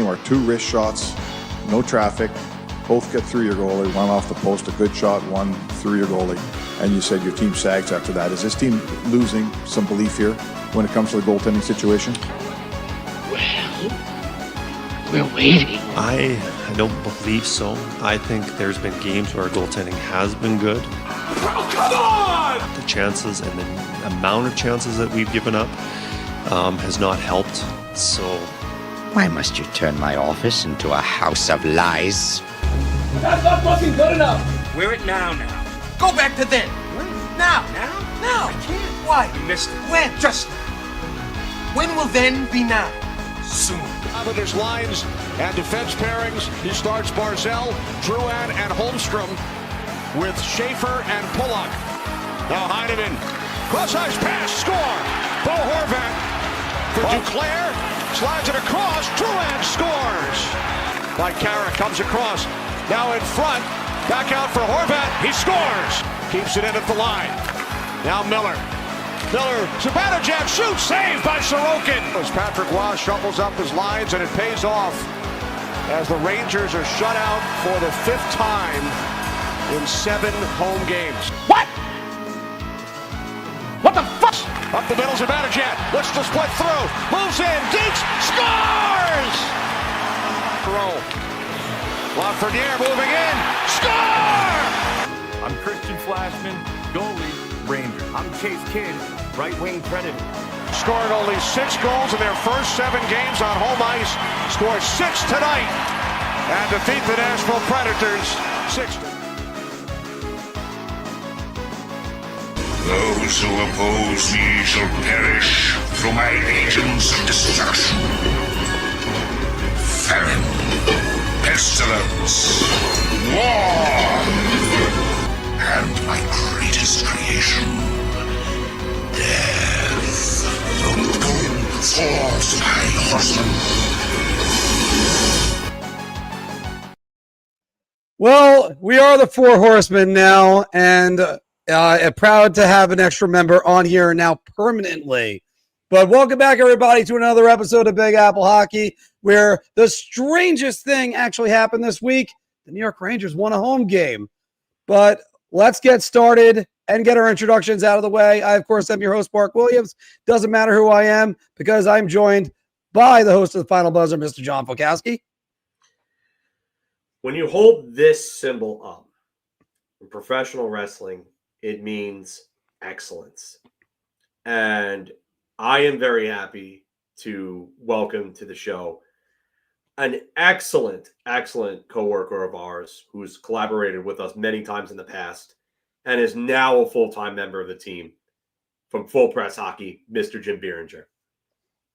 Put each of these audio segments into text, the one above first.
where 2 wrist shots, no traffic, both get through your goalie, one off the post, a good shot, one through your goalie, and you said your team sags after that. Is this team losing some belief here when it comes to the goaltending situation? Well, we're waiting. I don't believe so. I think there's been games where our goaltending has been good. Oh, come on! The chances and the amount of chances that we've given up has not helped. So, why must you turn my office into a house of lies? That's not fucking good enough! We're it now. Go back to then. When? Now. I can't. Why? You missed it. When? Just now. When will then be now? Soon. Islanders lines and defense pairings. He starts Barzell, Drouin, and Holmstrom with Schaefer and Pulock. Now Heineman. Cross-ice pass. Score. Bo Horvat for Duclair. Slides it across. Drouin scores. Cara comes across. Now in front. Back out for Horvat. He scores. Keeps it in at the line. Now Miller. Zibanejad shoots. Saved by Sorokin. As Patrick Roy shuffles up his lines, and it pays off as the Rangers are shut out for the 5th time in 7 home games. What the fuck? Up the middle, Zibanejad. Let's the split through. Moves in. Deeks scores! Roll. Lafreniere moving in. Score! I'm Christian Flashman, goalie, Ranger. I'm Chase Kidd, right-wing Predator. Scored only 6 goals in their first 7 games on home ice. Scored 6 tonight and defeat the Nashville Predators 6-0. Those who oppose me shall perish through my agents of destruction. Famine, pestilence, war, and my greatest creation, death. The gold swords my horsemen. Well, we are the 4 Horsemen now, and proud to have an extra member on here now permanently. But welcome back, everybody, to another episode of Big Apple Hockey, where the strangest thing actually happened this week. The New York Rangers won a home game. But let's get started and get our introductions out of the way. I, of course, am your host, Mark Williams. Doesn't matter who I am, because I'm joined by the host of the Final Buzzer, Mr. John Filkowski. When you hold this symbol up in professional wrestling, it means excellence. And I am very happy to welcome to the show an excellent coworker of ours who's collaborated with us many times in the past and is now a full-time member of the team from Full Press Hockey, Mr. Jim Beeringer.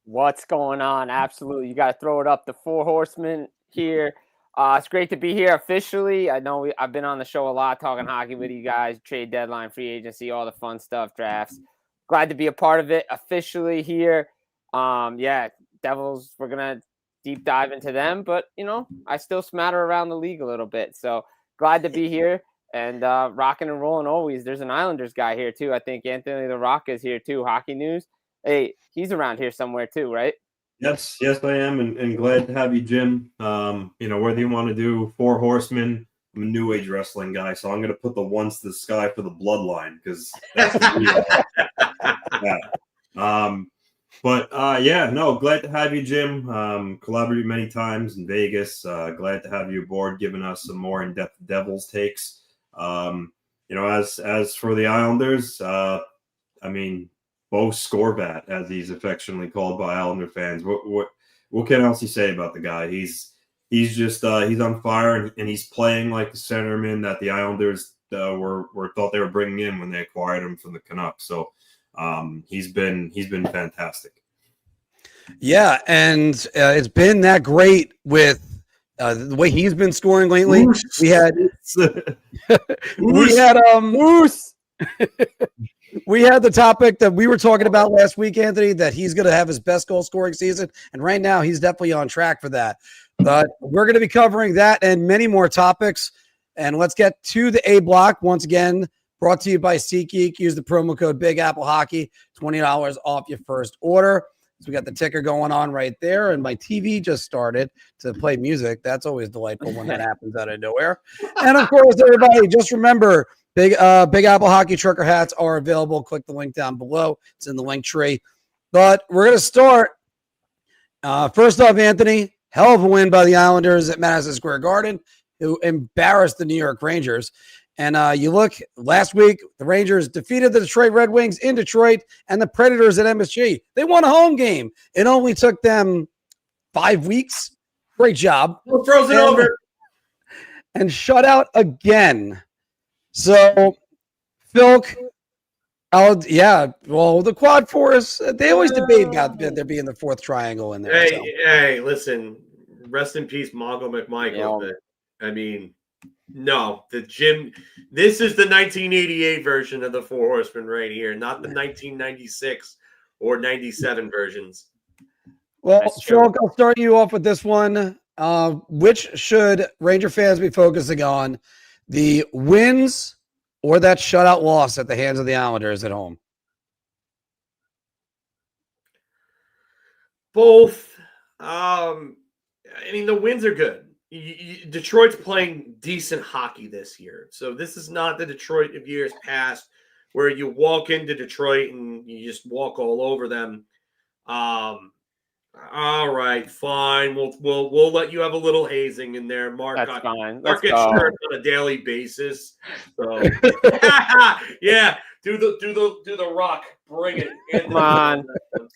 What's going on? Absolutely. You got to throw it up. The 4 Horsemen here. It's great to be here officially. I know I've been on the show a lot talking hockey with you guys, trade deadline, free agency, all the fun stuff, drafts. Glad to be a part of it officially here. Devils, we're going to deep dive into them, but, I still smatter around the league a little bit. So glad to be here and rocking and rolling always. There's an Islanders guy here, too. I think Anthony LaRocco is here, too. Hockey News. Hey, he's around here somewhere, too, right? Yes, I am, and glad to have you, Jim. Whether you want to do 4 Horsemen, I'm a New Age wrestling guy, so I'm going to put the ones to the sky for the bloodline, because that's real. Glad to have you, Jim. Collaborated many times in Vegas. Glad to have you aboard, giving us some more in-depth Devils takes. As for the Islanders, Bo Scorbat, as he's affectionately called by Islander fans. What can else you say about the guy? He's just he's on fire, and he's playing like the centerman that the Islanders were thought they were bringing in when they acquired him from the Canucks. So he's been fantastic. Yeah, and it's been that great with the way he's been scoring lately. We had We had the topic that we were talking about last week, Anthony, that he's going to have his best goal scoring season. And right now he's definitely on track for that. But we're going to be covering that and many more topics. And let's get to the A block once again, brought to you by SeatGeek. Use the promo code Big Apple Hockey, $20 off your first order. So we got the ticker going on right there, and my TV just started to play music. That's always delightful when that happens out of nowhere. And of course, everybody, just remember, Big Apple Hockey trucker hats are available. Click the link down below. It's in the link tree. But we're going to start. First off, Anthony, hell of a win by the Islanders at Madison Square Garden, who embarrassed the New York Rangers. And you look, last week, the Rangers defeated the Detroit Red Wings in Detroit and the Predators at MSG. They won a home game. It only took them 5 weeks. Great job. We're frozen over. And shut out again. So, Filk, the Quad Force, they always debate about there being the fourth triangle in there. Hey, listen, rest in peace, Mongo McMichael. But, I mean, no, this is the 1988 version of the Four Horsemen right here, not the 1996 or 97 versions. Well, Filk, I'll start you off with this one. Which should Ranger fans be focusing on? The wins or that shutout loss at the hands of the Islanders at home? Both. I mean, the wins are good. Detroit's playing decent hockey this year. So this is not the Detroit of years past where you walk into Detroit and you just walk all over them. All right, fine. We'll let you have a little hazing in there, Mark. That's fine. Mark gets hurt on a daily basis. So yeah, do the rock. Bring it. Come on.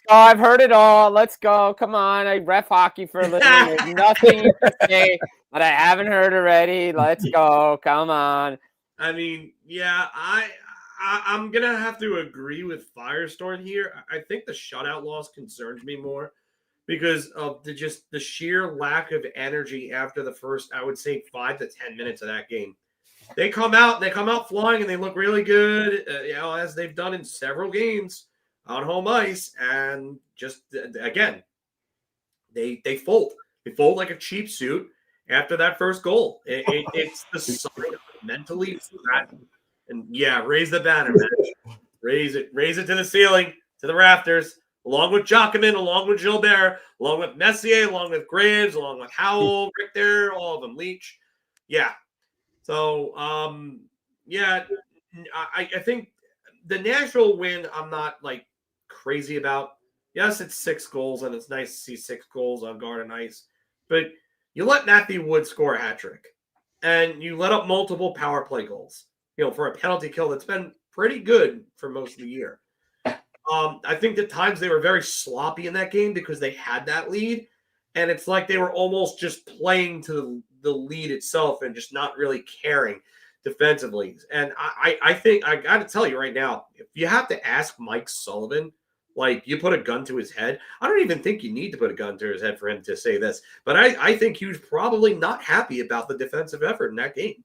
Oh, I've heard it all. Let's go. Come on. I ref hockey for a living. There's nothing to say that I haven't heard already. Let's go. Come on. I mean, yeah, I'm gonna have to agree with Firestorm here. I think the shutout loss concerns me more because of the sheer lack of energy after the first, I would say, 5 to 10 minutes of that game. They come out flying, and they look really good, as they've done in several games on home ice. And just again, they fold. They fold like a cheap suit after that first goal. It's the sign of mentally flat. And yeah, raise the banner, man. Raise it to the ceiling, to the rafters. Along with Jacquemin, along with Gilbert, along with Messier, along with Graves, along with Howell, Richter, all of them, Leach. Yeah. So, I think the Nashville win, I'm not, crazy about. Yes, it's 6 goals, and it's nice to see 6 goals on Garden Ice. But you let Matthew Wood score a hat trick, and you let up multiple power play goals, for a penalty kill that's been pretty good for most of the year. I think at times they were very sloppy in that game because they had that lead, and it's like they were almost just playing to the lead itself and just not really caring defensively. And I think I got to tell you right now, if you have to ask Mike Sullivan, you put a gun to his head, I don't even think you need to put a gun to his head for him to say this, but I think he was probably not happy about the defensive effort in that game.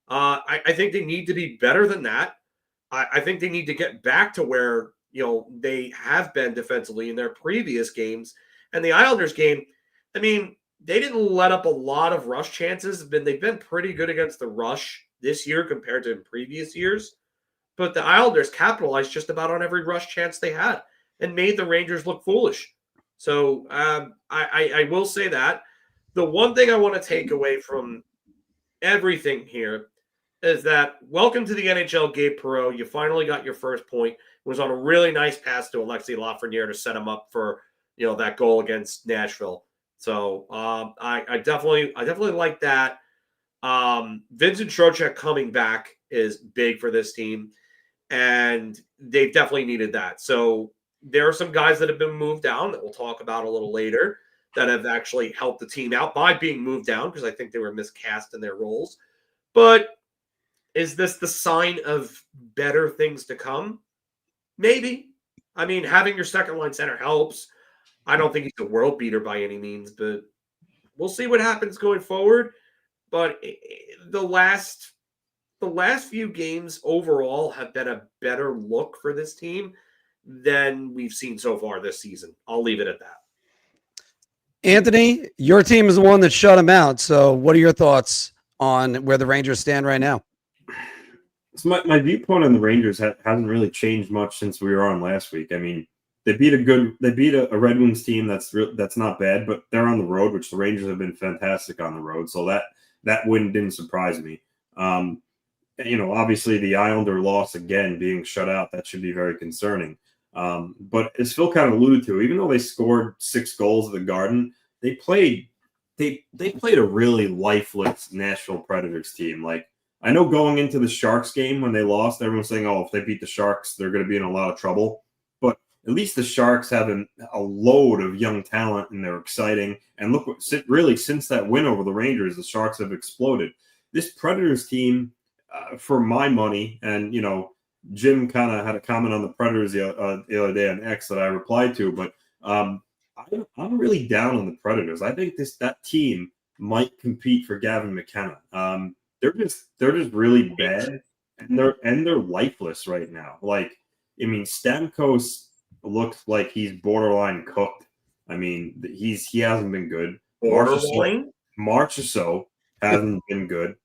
I think they need to be better than that. I think they need to get back to where they have been defensively in their previous games. And the Islanders game, I mean, they didn't let up a lot of rush chances. They've been pretty good against the rush this year compared to in previous years. But the Islanders capitalized just about on every rush chance they had and made the Rangers look foolish. So I will say that. The one thing I want to take away from everything here is that welcome to the NHL, Gabe Perreault. You finally got your first point. It was on a really nice pass to Alexei Lafreniere to set him up for that goal against Nashville. So I definitely like that. Vincent Trocheck coming back is big for this team, and they've definitely needed that. So there are some guys that have been moved down that we'll talk about a little later that have actually helped the team out by being moved down because I think they were miscast in their roles. But is this the sign of better things to come? Maybe. I mean, having your second line center helps. I don't think he's a world beater by any means, but we'll see what happens going forward. But the last few games overall have been a better look for this team than we've seen so far this season. I'll leave it at that. Anthony, your team is the one that shut him out. So what are your thoughts on where the Rangers stand right now? So my viewpoint on the Rangers hasn't really changed much since we were on last week. I mean, they beat a Red Wings team that's not bad, but they're on the road, which the Rangers have been fantastic on the road. So that win didn't surprise me. Obviously the Islander loss again, being shut out, that should be very concerning. But as Phil kind of alluded to, even though they scored 6 goals at the Garden, they played a really lifeless Nashville Predators team. Like, I know going into the Sharks game when they lost, everyone's saying, oh, if they beat the Sharks, they're going to be in a lot of trouble. But at least the Sharks have a load of young talent, and they're exciting. And look, really, since that win over the Rangers, the Sharks have exploded. This Predators team, for my money, and, Jim kind of had a comment on the Predators the other day on X that I replied to, but I'm really down on the Predators. I think that team might compete for Gavin McKenna. They're just really bad, and they're lifeless right now. Like, I mean, Stamkos looks like he's borderline cooked. I mean, he hasn't been good. Marchessault hasn't been good.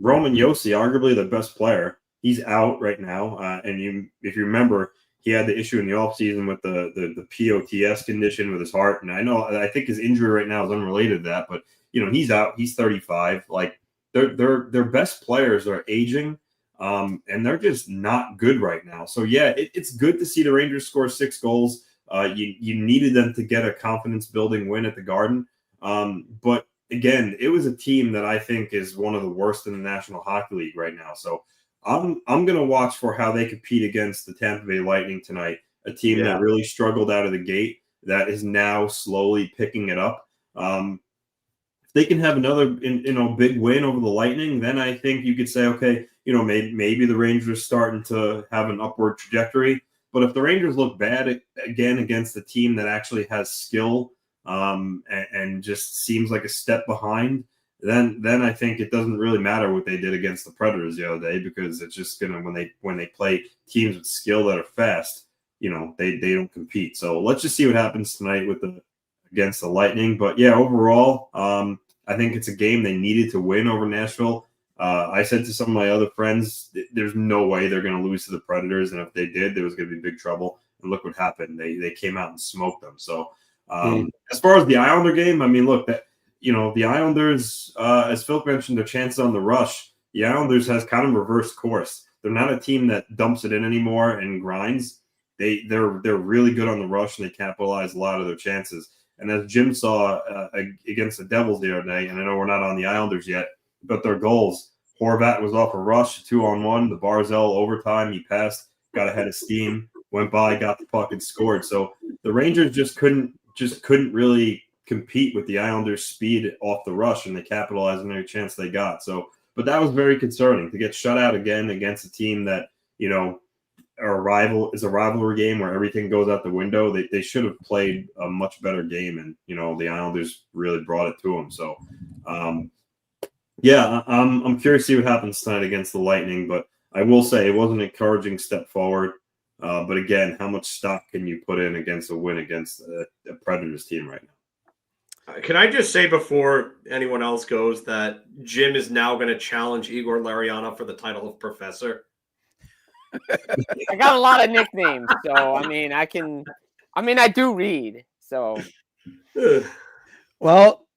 Roman Josi, arguably the best player, he's out right now. And if you remember, he had the issue in the offseason with the POTS condition with his heart. And I think his injury right now is unrelated to that, but he's out. He's 35. Like, their best players are aging, and they're just not good right now. So yeah, it's good to see the Rangers score 6 goals. You needed them to get a confidence building win at the Garden. But again, it was a team that I think is one of the worst in the National Hockey League right now. So I'm going to watch for how they compete against the Tampa Bay Lightning tonight, a team that really struggled out of the gate, that is now slowly picking it up. If they can have another big win over the Lightning, then I think you could say, okay, maybe the Rangers are starting to have an upward trajectory. But if the Rangers look bad again against a team that actually has skill and just seems like a step behind, then I think it doesn't really matter what they did against the Predators the other day, because it's just gonna, when they play teams with skill that are fast, they don't compete. So let's just see what happens tonight against the Lightning. But yeah, overall, I think it's a game they needed to win over Nashville. I said to some of my other friends, there's no way they're going to lose to the Predators, and if they did, there was going to be big trouble. And look what happened. They came out and smoked them. So as far as the Islander game, I mean, look, the Islanders, as Phil mentioned, their chances on the rush, the Islanders has kind of reversed course. They're not a team that dumps it in anymore and grinds. They're really good on the rush, and they capitalize a lot of their chances. And as Jim saw against the Devils the other day, and I know we're not on the Islanders yet, but their goals, Horvat was off a rush, 2-on-1, the Barzell overtime, he passed, got ahead of steam, went by, got the puck, and scored. So the Rangers just couldn't really compete with the Islanders' speed off the rush, and they capitalized on every chance they got. So, but that was very concerning to get shut out again against a team that, is a rivalry game where everything goes out the window. They should have played a much better game, and the Islanders really brought it to them. So, I'm curious to see what happens tonight against the Lightning. But I will say it was an encouraging step forward. But again, how much stock can you put in against a win against a Predators team right now? Can I just say before anyone else goes that Jim is now going to challenge Igor Lariano for the title of Professor? I got a lot of nicknames, so I do read. So, well,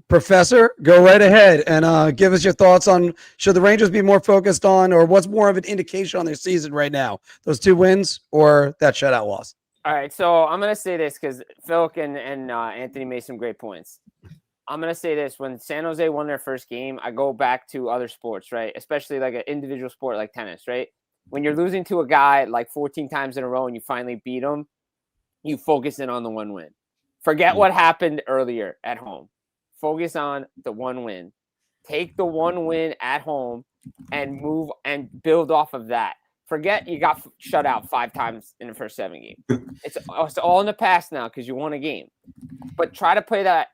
Professor, go right ahead and give us your thoughts on, should the Rangers be more focused on, or what's more of an indication on their season right now? Those 2 wins or that shutout loss? All right, so I'm going to say this because Phil and Anthony made some great points. I'm going to say this. When San Jose won their first game, I go back to other sports, right? Especially like an individual sport like tennis, right? When you're losing to a guy like 14 times in a row and you finally beat him, you focus in on the 1 win. Forget what happened earlier at home. Focus on the 1 win. Take the 1 win at home and move and build off of that. Forget you got shut out 5 times in the first 7 games. It's all in the past now because you won a game. But try to play that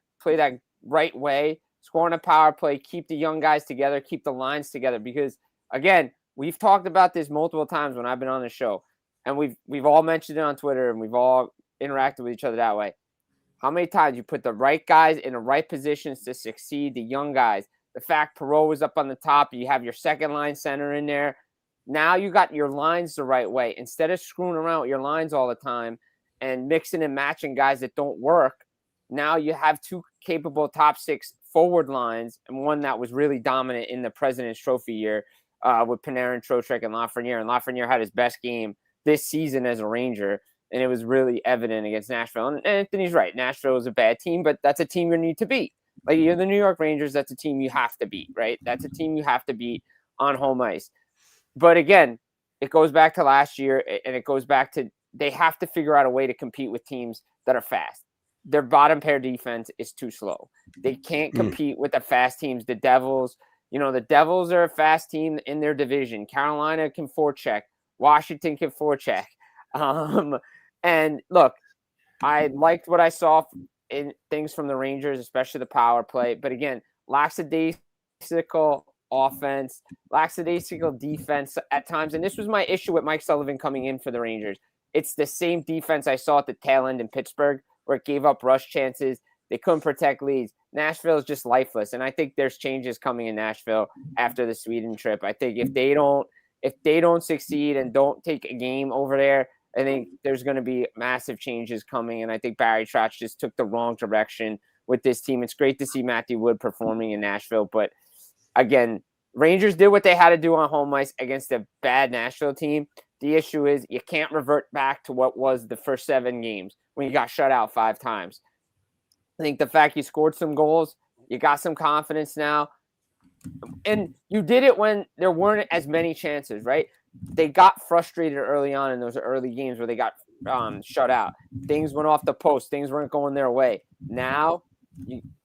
right way. Score on a power play. Keep the young guys together. Keep the lines together. Because again, we've talked about this multiple times when I've been on the show, and we've all mentioned it on Twitter, and we've all interacted with each other that way. How many times you put the right guys in the right positions to succeed, the young guys? The fact Perreault was up on the top, you have your second line center in there. Now you got your lines the right way. Instead of screwing around with your lines all the time, and mixing and matching guys that don't work, now you have two capable top six forward lines and one that was really dominant in the President's Trophy year with Panarin, Trocheck, and Lafreniere. And Lafreniere had his best game this season as a Ranger, and it was really evident against Nashville. And Anthony's right. Nashville is a bad team, but that's a team you need to beat. Like, you're the New York Rangers, that's a team you have to beat, right? That's a team you have to beat on home ice. But again, it goes back to last year, and it goes back to they have to figure out a way to compete with teams that are fast. Their bottom pair defense is too slow. They can't compete with the fast teams. The Devils, the Devils are a fast team in their division. Carolina can forecheck. Washington can forecheck. And look, I liked what I saw in things from the Rangers, especially the power play. But again, lackadaisical offense, lackadaisical defense at times. And this was my issue with Mike Sullivan coming in for the Rangers. It's the same defense I saw at the tail end in Pittsburgh, where it gave up rush chances. They couldn't protect leads. Nashville is just lifeless. And I think there's changes coming in Nashville after the Sweden trip. I think if they don't succeed and don't take a game over there, I think there's going to be massive changes coming. And I think Barry Trotz just took the wrong direction with this team. It's great to see Matthew Wood performing in Nashville. But again, Rangers did what they had to do on home ice against a bad Nashville team. The issue is you can't revert back to what was the first 7 games when you got shut out 5 times. I think the fact you scored some goals, you got some confidence now. And you did it when there weren't as many chances, right? They got frustrated early on in those early games where they got shut out. Things went off the post. Things weren't going their way. Now,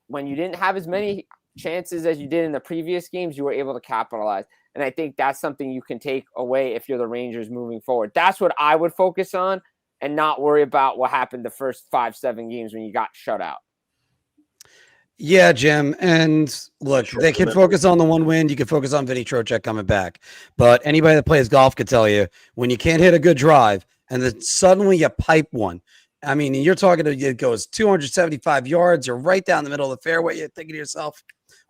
when you didn't have as many chances as you did in the previous games, you were able to capitalize. And I think that's something you can take away if you're the Rangers moving forward. That's what I would focus on and not worry about what happened the first 5-7 games when you got shut out. Yeah, Jim. And look, they can focus on the one win. You can focus on Vinny Trocheck coming back. But anybody that plays golf could tell you when you can't hit a good drive and then suddenly you pipe one. I mean, you're talking to it goes 275 yards. You're right down the middle of the fairway. You're thinking to yourself,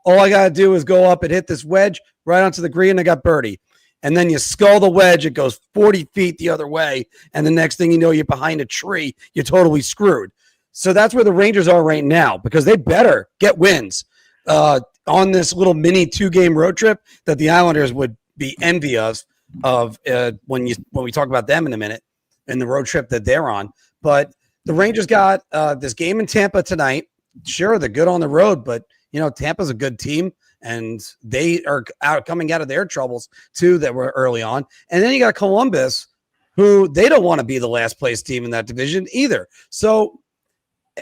all I got to do is go up and hit this wedge right onto the green. I got birdie. And then you skull the wedge. It goes 40 feet the other way. And the next thing you know, you're behind a tree. You're totally screwed. So that's where the Rangers are right now because they better get wins on this little mini 2-game road trip that the Islanders would be envious of when we talk about them in a minute and the road trip that they're on. But the Rangers got this game in Tampa tonight. Sure, they're good on the road, but Tampa's a good team, and they are coming out of their troubles too that were early on. And then you got Columbus, who they don't want to be the last place team in that division either. So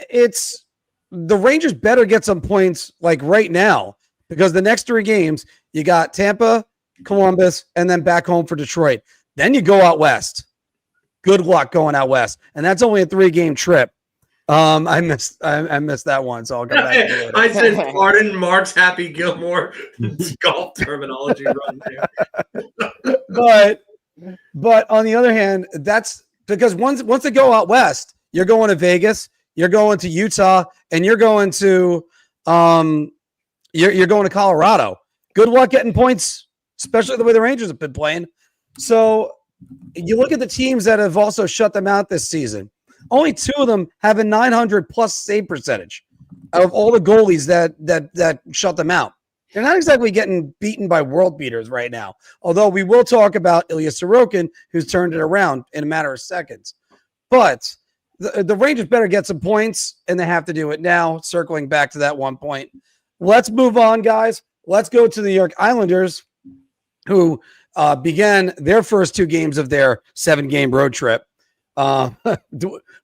it's the Rangers better get some points like right now because the next 3 games you got Tampa, Columbus, and then back home for Detroit. Then you go out west. Good luck going out west, and that's only a 3-game trip. I missed that one, so I'll go back to it. I said, pardon Mark's Happy Gilmore golf terminology run there. But on the other hand, that's because once they go out west, you're going to Vegas, you're going to Utah, and you're going to you're going to Colorado. Good luck getting points, especially the way the Rangers have been playing. So you look at the teams that have also shut them out this season. Only 2 of them have a 900+ save percentage out of all the goalies that shut them out. They're not exactly getting beaten by world beaters right now, although we will talk about Ilya Sorokin, who's turned it around in a matter of seconds. But the Rangers better get some points, and they have to do it now, circling back to that one point. Let's move on, guys. Let's go to the New York Islanders, who began their first 2 games of their 7-game road trip.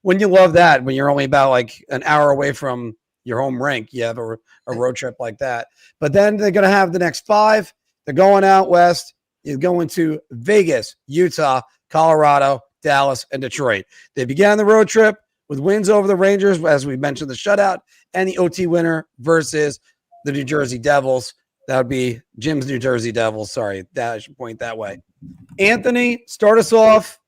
When you love that, when you're only about like an hour away from your home rink, you have a road trip like that. But then they're going to have the next 5. They're going out west. You're going to Vegas, Utah, Colorado, Dallas, and Detroit. They began the road trip with wins over the Rangers, as we mentioned, the shutout, and the OT winner versus the New Jersey Devils. That would be Jim's New Jersey Devils. Sorry, I should point that way. Anthony, start us off.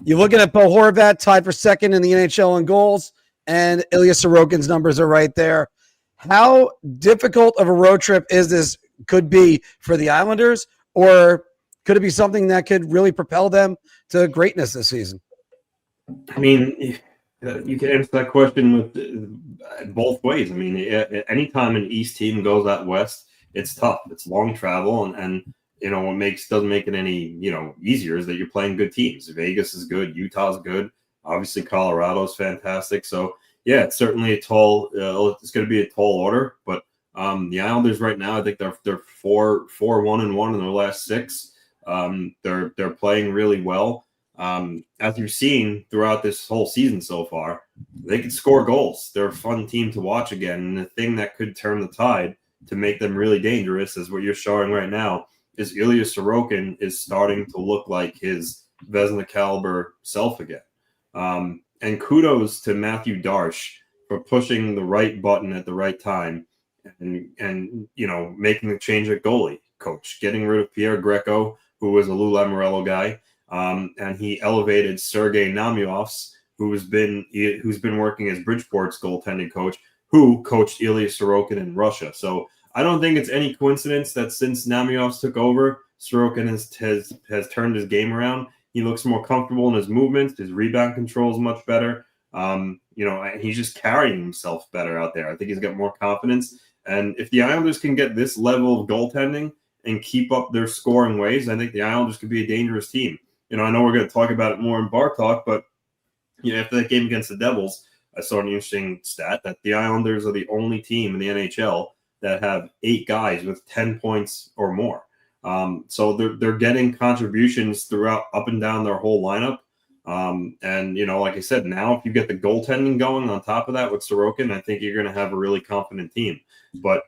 You're looking at Bo Horvat, tied for second in the NHL in goals, and Ilya Sorokin's numbers are right there. How difficult of a road trip is this could be for the Islanders, or could it be something that could really propel them to greatness this season? I mean, You can answer that question with both ways. I mean, anytime an East team goes out West, it's tough. It's long travel, and what doesn't make it any easier is that you're playing good teams. Vegas is good, Utah's good, obviously Colorado's fantastic. So yeah, it's certainly a tall. It's going to be a tall order, but the Islanders right now, I think they're 4-1-1 in their last 6. They're playing really well. As you've seen throughout this whole season so far, they can score goals. They're a fun team to watch again. And the thing that could turn the tide to make them really dangerous is what you're showing right now is Ilya Sorokin is starting to look like his Vezina caliber self again. And kudos to Matthew Darsh for pushing the right button at the right time and making the change at goalie coach, getting rid of Pierre Greco, who was a Lou Lamoriello guy. And he elevated Sergei Namiovs, who's been working as Bridgeport's goaltending coach, who coached Ilya Sorokin in Russia. So I don't think it's any coincidence that since Namiovs took over, Sorokin has turned his game around. He looks more comfortable in his movements. His rebound control is much better. He's just carrying himself better out there. I think he's got more confidence. And if the Islanders can get this level of goaltending and keep up their scoring ways, I think the Islanders could be a dangerous team. I know we're going to talk about it more in Bar Talk, but after that game against the Devils, I saw an interesting stat that the Islanders are the only team in the NHL that have 8 guys with 10 points or more. So they're getting contributions throughout up and down their whole lineup. Like I said, now if you get the goaltending going on top of that with Sorokin, I think you're going to have a really confident team. But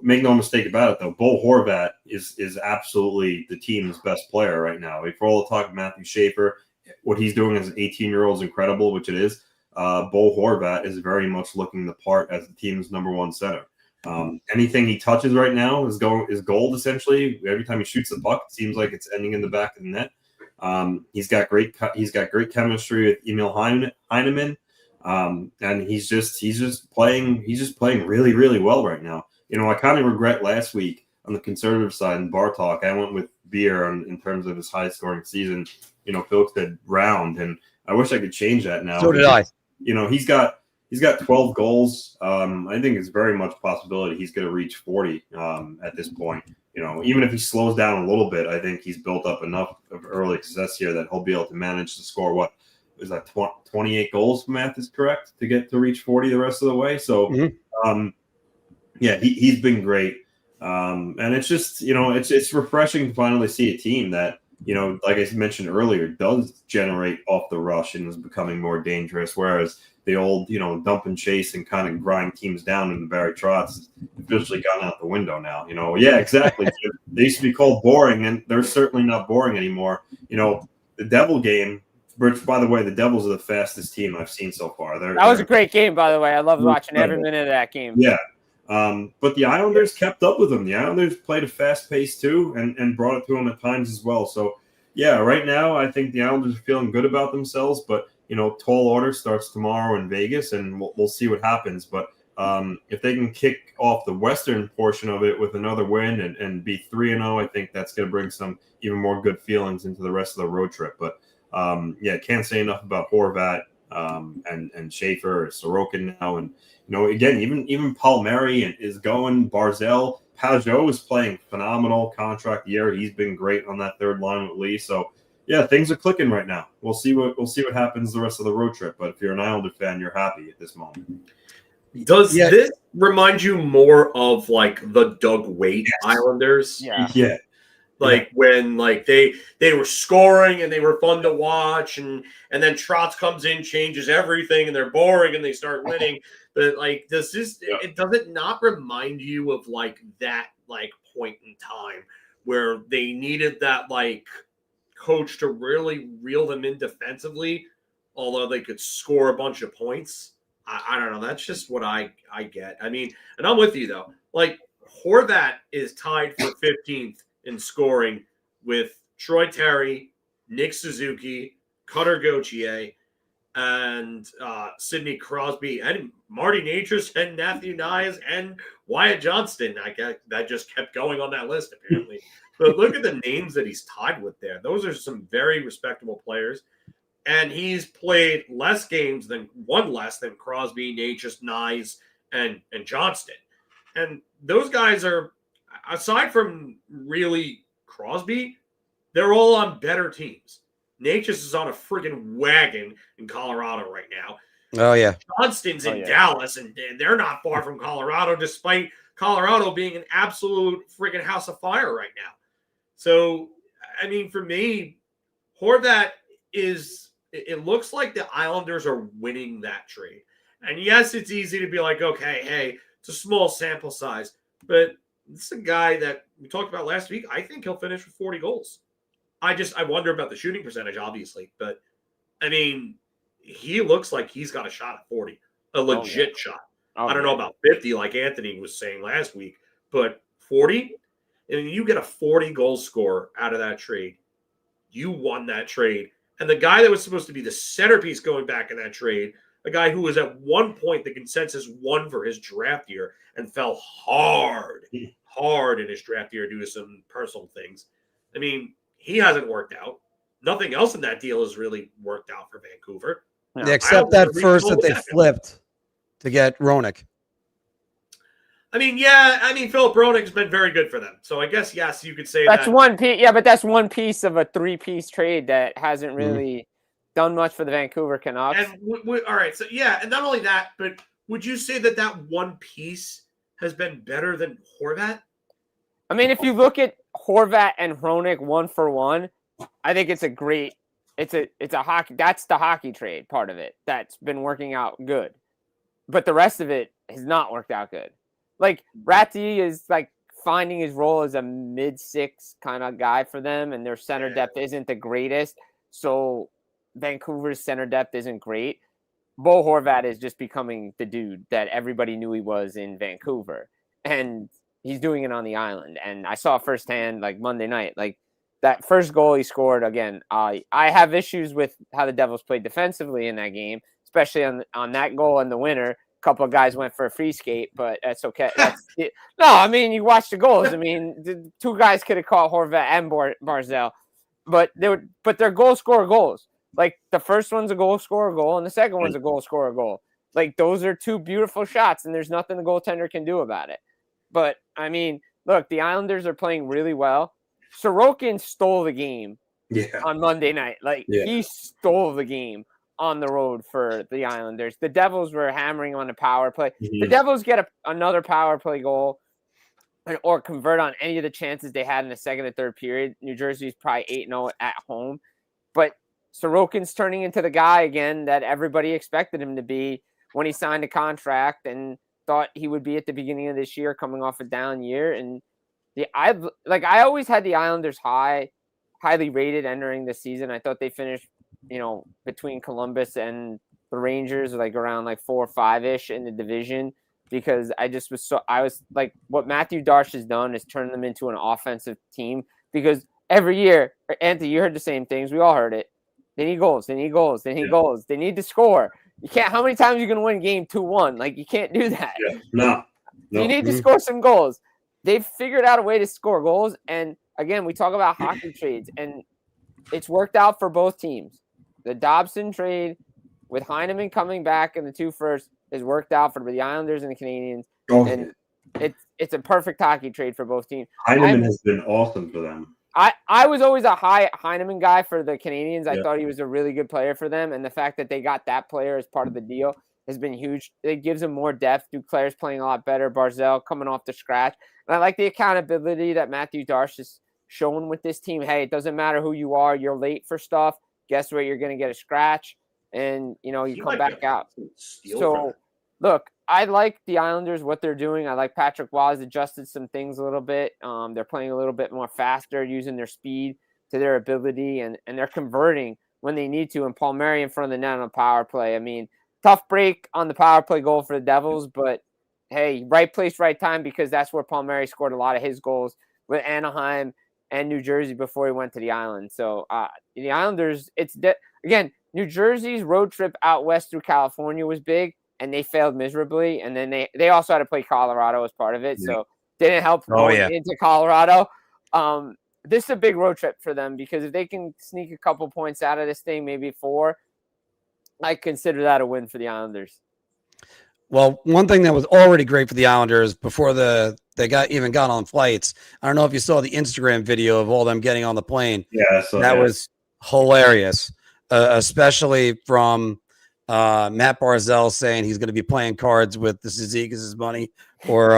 make no mistake about it, though. Bo Horvat is absolutely the team's best player right now. For all the talk of Matthew Schaefer, what he's doing as an 18-year-old is incredible, which it is. Bo Horvat is very much looking the part as the team's number 1 center. Anything he touches right now is gold, essentially. Every time he shoots the puck, it seems like it's ending in the back of the net. He's got great chemistry with Emil Heineman, and he's just playing really, really well right now. I kind of regret last week on the conservative side in Bar Talk, I went with Beer in terms of his high scoring season. Phillips said round, and I wish I could change that now. So did I. He's got 12 goals. I think it's very much a possibility he's going to reach 40 at this point. Even if he slows down a little bit, I think he's built up enough of early success here that he'll be able to manage to score what is that 28 goals, if math is correct, to reach 40 the rest of the way. So, he's been great. And it's just, it's refreshing to finally see a team that, like I mentioned earlier, does generate off the rush and is becoming more dangerous. Whereas the old, dump and chase and kind of grind teams down in the Barry Trotz officially gone out the window now. Yeah, exactly. They used to be called boring, and they're certainly not boring anymore. The Devil game, which, by the way, the Devils are the fastest team I've seen so far. That was a great game, by the way. I loved watching every minute of that game. Yeah. But the Islanders kept up with them. The Islanders played a fast pace too and brought it to them at times as well. So, yeah, right now I think the Islanders are feeling good about themselves. But, tall order starts tomorrow in Vegas, and we'll see what happens. But if they can kick off the western portion of it with another win and be 3-0, I think that's going to bring some even more good feelings into the rest of the road trip. But, can't say enough about Horvat and Schaefer or Sorokin now. And, again, even Palmieri is going. Barzell, Pajot is playing phenomenal contract year. He's been great on that third line with Lee. So, yeah, things are clicking right now. We'll see what happens the rest of the road trip. But if you're an Islander fan, you're happy at this moment. Does this remind you more of like the Doug Waite Islanders? Yeah. When they were scoring and they were fun to watch, and then Trotz comes in, changes everything, and they're boring and they start winning. But it does it not remind you of that point in time where they needed that coach to really reel them in defensively, although they could score a bunch of points? I don't know. That's just what I get. I mean, and I'm with you though. Horvat is tied for 15th in scoring with Troy Terry, Nick Suzuki, Cutter Gauthier, and Sidney Crosby, and Marty Natras, and Matthew Nyes, and Wyatt Johnston. That just kept going on that list, apparently. But look at the names that he's tied with there. Those are some very respectable players. And he's played one less than Crosby, Natchez, Nyes, and Johnston. And those guys are, aside from really Crosby, they're all on better teams. Natchez is on a freaking wagon in Colorado right now. Oh, yeah. Johnston's in Dallas, and they're not far from Colorado, despite Colorado being an absolute freaking house of fire right now. So, I mean, for me, Horvat it looks like the Islanders are winning that trade. And yes, it's easy to be like, okay, hey, it's a small sample size, but this is a guy that we talked about last week. I think he'll finish with 40 goals. I wonder about the shooting percentage, obviously, but I mean, he looks like he's got a shot at 40, a legit shot. I don't know about 50 like Anthony was saying last week, but 40, and you get a 40 goal scorer out of that trade. You won that trade. And the guy that was supposed to be the centerpiece going back in that trade, a guy who was at one point the consensus won for his draft year and fell hard in his draft year due to some personal things. I mean, he hasn't worked out. Nothing else in that deal has really worked out for Vancouver. Yeah, except that first that they flipped to get Roenick. I mean, yeah. I mean, Philip Roenick's been very good for them. So I guess, yes, you could say that's that. one piece. Yeah, but that's one piece of a three-piece trade that hasn't really done much for the Vancouver Canucks. And all right. So, yeah. And not only that, but would you say that one piece has been better than Horvat? I mean, if you look at Horvat and Hronek 1-for-1, I think it's a great. It's a hockey. That's the hockey trade part of it that's been working out good, but the rest of it has not worked out good. Like Ratty is like finding his role as a mid-six kind of guy for them, and their center depth isn't the greatest. So Vancouver's center depth isn't great. Bo Horvat is just becoming the dude that everybody knew he was in Vancouver, and he's doing it on the island. And I saw firsthand, like Monday night, like that first goal he scored again. I have issues with how the Devils played defensively in that game, especially on that goal in the winner. A couple of guys went for a free skate, but that's okay. No, I mean, you watch the goals. I mean, the two guys could have caught Horvat and Barzal, but they're goal scorer goals. Like the first one's a goal scorer goal, and the second one's a goal scorer goal. Like those are two beautiful shots, and there's nothing the goaltender can do about it. But I mean, look, the Islanders are playing really well. Sorokin stole the game on Monday night. Like he stole the game on the road for the Islanders. The Devils were hammering on the power play. The Devils get another power play goal or convert on any of the chances they had in the second and third period. New Jersey's probably 8-0 at home. But Sorokin's turning into the guy again that everybody expected him to be when he signed a contract and thought he would be at the beginning of this year coming off a down year. And I always had the Islanders highly rated entering the season. I thought they finished, between Columbus and the Rangers, like around like 4 or 5-ish in the division, because I was like, what Matthew Darche has done is turn them into an offensive team, because every year, Anthony, you heard the same things. We all heard it. They need goals. They need goals. They need goals. They need to score. You can't, how many times are you going to win game 2-1? Like, you can't do that. No. You need to score some goals. They've figured out a way to score goals. And again, we talk about hockey trades, and it's worked out for both teams. The Dobson trade with Heineman coming back in the 2 first has worked out for the Islanders and the Canadians. And it's a perfect hockey trade for both teams. Heineman has been awesome for them. I was always a high Heineman guy for the Canadians. I thought he was a really good player for them. And the fact that they got that player as part of the deal has been huge. It gives them more depth. Duclair's playing a lot better. Barzal coming off the scratch. And I like the accountability that Matthew Darche has shown with this team. Hey, it doesn't matter who you are. You're late for stuff. Guess what? You're going to get a scratch. And, you come back out. So, look, I like the Islanders, what they're doing. I like Patrick Waugh has adjusted some things a little bit. They're playing a little bit more faster, using their speed to their ability, and they're converting when they need to. And Palmieri in front of the net on a power play. I mean, tough break on the power play goal for the Devils, but hey, right place, right time, because that's where Palmieri scored a lot of his goals with Anaheim and New Jersey before he went to the island. So the Islanders, again, New Jersey's road trip out west through California was big, and they failed miserably. And then they also had to play Colorado as part of it. So didn't help going into Colorado. this is a big road trip for them because if they can sneak a couple points out of this thing, maybe 4, I consider that a win for the Islanders. Well, one thing that was already great for the Islanders before they got on flights. I don't know if you saw the Instagram video of all them getting on the plane. Yeah, so that was hilarious, especially from Matt Barzell saying he's going to be playing cards with the Zizekas' money, or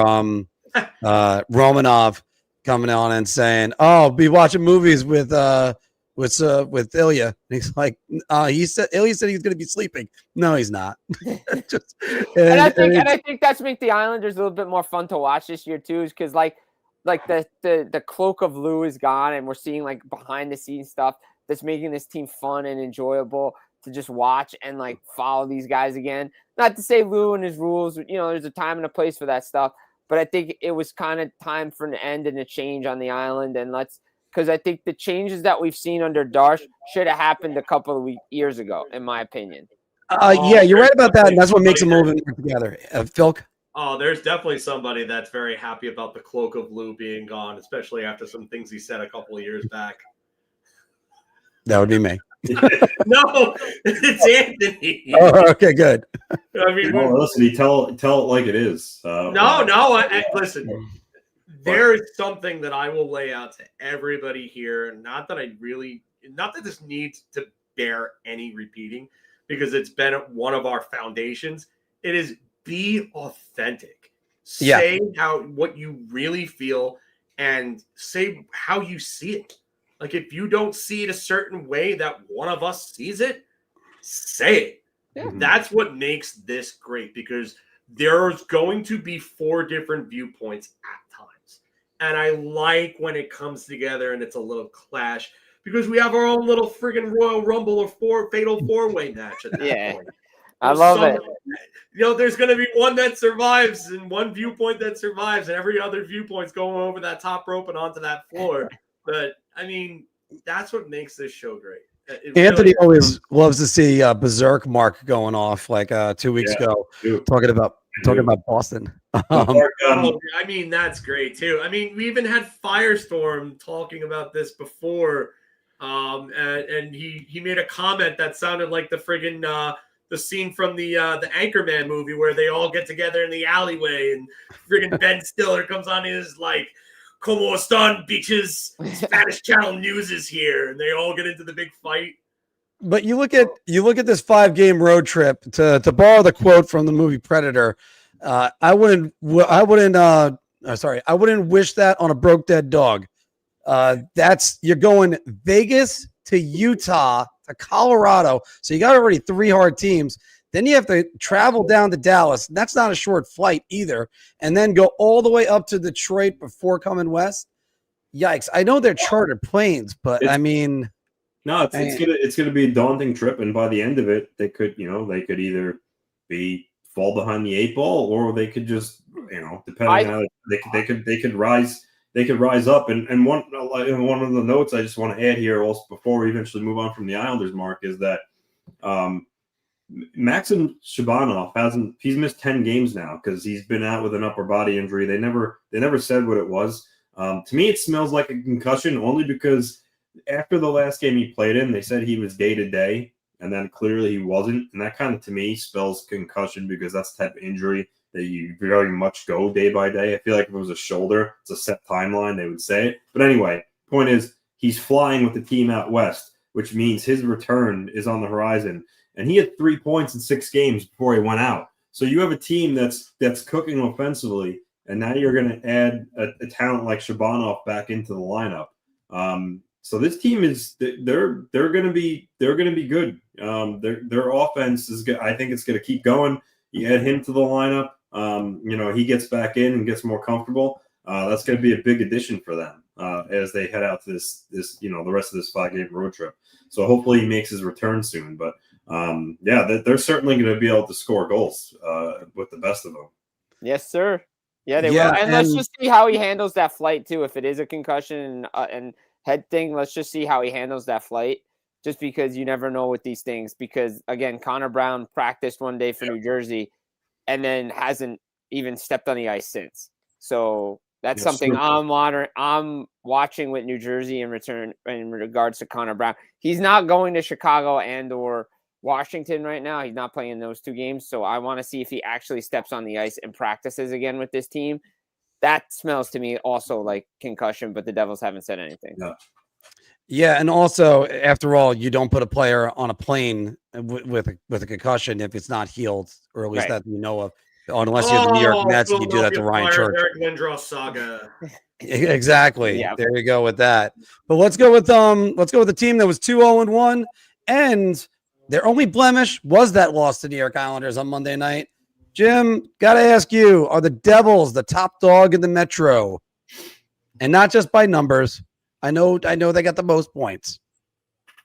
Romanov coming on and saying, "Oh, I'll be watching movies with Ilya." And he's like, Ilya said he's going to be sleeping. No, he's not. And I think that's make the Islanders a little bit more fun to watch this year too, is because like the cloak of Lou is gone, and we're seeing like behind the scenes stuff that's making this team fun and enjoyable to just watch and like follow these guys again. Not to say Lou and his rules, there's a time and a place for that stuff, but I think it was kind of time for an end and a change on the island, and because I think the changes that we've seen under Darsh should have happened a couple of years ago, in my opinion. Yeah, you're right about that, and that's what makes them move together. Filk? Oh, there's definitely somebody that's very happy about the cloak of Lou being gone, especially after some things he said a couple of years back. That would be me. No, it's Anthony. Oh, okay, good. I mean, listen, tell it like it is. Listen. There is something that I will lay out to everybody here. Not that this needs to bear any repeating, because it's been one of our foundations. It is be authentic. Say what you really feel, and say how you see it. Like, if you don't see it a certain way that one of us sees it, say it. Yeah. That's what makes this great, because there's going to be 4 different viewpoints at times. And I like when it comes together and it's a little clash, because we have our own little friggin' Royal Rumble or fatal 4-way match at that point. I love it. There's going to be one that survives and one viewpoint that survives, and every other viewpoint's going over that top rope and onto that floor. But I mean, that's what makes this show great. Anthony always loves to see Berserk Mark going off like 2 weeks ago, talking about Boston. I mean, that's great too. I mean, we even had Firestorm talking about this before, and he made a comment that sounded like the friggin' the scene from the Anchorman movie where they all get together in the alleyway, and friggin' Ben Stiller comes on and is like, "Como están, bitches? Spanish Channel News is here," and they all get into the big fight. But you look at this 5-game road trip, to borrow the quote from the movie Predator. I wouldn't wish that on a broke dead dog. You're going Vegas to Utah to Colorado, so you got already 3 hard teams. Then you have to travel down to Dallas. That's not a short flight either. And then go all the way up to Detroit before coming west. Yikes. I know they're chartered planes, but it's gonna be a daunting trip, and by the end of it, they could either fall behind the 8 ball, or they could just, depending on how they could rise up. And one of the notes I just want to add here also before we eventually move on from the Islanders, Mark, is that Maxim Shabanov he's missed 10 games now because he's been out with an upper body injury. They never said what it was. To me, it smells like a concussion, only because after the last game he played in, they said he was day to day, and then clearly he wasn't. And that kind of, to me, spells concussion, because that's the type of injury that you very much go day by day. I feel like if it was a shoulder, it's a set timeline, they would say it. But anyway, point is, he's flying with the team out west, which means his return is on the horizon. And he had 3 points in 6 games before he went out. So you have a team that's cooking offensively, and now you're going to add a talent like Shabanov back into the lineup. So this team they're going to be good. Their offense is good. I think it's going to keep going. You add him to the lineup. He gets back in and gets more comfortable. That's going to be a big addition for them as they head out to this the rest of this 5-game road trip. So hopefully he makes his return soon. But they're certainly going to be able to score goals with the best of them. Yes, sir. Yeah, they will. And let's just see how he handles that flight too. If it is a concussion and head thing, let's just see how he handles that flight. Just because you never know with these things. Because again, Connor Brown practiced one day for New Jersey, and then hasn't even stepped on the ice since. So That's something I'm watching with New Jersey in regards to Connor Brown. He's not going to Chicago and or Washington right now. He's not playing those 2 games. So I want to see if he actually steps on the ice and practices again with this team. That smells to me also like concussion, but the Devils haven't said anything. Yeah, and also, after all, you don't put a player on a plane with a concussion if it's not healed, or at least that you know of, unless you're the New York Mets and you do that to Ryan Church. Eric Lindros saga. Exactly. Yeah. There you go with that. But let's go with the team that was 2-0-1, and their only blemish was that loss to New York Islanders on Monday night. Jim, got to ask you, are the Devils the top dog in the Metro? And not just by numbers. I know they got the most points.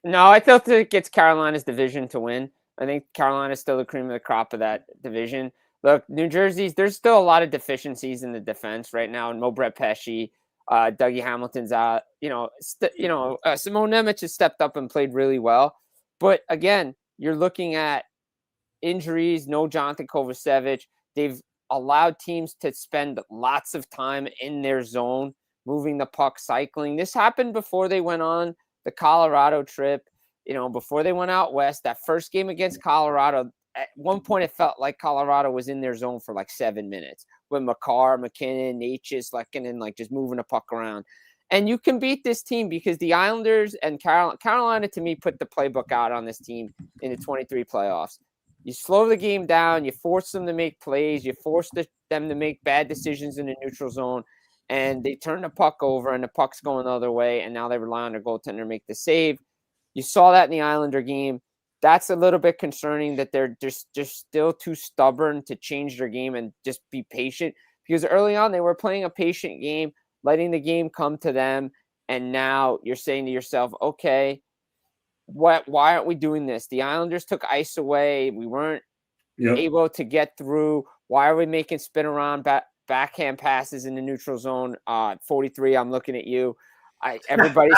No, I still think it's Carolina's division to win. I think Carolina's still the cream of the crop of that division. Look, New Jersey's, there's still a lot of deficiencies in the defense right now. And Brett Pesce, Dougie Hamilton's out. Simone Nemec has stepped up and played really well. But again, you're looking at injuries, no Jonathan Kovacevic. They've allowed teams to spend lots of time in their zone, moving the puck, cycling. This happened before they went on the Colorado trip, before they went out west. That first game against Colorado, at one point it felt like Colorado was in their zone for like 7 minutes with McCarr, McKinnon, Natchez, just moving the puck around. And you can beat this team because the Islanders and Carolina, to me, put the playbook out on this team in the 23 playoffs. You slow the game down. You force them to make plays. You force them to make bad decisions in the neutral zone. And they turn the puck over, and the puck's going the other way, and now they rely on their goaltender to make the save. You saw that in the Islander game. That's a little bit concerning that they're just still too stubborn to change their game and just be patient. Because early on, they were playing a patient game, letting the game come to them, and now you're saying to yourself, okay, why aren't we doing this? The Islanders took ice away. We weren't able to get through. Why are we making spin around backhand passes in the neutral zone? 43, I'm looking at you. Everybody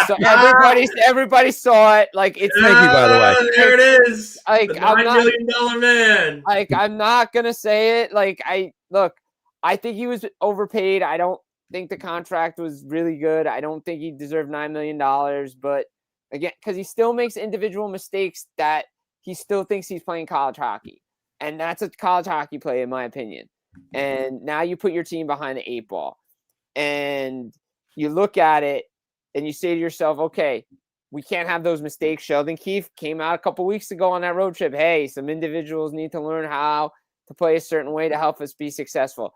saw it. Like, it's thank you, by the way. There it is. Like, the $9 million man. Like, I'm not gonna say it. Like, I think he was overpaid. I don't think the contract was really good. I don't think he deserved $9 million. But again, because he still makes individual mistakes that he still thinks he's playing college hockey, and that's a college hockey play, in my opinion. And now you put your team behind the 8 ball, and you look at it and you say to yourself, okay, we can't have those mistakes. Sheldon Keefe came out a couple weeks ago on that road trip. Hey, some individuals need to learn how to play a certain way to help us be successful.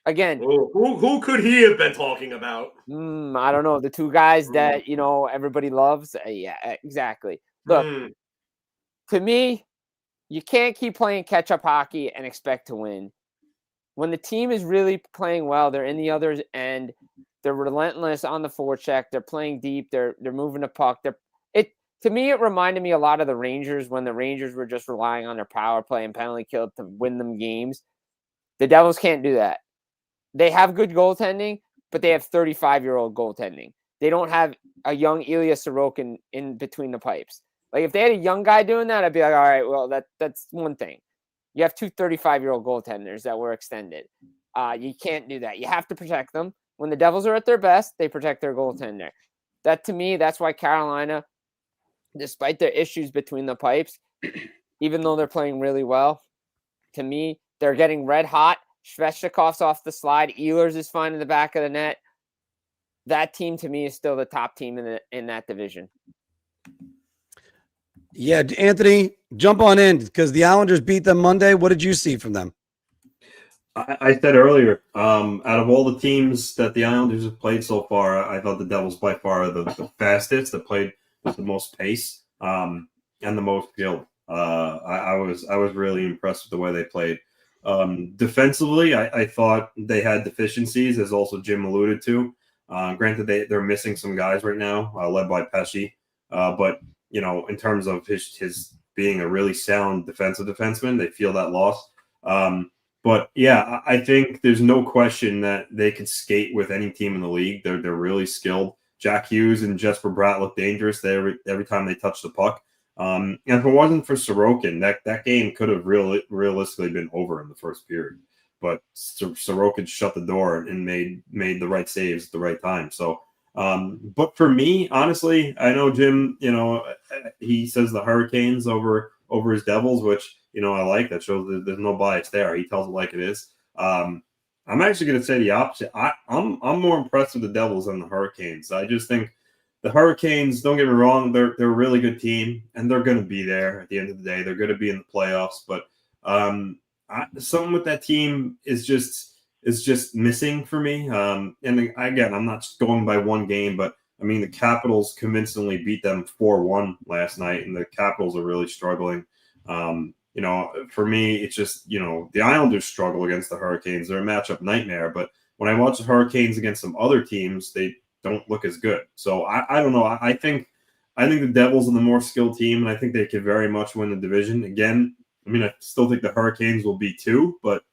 Again, who could he have been talking about? I don't know. The 2 guys that, everybody loves. Yeah, exactly. Look, to me, you can't keep playing catch-up hockey and expect to win. When the team is really playing well, they're in the other end. They're relentless on the forecheck. They're playing deep. They're moving the puck. To me, it reminded me a lot of the Rangers when the Rangers were just relying on their power play and penalty kill to win them games. The Devils can't do that. They have good goaltending, but they have 35-year-old goaltending. They don't have a young Ilya Sorokin in between the pipes. Like, if they had a young guy doing that, I'd be like, all right, well, that's one thing. You have 2 35-year-old goaltenders that were extended. You can't do that. You have to protect them. When the Devils are at their best, they protect their goaltender. That, to me, that's why Carolina, despite their issues between the pipes, even though they're playing really well, to me, they're getting red hot. Svechnikov's off the slide. Ehlers is fine in the back of the net. That team, to me, is still the top team in that division. Yeah, Anthony, jump on in because the Islanders beat them Monday. What did you see from them? I said earlier, out of all the teams that the Islanders have played so far, I thought the Devils by far are the fastest, that played with the most pace, and the most skill. I was really impressed with the way they played. Defensively, I thought they had deficiencies, as also Jim alluded to. Granted, they're missing some guys right now, led by Pesce, but in terms of his being a really sound defensive defenseman, they feel that loss. But yeah, I think there's no question that they could skate with any team in the league. They're really skilled. Jack Hughes and Jesper Bratt look dangerous every time they touch the puck. And if it wasn't for Sorokin, that game could have realistically been over in the first period. but Sorokin shut the door and made the right saves at the right time. So, but for me, honestly, I know Jim, he says the Hurricanes over his Devils, which, I like. That shows that there's no bias there. He tells it like it is. I'm actually going to say the opposite. I'm more impressed with the Devils than the Hurricanes. I just think the Hurricanes, don't get me wrong, they're a really good team, and they're going to be there at the end of the day. They're going to be in the playoffs, but something with that team is just missing for me. And again, I'm not just going by one game, but I mean the Capitals convincingly beat them 4-1 last night, and the Capitals are really struggling. For me, it's just the Islanders struggle against the Hurricanes. They're a matchup nightmare, but when I watch the Hurricanes against some other teams, they don't look as good. So I don't know. I think the Devils are the more skilled team, and I think they could very much win the division. Again, I mean, I still think the Hurricanes will be 2, but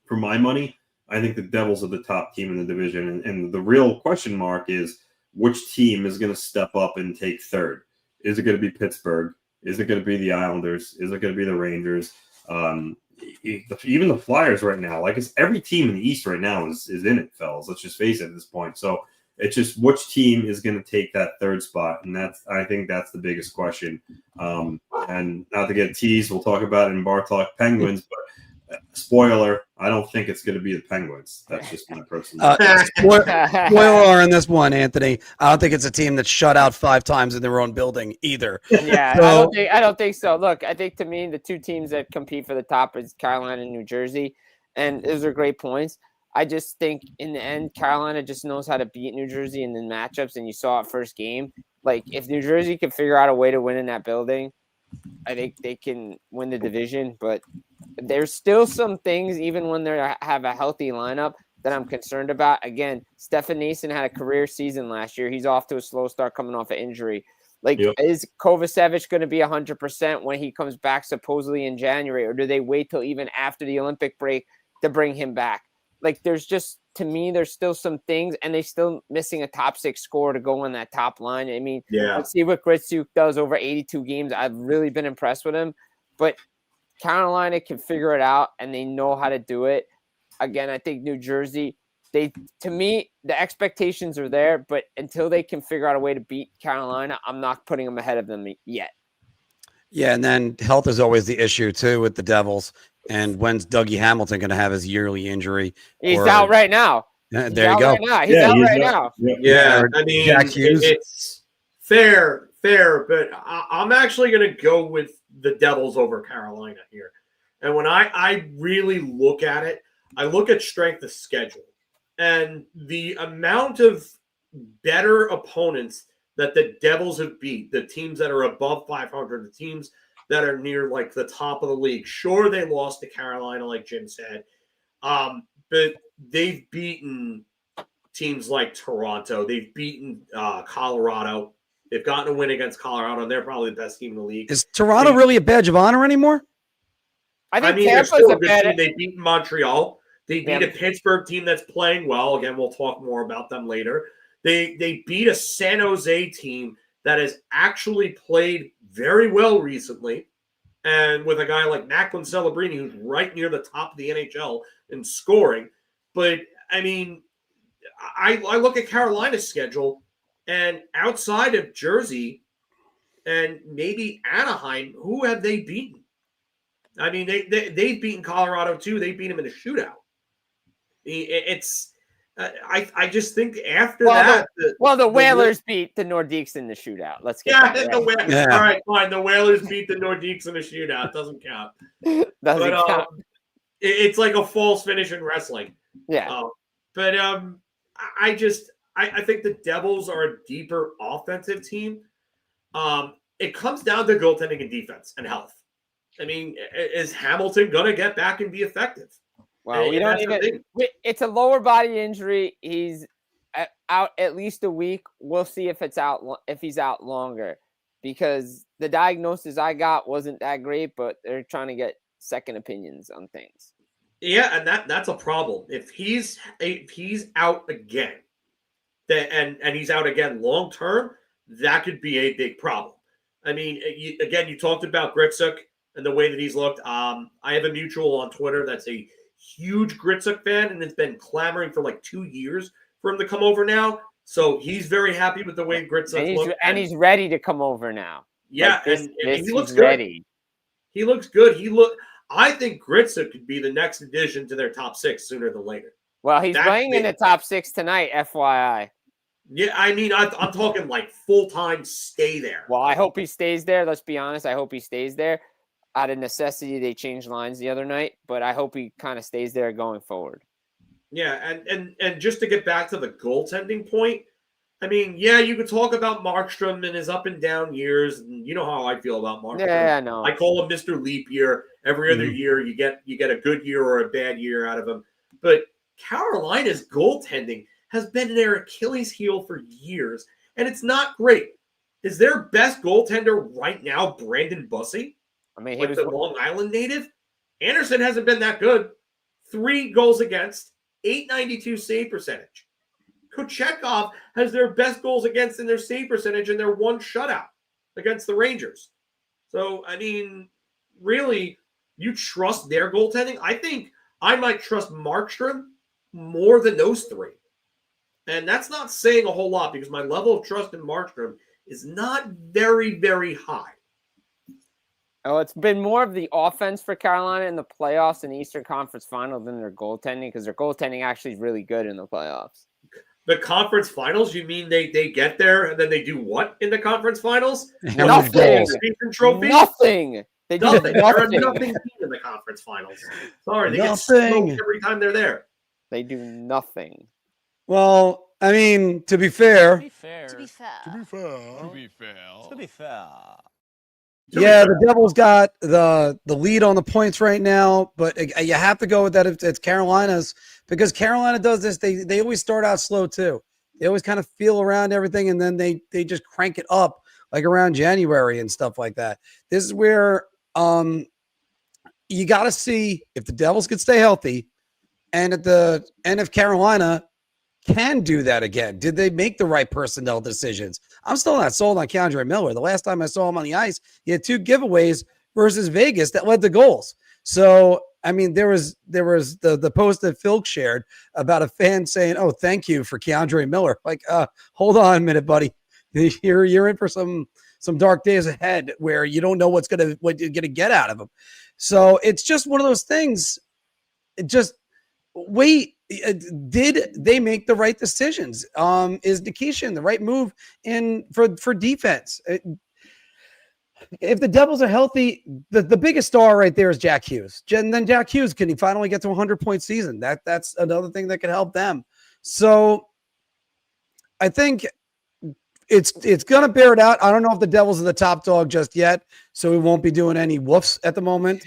for my money, I think the Devils are the top team in the division. And the real question mark is which team is going to step up and take third? Is it going to be Pittsburgh? Is it going to be the Islanders? Is it going to be the Rangers? Even the Flyers right now, like it's every team in the East right now is in it, fellas. Let's just face it at this point. So it's just which team is going to take that third spot, and I think that's the biggest question. And not to get teased, we'll talk about it in Bar Talk Penguins, but spoiler, I don't think it's going to be the Penguins. That's just my personal. Spoiler on this one, Anthony. I don't think it's a team that's shut out 5 times in their own building either. Yeah, so, I don't think so. Look, I think to me the 2 teams that compete for the top is Carolina and New Jersey, and those are great points. I just think in the end, Carolina just knows how to beat New Jersey in the matchups, and you saw it first game. Like, if New Jersey can figure out a way to win in that building, I think they can win the division. But there's still some things, even when they have a healthy lineup, that I'm concerned about. Again, Stefan Nason had a career season last year. He's off to a slow start coming off an injury. Like, is Kovacevic going to be 100% when he comes back supposedly in January, or do they wait till even after the Olympic break to bring him back? Like, there's still some things, and they're still missing a top 6 scorer to go on that top line. I mean, let's see what Gritsuk does over 82 games. I've really been impressed with him, but Carolina can figure it out, and they know how to do it. Again, I think New Jersey, to me, the expectations are there, but until they can figure out a way to beat Carolina, I'm not putting them ahead of them yet. Yeah, and then health is always the issue, too, with the Devils. And when's Dougie Hamilton going to have his yearly injury? He's out right now. There you go. He's out right now. Yeah, I mean, it's fair, but I'm actually going to go with the Devils over Carolina here. And when I really look at it, I look at strength of schedule and the amount of better opponents that the Devils have beat, the teams that are above 500, the teams that are near like the top of the league. Sure, they lost to Carolina, like Jim said, but they've beaten teams like Toronto. They've beaten Colorado. They've gotten a win against Colorado, and they're probably the best team in the league. Is Toronto really a badge of honor anymore? I mean, they're still a good team. They beat Montreal. They beat a Pittsburgh team that's playing well. Again, we'll talk more about them later. They beat a San Jose team that has actually played very well recently, and with a guy like Macklin Celebrini, who's right near the top of the NHL in scoring. But, I mean, I look at Carolina's schedule, and outside of Jersey and maybe Anaheim, who have they beaten? I mean, they've beaten Colorado, too. They beat them in a shootout. It's I just think after that... the Whalers beat the Nordiques in the shootout. Let's get that right. All right, fine. The Whalers beat the Nordiques in a shootout. Doesn't count. Doesn't count. It's like a false finish in wrestling. Yeah. But I think the Devils are a deeper offensive team. It comes down to goaltending and defense and health. I mean, is Hamilton going to get back and be effective? Well, we don't even. It's a lower body injury. He's out at least a week. We'll see if he's out longer, because the diagnosis I got wasn't that great. But they're trying to get second opinions on things. Yeah, and that's a problem. If he's out again, and he's out again long term, that could be a big problem. I mean, you talked about Gritsuk and the way that he's looked. I have a mutual on Twitter that's a huge Gritsuk fan and has been clamoring for like 2 years for him to come over now. So he's very happy with the way Gritsuk looks. And he's ready to come over now. Yeah, like and he looks he's good. ready. He looks good. I think Gritsuk could be the next addition to their top 6 sooner than later. Well, he's playing in the top 6 tonight, FYI. Yeah, I mean, I'm talking like full-time stay there. Well, I hope he stays there. Let's be honest. I hope he stays there. Out of necessity, they changed lines the other night, but I hope he kind of stays there going forward. Yeah, and just to get back to the goaltending point, I mean, yeah, you could talk about Markstrom and his up and down years, and you know how I feel about Markstrom. Yeah, I know. I call him Mr. Leap Year. Every other year, you get a good year or a bad year out of him. But Carolina's goaltending has been their Achilles heel for years, and it's not great. Is their best goaltender right now Brandon Bussey? I mean, the Long Island native. Anderson hasn't been that good. 3 goals against, .892 save percentage. Kochetkov has their best goals against in their save percentage and their 1 shutout against the Rangers. So, I mean, really, you trust their goaltending? I think I might trust Markstrom more than those 3. And that's not saying a whole lot because my level of trust in Markstrom is not very, very high. Oh, it's been more of the offense for Carolina in the playoffs and Eastern Conference Final than their goaltending because their goaltending actually is really good in the playoffs. The conference finals? You mean they get there and then they do what in the conference finals? Nothing. Trophy? Nothing. They do nothing. They're a nothing. nothing team in the conference finals. Sorry, they Nothing. get smoked every time they're there. They do nothing. Well, I mean, to be fair. Yeah, the Devils got the lead on the points right now, but you have to go with that. It's Carolina's because Carolina does this. They always start out slow too. They always kind of feel around everything, and then they just crank it up like around January and stuff like that. This is where you got to see if the Devils could stay healthy, and at the end of Carolina can do that again. Did they make the right personnel decisions? I'm still not sold on Keandre Miller. The last time I saw him on the ice, he had 2 giveaways versus Vegas that led to goals. So, I mean, there was the post that Filk shared about a fan saying, "Oh, thank you for Keandre Miller." Like, hold on a minute, buddy. You're in for some dark days ahead where you don't know what you're gonna get out of him. So it's just one of those things. Just wait. Did they make the right decisions? Is Nikishin the right move for defense? If the Devils are healthy, the biggest star right there is Jack Hughes. And then Jack Hughes, can he finally get to a 100-point season? That's another thing that could help them. So I think it's going to bear it out. I don't know if the Devils are the top dog just yet, so we won't be doing any woofs at the moment.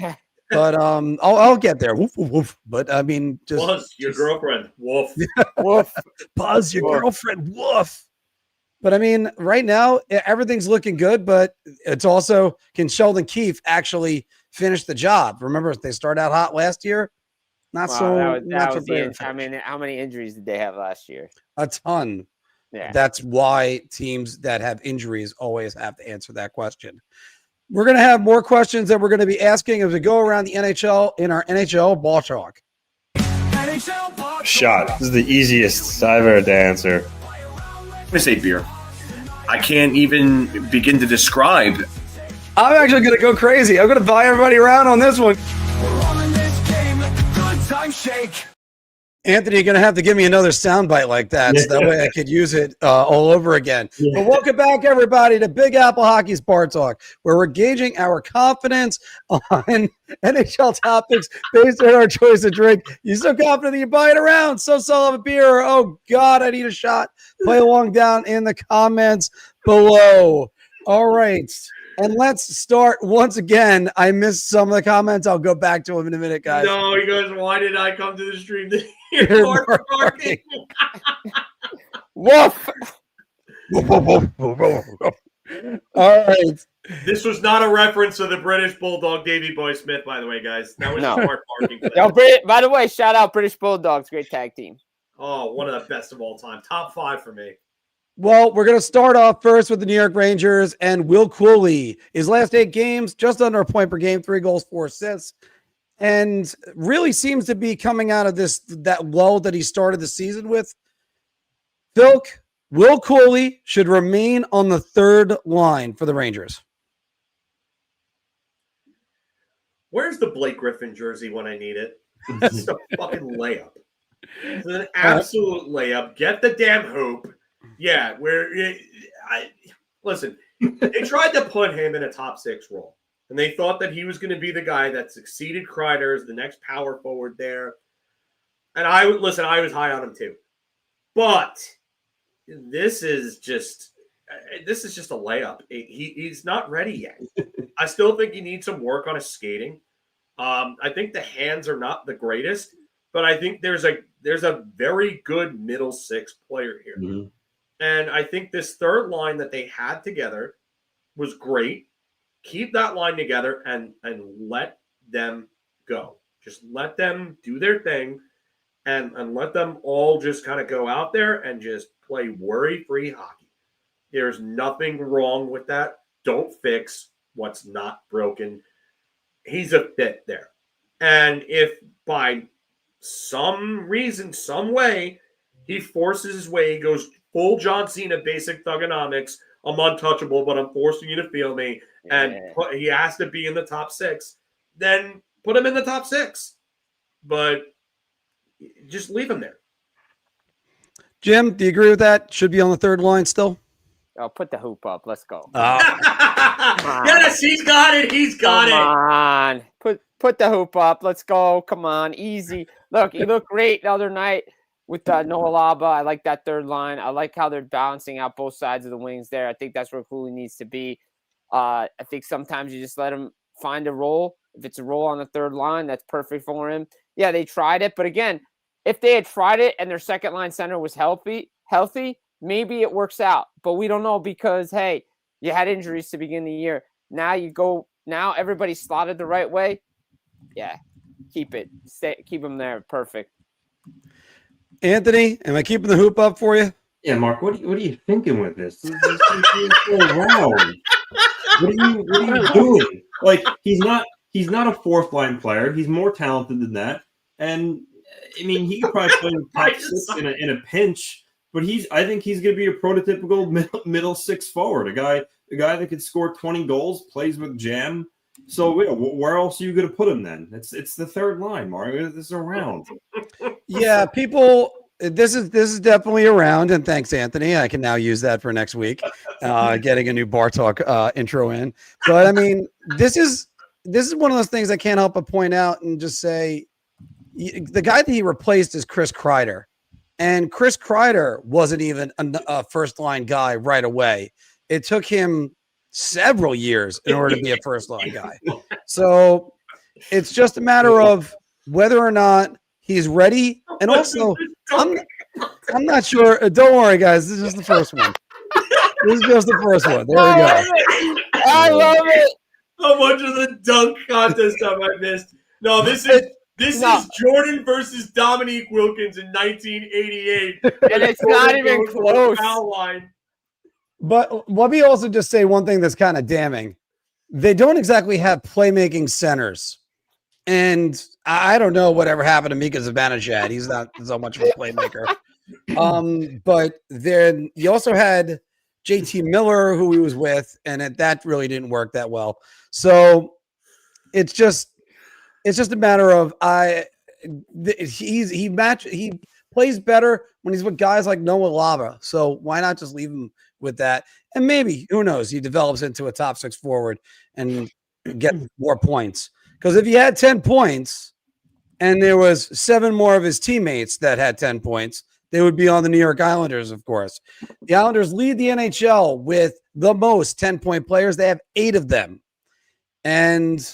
But I'll get there. Woof, woof, woof. But I mean, Buzz, your girlfriend. Woof. Woof. Buzz, your girlfriend. Woof. But I mean, right now everything's looking good. But it's also, can Sheldon Keefe actually finish the job? Remember, they started out hot last year. I mean, how many injuries did they have last year? A ton. Yeah. That's why teams that have injuries always have to answer that question. We're going to have more questions that we're going to be asking as we go around the NHL in our NHL Bar Talk. Shot. This is the easiest I've ever had to answer. I'm going to say beer. I can't even begin to describe. I'm actually going to go crazy. I'm going to buy everybody around on this one. Anthony, you're going to have to give me another soundbite like that so that way I could use it all over again. Yeah. But welcome back, everybody, to Big Apple Hockey's Bar Talk, where we're gauging our confidence on NHL topics based on our choice of drink. You're so confident that you buy it around. So sell a beer. Or, oh, God, I need a shot. Play along down in the comments below. All right. And let's start once again. I missed some of the comments. I'll go back to them in a minute, guys. No, he goes, why did I come to the stream to hear more barking? Woof. All right. This was not a reference to the British Bulldog Davey Boy Smith, by the way, guys. That was smart barking. By the way, shout out British Bulldogs. Great tag team. Oh, one of the best of all time. Top 5 for me. Well, we're going to start off first with the New York Rangers and Will Cooley. His last 8 games, just under a point per game, 3 goals, 4 assists. and really seems to be coming out of that lull that he started the season with. Will Cooley should remain on the third line for the Rangers. Where's the Blake Griffin jersey when I need it? It's a fucking layup. It's an absolute layup. Get the damn hoop. Yeah, listen, they tried to put him in a top 6 role, and they thought that he was going to be the guy that succeeded Kreider as the next power forward there. And I was high on him too. But this is just a layup. He's not ready yet. I still think he needs some work on his skating. I think the hands are not the greatest, but I think there's a very good middle 6 player here. Mm-hmm. And I think this third line that they had together was great. Keep that line together and let them go. Just let them do their thing and let them all just kind of go out there and just play worry-free hockey. There's nothing wrong with that. Don't fix what's not broken. He's a fit there. And if by some reason, some way, he forces his way, he goes full John Cena, basic thugonomics, I'm untouchable, but I'm forcing you to feel me, and he has to be in the top 6, then put him in the top 6. But just leave him there. Jim, do you agree with that? Should be on the third line still? Oh, put the hoop up. Let's go. Yes, he's got it. He's got it. Come on. Put the hoop up. Let's go. Come on. Easy. Look, he looked great the other night with Noah Laba. I like that third line. I like how they're balancing out both sides of the wings there. I think that's where Cooley needs to be. I think sometimes you just let him find a role. If it's a role on the third line, that's perfect for him. Yeah, they tried it. But again, if they had tried it and their second line center was healthy, maybe it works out. But we don't know because, hey, you had injuries to begin the year. Now everybody's slotted the right way. Yeah, keep them there. Perfect. Anthony, am I keeping the hoop up for you? Yeah, Mark, what are you thinking with this? This is so wrong. What are you doing? Like, he's not a fourth line player. He's more talented than that. And I mean, he could probably play in the top 6 in a pinch, but I think he's going to be a prototypical middle 6 forward, a guy that could score 20 goals, plays with jam. So where else are you going to put him then? It's the third line, Mario. This is around. Yeah, people. This is definitely around, and thanks, Anthony. I can now use that for next week. Getting a new Bar Talk intro in, but I mean, this is one of those things I can't help but point out and just say, the guy that he replaced is Chris Kreider, and Chris Kreider wasn't even a first line guy right away. It took him several years in order to be a first line guy. So it's just a matter of whether or not he's ready. And also, I'm not sure. Don't worry, guys. This is just the first one. This is just the first one. There we go. I love it. How much of the dunk contest have I missed? No, this is Jordan versus Dominique Wilkins in 1988. And it's not even close. Foul line. But let me also just say one thing that's kind of damning. They don't exactly have playmaking centers. And I don't know whatever happened to Mika Zibanejad. He's not so much of a playmaker. But then you also had JT Miller, who he was with, and that really didn't work that well. So it's just a matter of he plays better when he's with guys like Noah Laba. So why not just leave him with that? And maybe, who knows, he develops into a top 6 forward and get more points. Because if he had 10 points and there was 7 more of his teammates that had 10 points, they would be on the New York Islanders, of course. The Islanders lead the NHL with the most 10-point players. They have 8 of them. And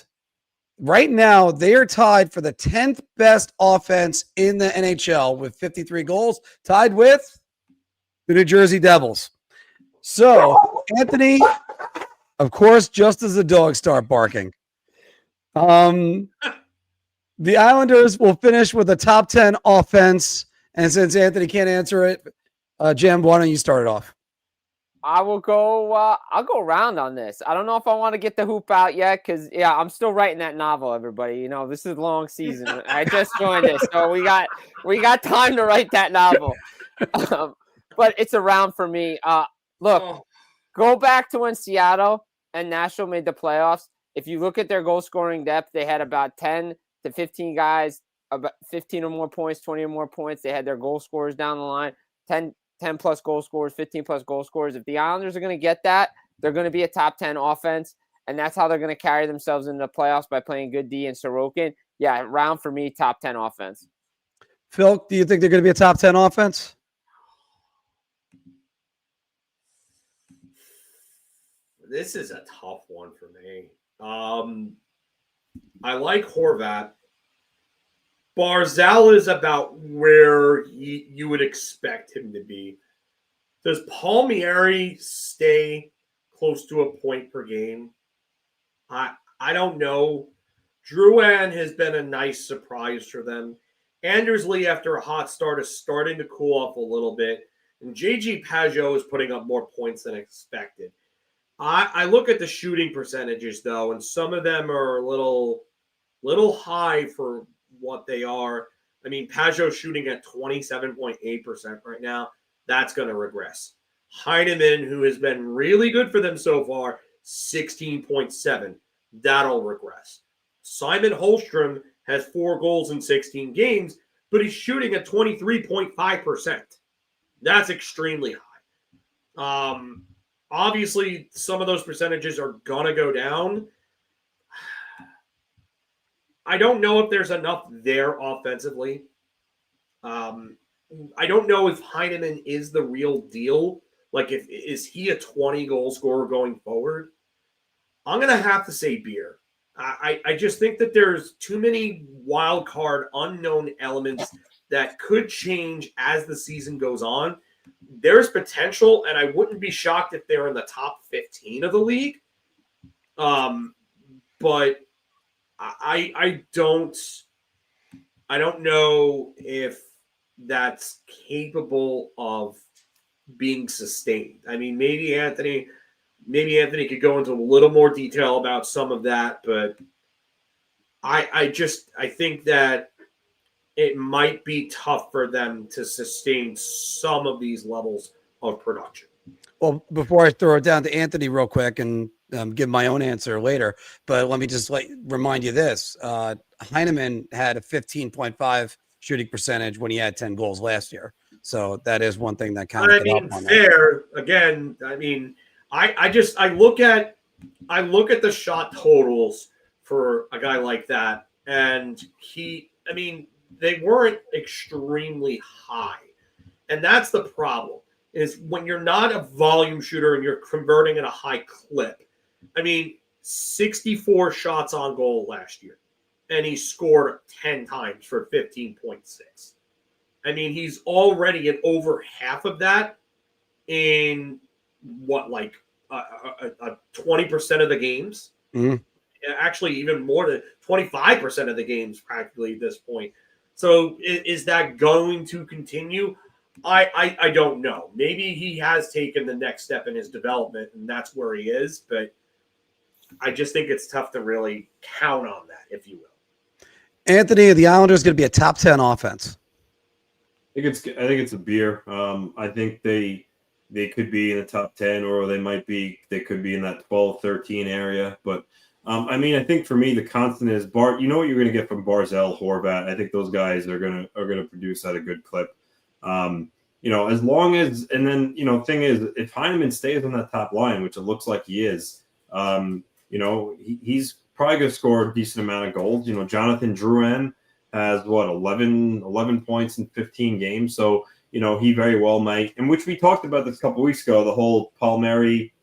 right now, they are tied for the 10th best offense in the NHL with 53 goals, tied with the New Jersey Devils. So, Anthony, of course, just as the dogs start barking, the Islanders will finish with a top 10 offense. And since Anthony can't answer it, Jim, why don't you start it off? I will go. I'll go round on this. I don't know if I want to get the hoop out yet because I'm still writing that novel. Everybody, this is a long season. I just joined this, so we got time to write that novel. But it's a round for me. Look, go back to when Seattle and Nashville made the playoffs. If you look at their goal scoring depth, they had about 10 to 15 guys, about 15 or more points, 20 or more points. They had their goal scorers down the line, 10 plus goal scorers, 15 plus goal scorers. If the Islanders are going to get that, they're going to be a top 10 offense, and that's how they're going to carry themselves into the playoffs by playing good D and Sorokin. Yeah, round for me, top 10 offense. Phil, do you think they're going to be a top 10 offense? This is a tough one for me. I like Horvat. Barzal is about where you would expect him to be. Does Palmieri stay close to a point per game? I don't know. Drouin has been a nice surprise for them. Anders Lee, after a hot start, is starting to cool off a little bit. And JG Pageau is putting up more points than expected. I look at the shooting percentages, though, and some of them are a little high for what they are. I mean, Pageau shooting at 27.8% right now. That's going to regress. Heineman, who has been really good for them so far, 16.7. That'll regress. Simon Holmstrom has 4 goals in 16 games, but he's shooting at 23.5%. That's extremely high. Obviously, some of those percentages are going to go down. I don't know if there's enough there offensively. I don't know if Heineman is the real deal. Like, is he a 20-goal scorer going forward? I'm going to have to say Beer. I just think that there's too many wild card, unknown elements that could change as the season goes on. There's potential, and I wouldn't be shocked if they're in the top 15 of the league. But I don't know if that's capable of being sustained. I mean, maybe Anthony could go into a little more detail about some of that, but I think that it might be tough for them to sustain some of these levels of production. Well, before I throw it down to Anthony real quick and give my own answer later, but let me just remind you this. Heineman had a 15.5 shooting percentage when he had 10 goals last year. So that is one thing that kind of fair. Again, I mean, I look at the shot totals for a guy like that, and they weren't extremely high. And that's the problem, is when you're not a volume shooter and you're converting at a high clip. I mean, 64 shots on goal last year, and he scored 10 times for 15.6. I mean, he's already at over half of that in 20% of the games. Mm-hmm. Actually, even more than 25% of the games practically at this point. So is that going to continue? I don't know. Maybe he has taken the next step in his development, and that's where he is. But I just think it's tough to really count on that, if you will. Anthony, the Islanders going to be a top 10 offense. I think it's a Beer. I think they could be in the top 10, or they could be in that 12, 13 area. But I think for me, the constant is Bart. You know what you're going to get from Barzal, Horvat. I think those guys are going to produce at a good clip. As long as, and then thing is, if Heineman stays on that top line, which it looks like he is, he's probably going to score a decent amount of goals. Jonathan Drouin has 11 points in 15 games, so he very well might. And which we talked about this a couple weeks ago, the whole Palmieri,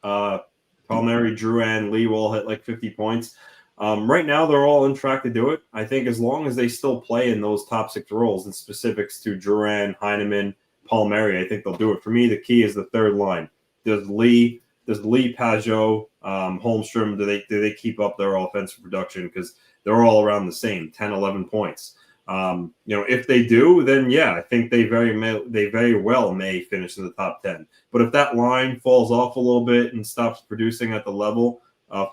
Drouin, Lee will hit like 50 points. Right now, they're all on track to do it. I think as long as they still play in those top 6 roles and specifics to Drouin, Heineman, Palmieri, I think they'll do it. For me, the key is the third line. Does Lee, Pageau, Holmstrom, do they keep up their offensive production? Because they're all around the same, 10, 11 points. If they do, then yeah, I think they very well may finish in the top 10. But if that line falls off a little bit and stops producing at the level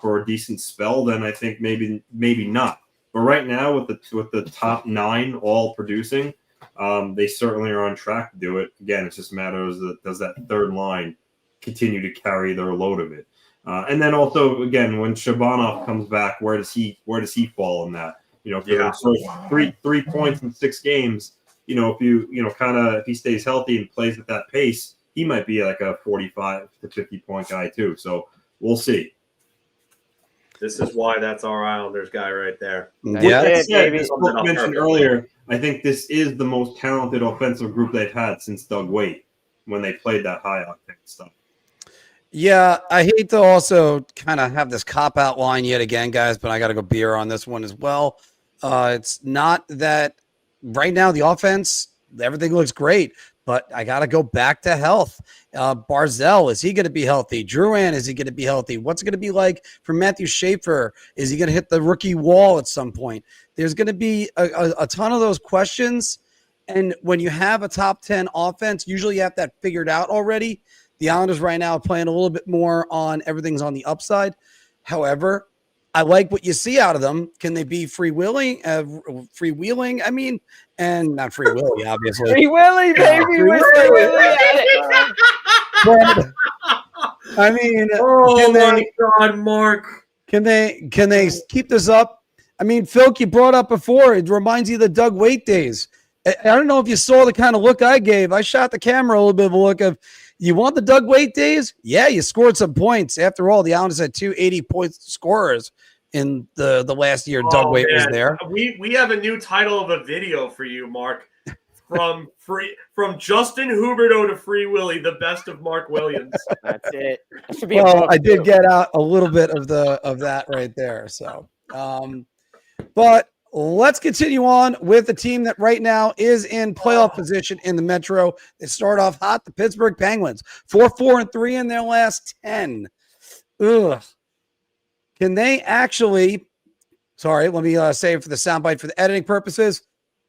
for a decent spell, then I think maybe not. But right now, with the top 9 all producing, they certainly are on track to do it. Again, it's just a matter of does that third line continue to carry their load of it, and then also again when Shabanov comes back, where does he fall in that? For the first 3 points in 6 games, if he stays healthy and plays at that pace, he might be like a 45 to 50 point guy too. So we'll see. This is why that's our Islanders guy right there. Yeah, as mentioned earlier, I think this is the most talented offensive group they've had since Doug Waite when they played that high octane stuff. Yeah, I hate to also kind of have this cop-out line yet again, guys, but I got to go beer on this one as well. It's not that right now the offense, everything looks great, but I got to go back to health. Barzell, is he going to be healthy? Drouin, is he going to be healthy? What's it going to be like for Matthew Schaefer? Is he going to hit the rookie wall at some point? There's going to be a ton of those questions. And when you have a top 10 offense, usually you have that figured out already. The Islanders right now are playing a little bit more on everything's on the upside. However, I like what you see out of them. Can they be freewheeling? I mean, and not free willy, obviously. Free Willy, baby. Free Willy. But, I mean, God, Mark. Can they keep this up? I mean, Phil, you brought up before, it reminds you of the Doug Waite days. I don't know if you saw the kind of look I gave. I shot the camera a little bit of a look of, you want the Doug Waite days? Yeah, you scored some points. After all, the Islanders had 2 80-point scorers in the last year Doug Waite was there. We have a new title of a video for you, Mark. From Justin Huberto to Free Willy, the best of Mark Williams. That's it. Should be well, I did get out a little bit of that right there. So, but let's continue on with the team that right now is in playoff position in the Metro. They start off hot, the Pittsburgh Penguins, 4-4-3 in their last 10. Ugh. Can they actually? Sorry, let me save for the soundbite for the editing purposes.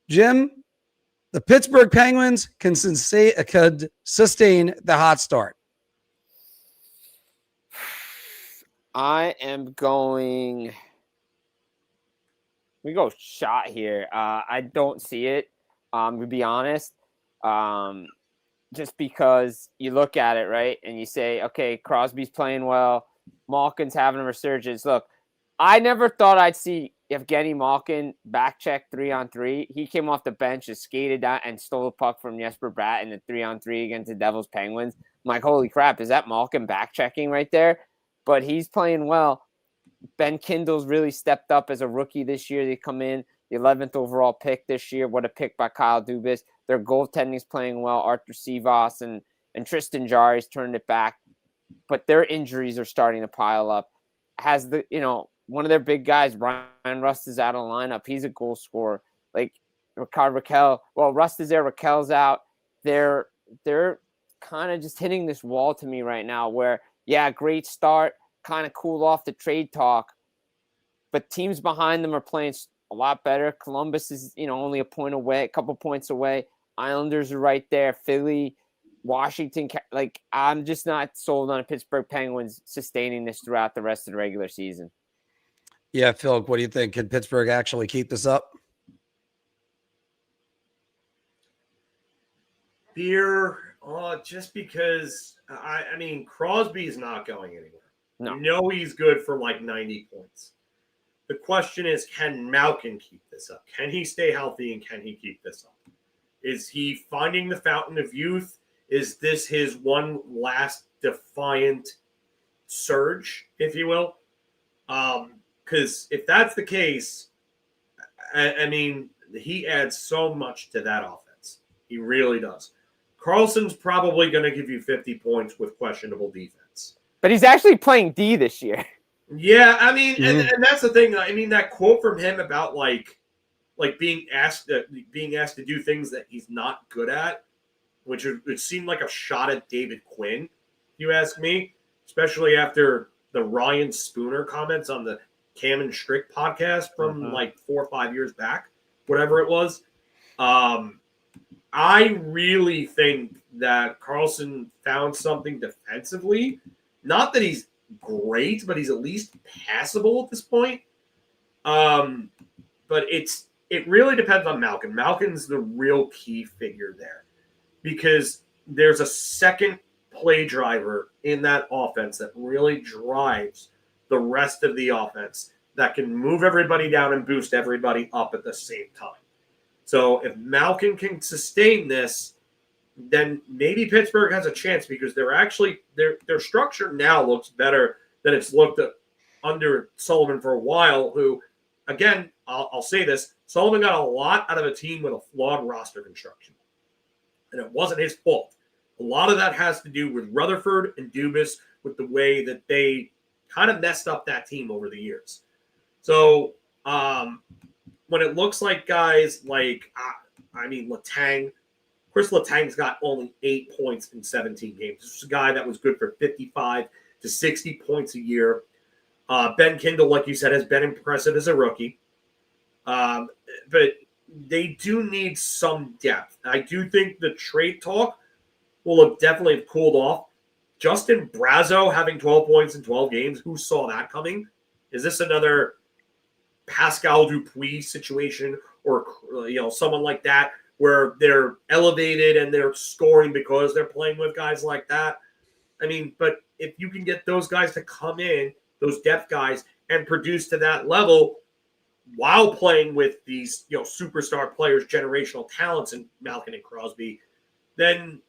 Jim, the Pittsburgh Penguins could sustain the hot start. I am going. We go shot here. I don't see it. To be honest, just because you look at it right and you say, okay, Crosby's playing well, Malkin's having a resurgence. Look, I never thought I'd see Evgeny Malkin back check 3-on-3. He came off the bench, just skated down and stole a puck from Jesper Bratt in the 3-on-3 against the Devils Penguins. I'm like, holy crap, is that Malkin back checking right there? But he's playing well. Ben Kindle's really stepped up as a rookie this year. They come in the 11th overall pick this year. What a pick by Kyle Dubas. Their goaltending's playing well. Arthur Sivas and Tristan Jarry's turned it back. But their injuries are starting to pile up. Has one of their big guys, Ryan Rust, is out of the lineup. He's a goal scorer. Like Ricard Raquel. Well, Rust is there. Raquel's out. They're kind of just hitting this wall to me right now where, yeah, great start. Kind of cool off the trade talk, but teams behind them are playing a lot better. Columbus is, only a point away, a couple points away. Islanders are right there. Philly, Washington. Like, I'm just not sold on Pittsburgh Penguins sustaining this throughout the rest of the regular season. Yeah, Phil, what do you think? Can Pittsburgh actually keep this up? Beer, just because I mean Crosby's not going anywhere. No. You know he's good for like 90 points. The question is, can Malkin keep this up? Can he stay healthy and can he keep this up? Is he finding the fountain of youth? Is this his one last defiant surge, if you will? Because if that's the case, I mean, he adds so much to that offense. He really does. Carlson's probably going to give you 50 points with questionable defense. But he's actually playing D this year. Yeah, I mean, and that's the thing. I mean, that quote from him about like being asked to do things that he's not good at, which it seemed like a shot at David Quinn. You ask me, especially after the Ryan Spooner comments on the Cam and Strick podcast from like 4 or 5 years back. whatever it was. I really think that Carlson found something defensively. Not that he's great, but he's at least passable at this point. But it really depends on Malkin. Malkin's the real key figure there because there's a second play driver in that offense that really drives the rest of the offense that can move everybody down and boost everybody up at the same time. So if Malkin can sustain this, then maybe Pittsburgh has a chance because they're actually their structure now looks better than it's looked at under Sullivan for a while. Who, again, I'll say this: Sullivan got a lot out of a team with a flawed roster construction, and it wasn't his fault. A lot of that has to do with Rutherford and Dubas, with the way that they kind of messed up that team over the years. So when it looks like guys like, Letang, Chris Letang's got only 8 points in 17 games. This is a guy that was good for 55 to 60 points a year. Ben Kindle, like you said, has been impressive as a rookie. But they do need some depth. I do think the trade talk will have definitely cooled off. Justin Brazeau having 12 points in 12 games. Who saw that coming? Is this another Pascal Dupuis situation or someone like that where they're elevated and they're scoring because they're playing with guys like that? But if you can get those guys to come in, those depth guys, and produce to that level while playing with these superstar players, generational talents in Malkin and Crosby, then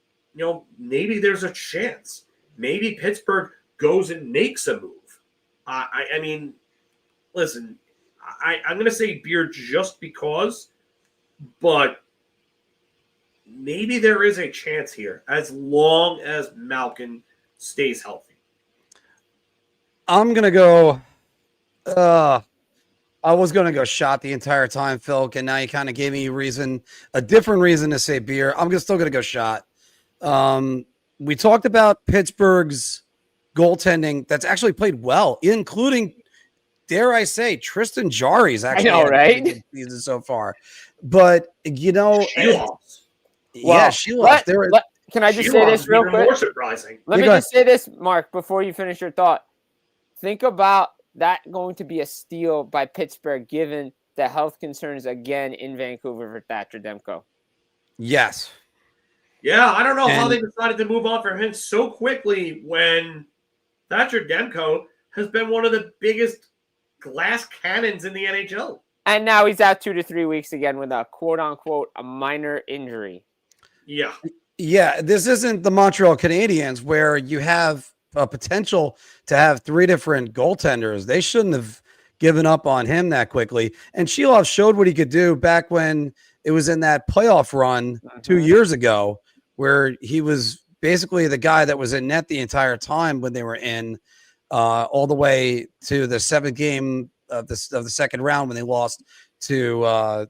maybe there's a chance. Maybe Pittsburgh goes and makes a move. Listen, I'm going to say Beard just because, but maybe there is a chance here as long as Malkin stays healthy. I'm going to go I was going to go shot the entire time, Phil, and now you kind of gave me a different reason to say beer. I'm still going to go shot. We talked about Pittsburgh's goaltending that's actually played well, including, dare I say, Tristan Jarry's actually had a good season so far. But, Sheeloff's. Sheeloff. Can I just say this real quick? More surprising. Let me just say this, Mark, before you finish your thought. Think about that going to be a steal by Pittsburgh, given the health concerns again in Vancouver for Thatcher Demko. Yes. Yeah, I don't know how they decided to move on from him so quickly when Thatcher Demko has been one of the biggest glass cannons in the NHL. And now he's out 2 to 3 weeks again with a quote-unquote a minor injury. Yeah. Yeah, this isn't the Montreal Canadiens where you have a potential to have 3 different goaltenders. They shouldn't have given up on him that quickly. And Sheeloff showed what he could do back when it was in that playoff run 2 years ago, where he was basically the guy that was in net the entire time when they were in all the way to the 7th game of the second round when they lost to the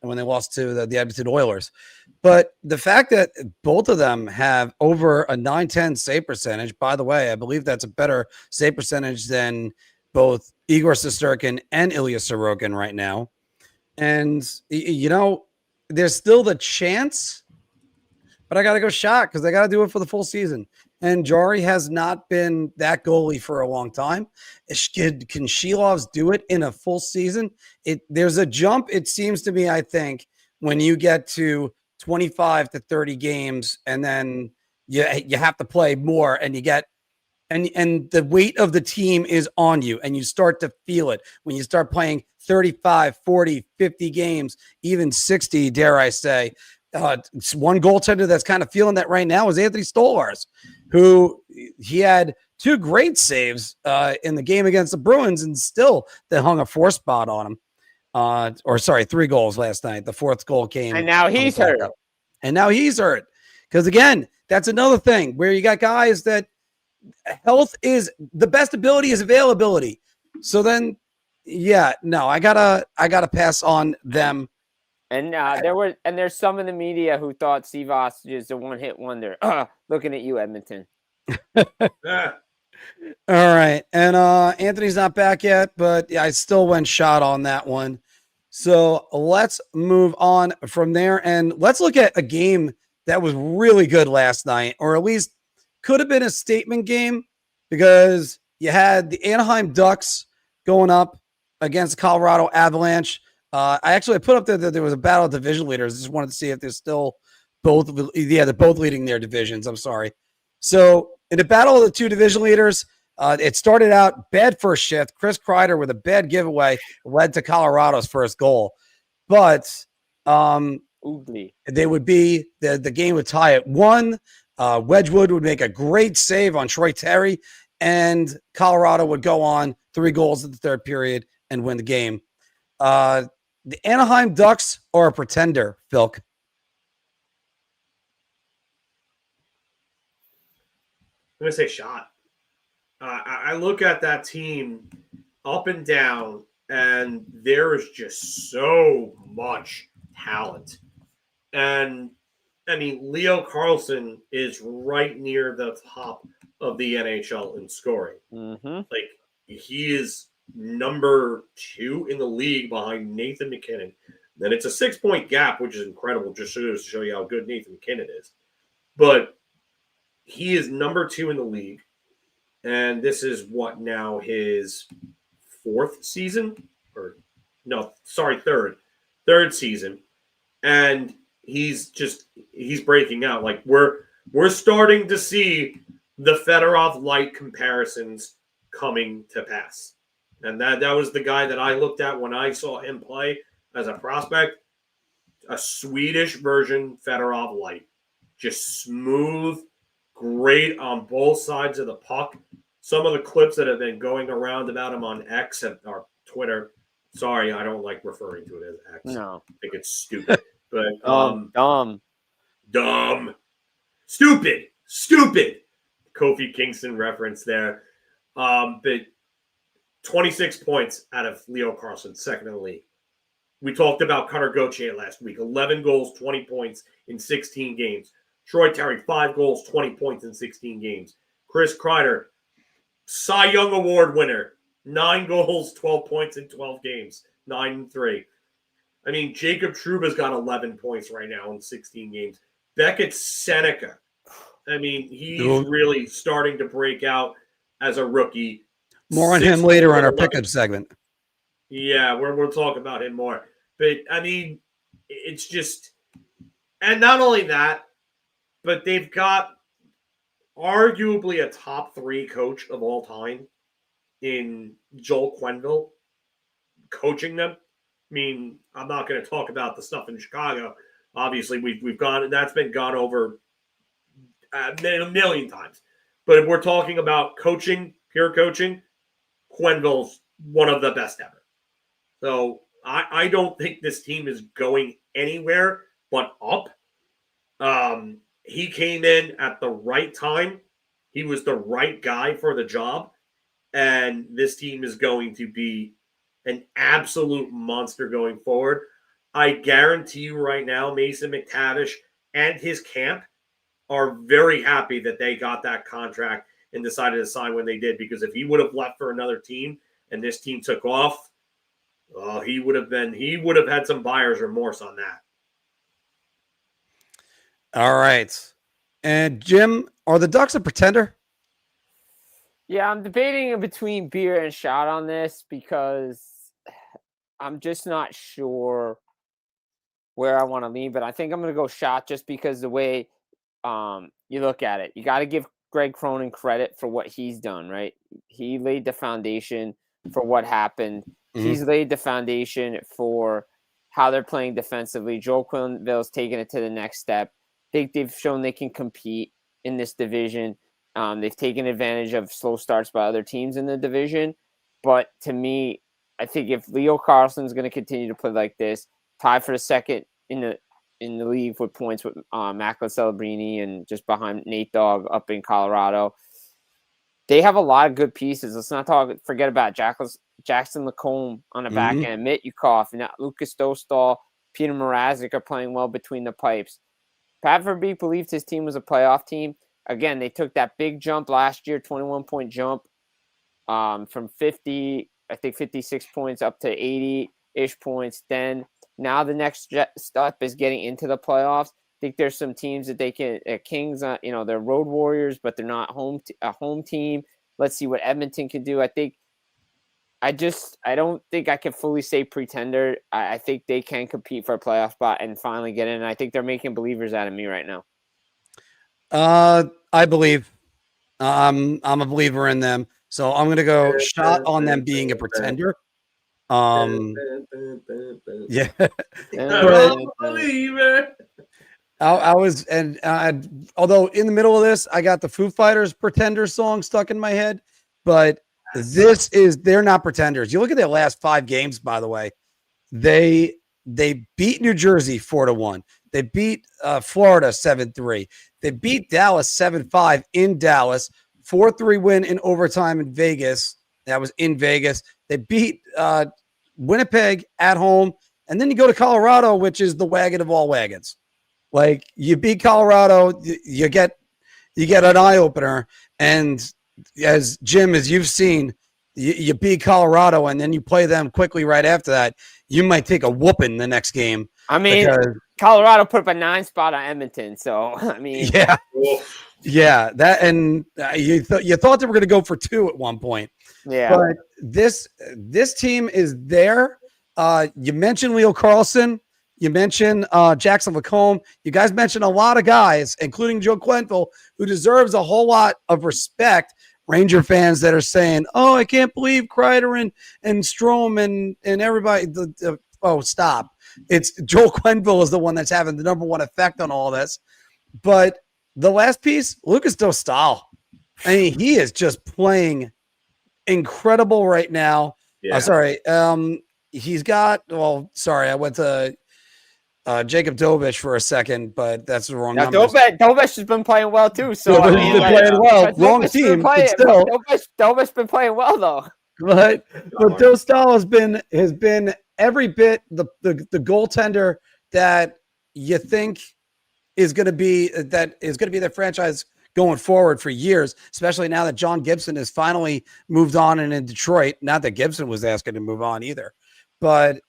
Edmonton Oilers. But the fact that both of them have over a .910 save percentage, by the way, I believe that's a better save percentage than both Igor Shesterkin and Ilya Sorokin right now. And, there's still the chance, but I got to go shot because I got to do it for the full season. And Jarry has not been that goalie for a long time. Can Sheeloffs do it in a full season? There's a jump, it seems to me, I think, when you get to 25 to 30 games and then you have to play more and you get and the weight of the team is on you and you start to feel it when you start playing 35, 40, 50 games, even 60, dare I say. One goaltender that's kind of feeling that right now is Anthony Stolarz, who he had 2 great saves in the game against the Bruins, and still they hung a 4 spot on him. 3 goals last night. The 4th goal came. And now he's hurt. Because, again, that's another thing where you got guys that health is the best ability is availability. So then, I gotta pass on them. And there's some in the media who thought Steve Austin is a one-hit wonder. Looking at you, Edmonton. Yeah. All right. And Anthony's not back yet, but I still went shot on that one. So let's move on from there and let's look at a game that was really good last night, or at least could have been a statement game, because you had the Anaheim Ducks going up against Colorado Avalanche. I put up that there was a battle of division leaders. I just wanted to see if there's still both. Yeah, they're both leading their divisions. I'm sorry. So in the battle of the two division leaders, it started out bad first shift. Chris Kreider with a bad giveaway led to Colorado's first goal. But they would be the game would tie at 1. Wedgwood would make a great save on Troy Terry, and Colorado would go on 3 goals in the third period and win the game. The Anaheim Ducks are a pretender, Filk. I'm going to say shot. I look at that team up and down, and there is just so much talent. And, I mean, Leo Carlsson is right near the top of the NHL in scoring. Like, he is number 2 in the league behind Nathan McKinnon. Then it's a 6-point gap, which is incredible, just to show you how good Nathan McKinnon is. But he is number 2 in the league. And this is what now, his 4th season? Third season. And he's breaking out. Like, we're starting to see the Fedorov light comparisons coming to pass. And that was the guy that I looked at when I saw him play as a prospect. A Swedish version Fedorov light. Just smooth, great on both sides of the puck. Some of the clips that have been going around about him on X or Twitter. Sorry, I don't like referring to it as X. No. I think it's stupid. But dumb. Stupid. Kofi Kingston reference there. But 26 points out of Leo Carlsson, second in the league. We talked about Cutter Gauthier last week. 11 goals, 20 points in 16 games. Troy Terry, 5 goals, 20 points in 16 games. Chris Kreider, Cy Young Award winner. 9 goals, 12 points in 12 games. 9-3. I mean, Jacob Trouba's got 11 points right now in 16 games. Beckett Seneca. I mean, he's really starting to break out as a rookie. More on him later on our pickup segment. Yeah, we'll talk about him more. But, I mean, it's just – and not only that, but they've got arguably a top 3 coach of all time in Joel Quenneville coaching them. I mean, I'm not going to talk about the stuff in Chicago. Obviously, we've gone – that's been gone over a million times. But if we're talking about coaching, pure coaching, Quenneville's one of the best ever. So I don't think this team is going anywhere but up. He came in at the right time. He was the right guy for the job. And this team is going to be an absolute monster going forward. I guarantee you right now, Mason McTavish and his camp are very happy that they got that contract and decided to sign when they did, because if he would have left for another team and this team took off, he would have had some buyer's remorse on that. All right. And Jim, are the Ducks a pretender? Yeah, I'm debating between beer and shot on this because I'm just not sure where I want to lean, but I think I'm going to go shot just because the way you look at it. You got to give Greg Cronin credit for what he's done, right? He laid the foundation for what happened. Mm-hmm. He's laid the foundation for how they're playing defensively. Joel Quenneville's taken it to the next step. I think they've shown they can compete in this division. They've taken advantage of slow starts by other teams in the division. But to me, I think if Leo Carlsson's going to continue to play like this, tied for the second in the league with points with Macklin Celebrini and just behind Nate Dogg up in Colorado, they have a lot of good pieces. Let's not forget about Jackson Lacombe on the back end, Mityukov, and Lucas Dostal, Peter Mrazek are playing well between the pipes. Pat Verbeek believed his team was a playoff team. Again, they took that big jump last year, 21-point jump from 56 points up to 80. ish points. Then now the next step is getting into the playoffs. I think there's some teams that they can. Kings, they're road warriors, but they're not a home team. Let's see what Edmonton can do. I don't think I can fully say pretender. I think they can compete for a playoff spot and finally get in. And I think they're making believers out of me right now. I believe. I'm a believer in them. So I'm gonna go shot on them being a pretender. Yeah. Believer. I was, although in the middle of this, I got the Foo Fighters Pretender song stuck in my head, but they're not pretenders. You look at their last 5 games, by the way, they beat New Jersey 4-1. They beat Florida 7-3. They beat Dallas 7-5 in Dallas, 4-3 win in overtime in Vegas. That was in Vegas. They beat Winnipeg at home, and then you go to Colorado, which is the wagon of all wagons. Like, you beat Colorado, you get an eye opener, and as Jim, as you've seen, you beat Colorado, and then you play them quickly right after that. You might take a whooping the next game. I mean, Colorado put up a 9 spot on Edmonton, so I mean, yeah, that, and you thought they were going to go for 2 at one point. Yeah, but this team is there. You mentioned Leo Carlson. You mentioned Jackson Lacombe. You guys mentioned a lot of guys, including Joe Quenneville, who deserves a whole lot of respect. Ranger fans that are saying, "Oh, I can't believe Kreider and Strome and everybody." Oh, stop! It's Joel Quenneville is the one that's having the number one effect on all this. But the last piece, Lucas Dostal. I mean, he is just playing incredible right now. Yeah. He's got. Well, sorry, I went to Jacob Dobish for a second, but that's the wrong number. Dobish has been playing well too. So Dobish has been playing well. Wrong team, but still. Dobish been playing well though. But Dostal has been every bit the goaltender that you think is going to be their franchise going forward for years, especially now that John Gibson has finally moved on and in Detroit. Not that Gibson was asking to move on either, but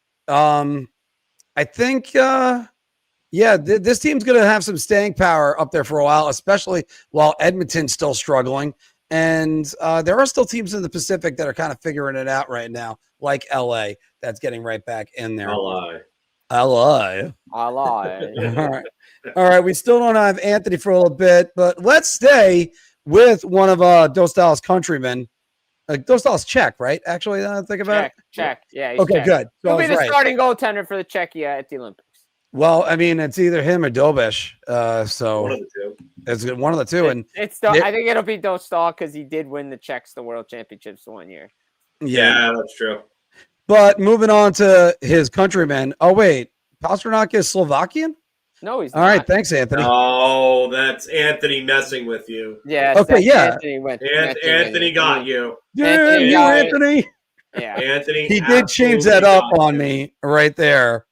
I think, this team's going to have some staying power up there for a while, especially while Edmonton's still struggling. And there are still teams in the Pacific that are kind of figuring it out right now, like LA, that's getting right back in there. LA. All right. We still don't have Anthony for a little bit, but let's stay with one of Dostal's countrymen. Dostal's Czech, right? Actually, think about it. Czech. Yeah. He's okay, Czech. good. So He'll be the starting goaltender for the Czechia at the Olympics. Well, I mean, it's either him or Dobish. So one of the two. It's one of the two. I think it'll be Dostal because he did win the Czechs the World Championships one year. Yeah, that's true. But moving on to his countrymen. Oh wait, Pastrnak is Slovakian? No, he's not. All right, thanks, Anthony. Oh, that's Anthony messing with you. Yeah. Okay, yeah. Anthony got you. Damn you, Anthony. Yeah. Anthony. He did change that up on me right there.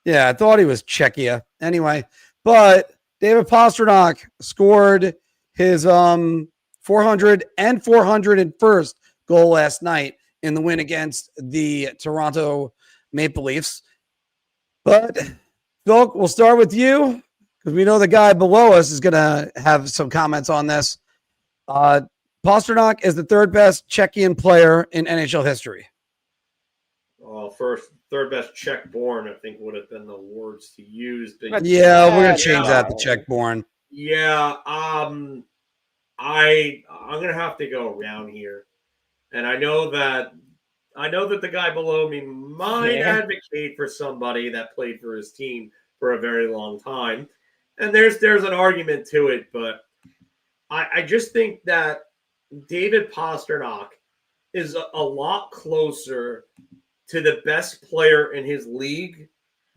Yeah, I thought he was Czechia. Anyway, but David Pastrnak scored his 400 and 401st goal last night in the win against the Toronto Maple Leafs. But Phil, we'll start with you because we know the guy below us is going to have some comments on this. Pastrnak is the 3rd best Czechian player in NHL history. Well, third best Czech born, I think would have been the words to use. But yeah, we're going to change that to Czech born. Yeah, I'm gonna have to go around here, and I know that the guy below me might advocate for somebody that played for his team for a very long time, and there's an argument to it, but I just think that David Pastrnak is a lot closer to the best player in his league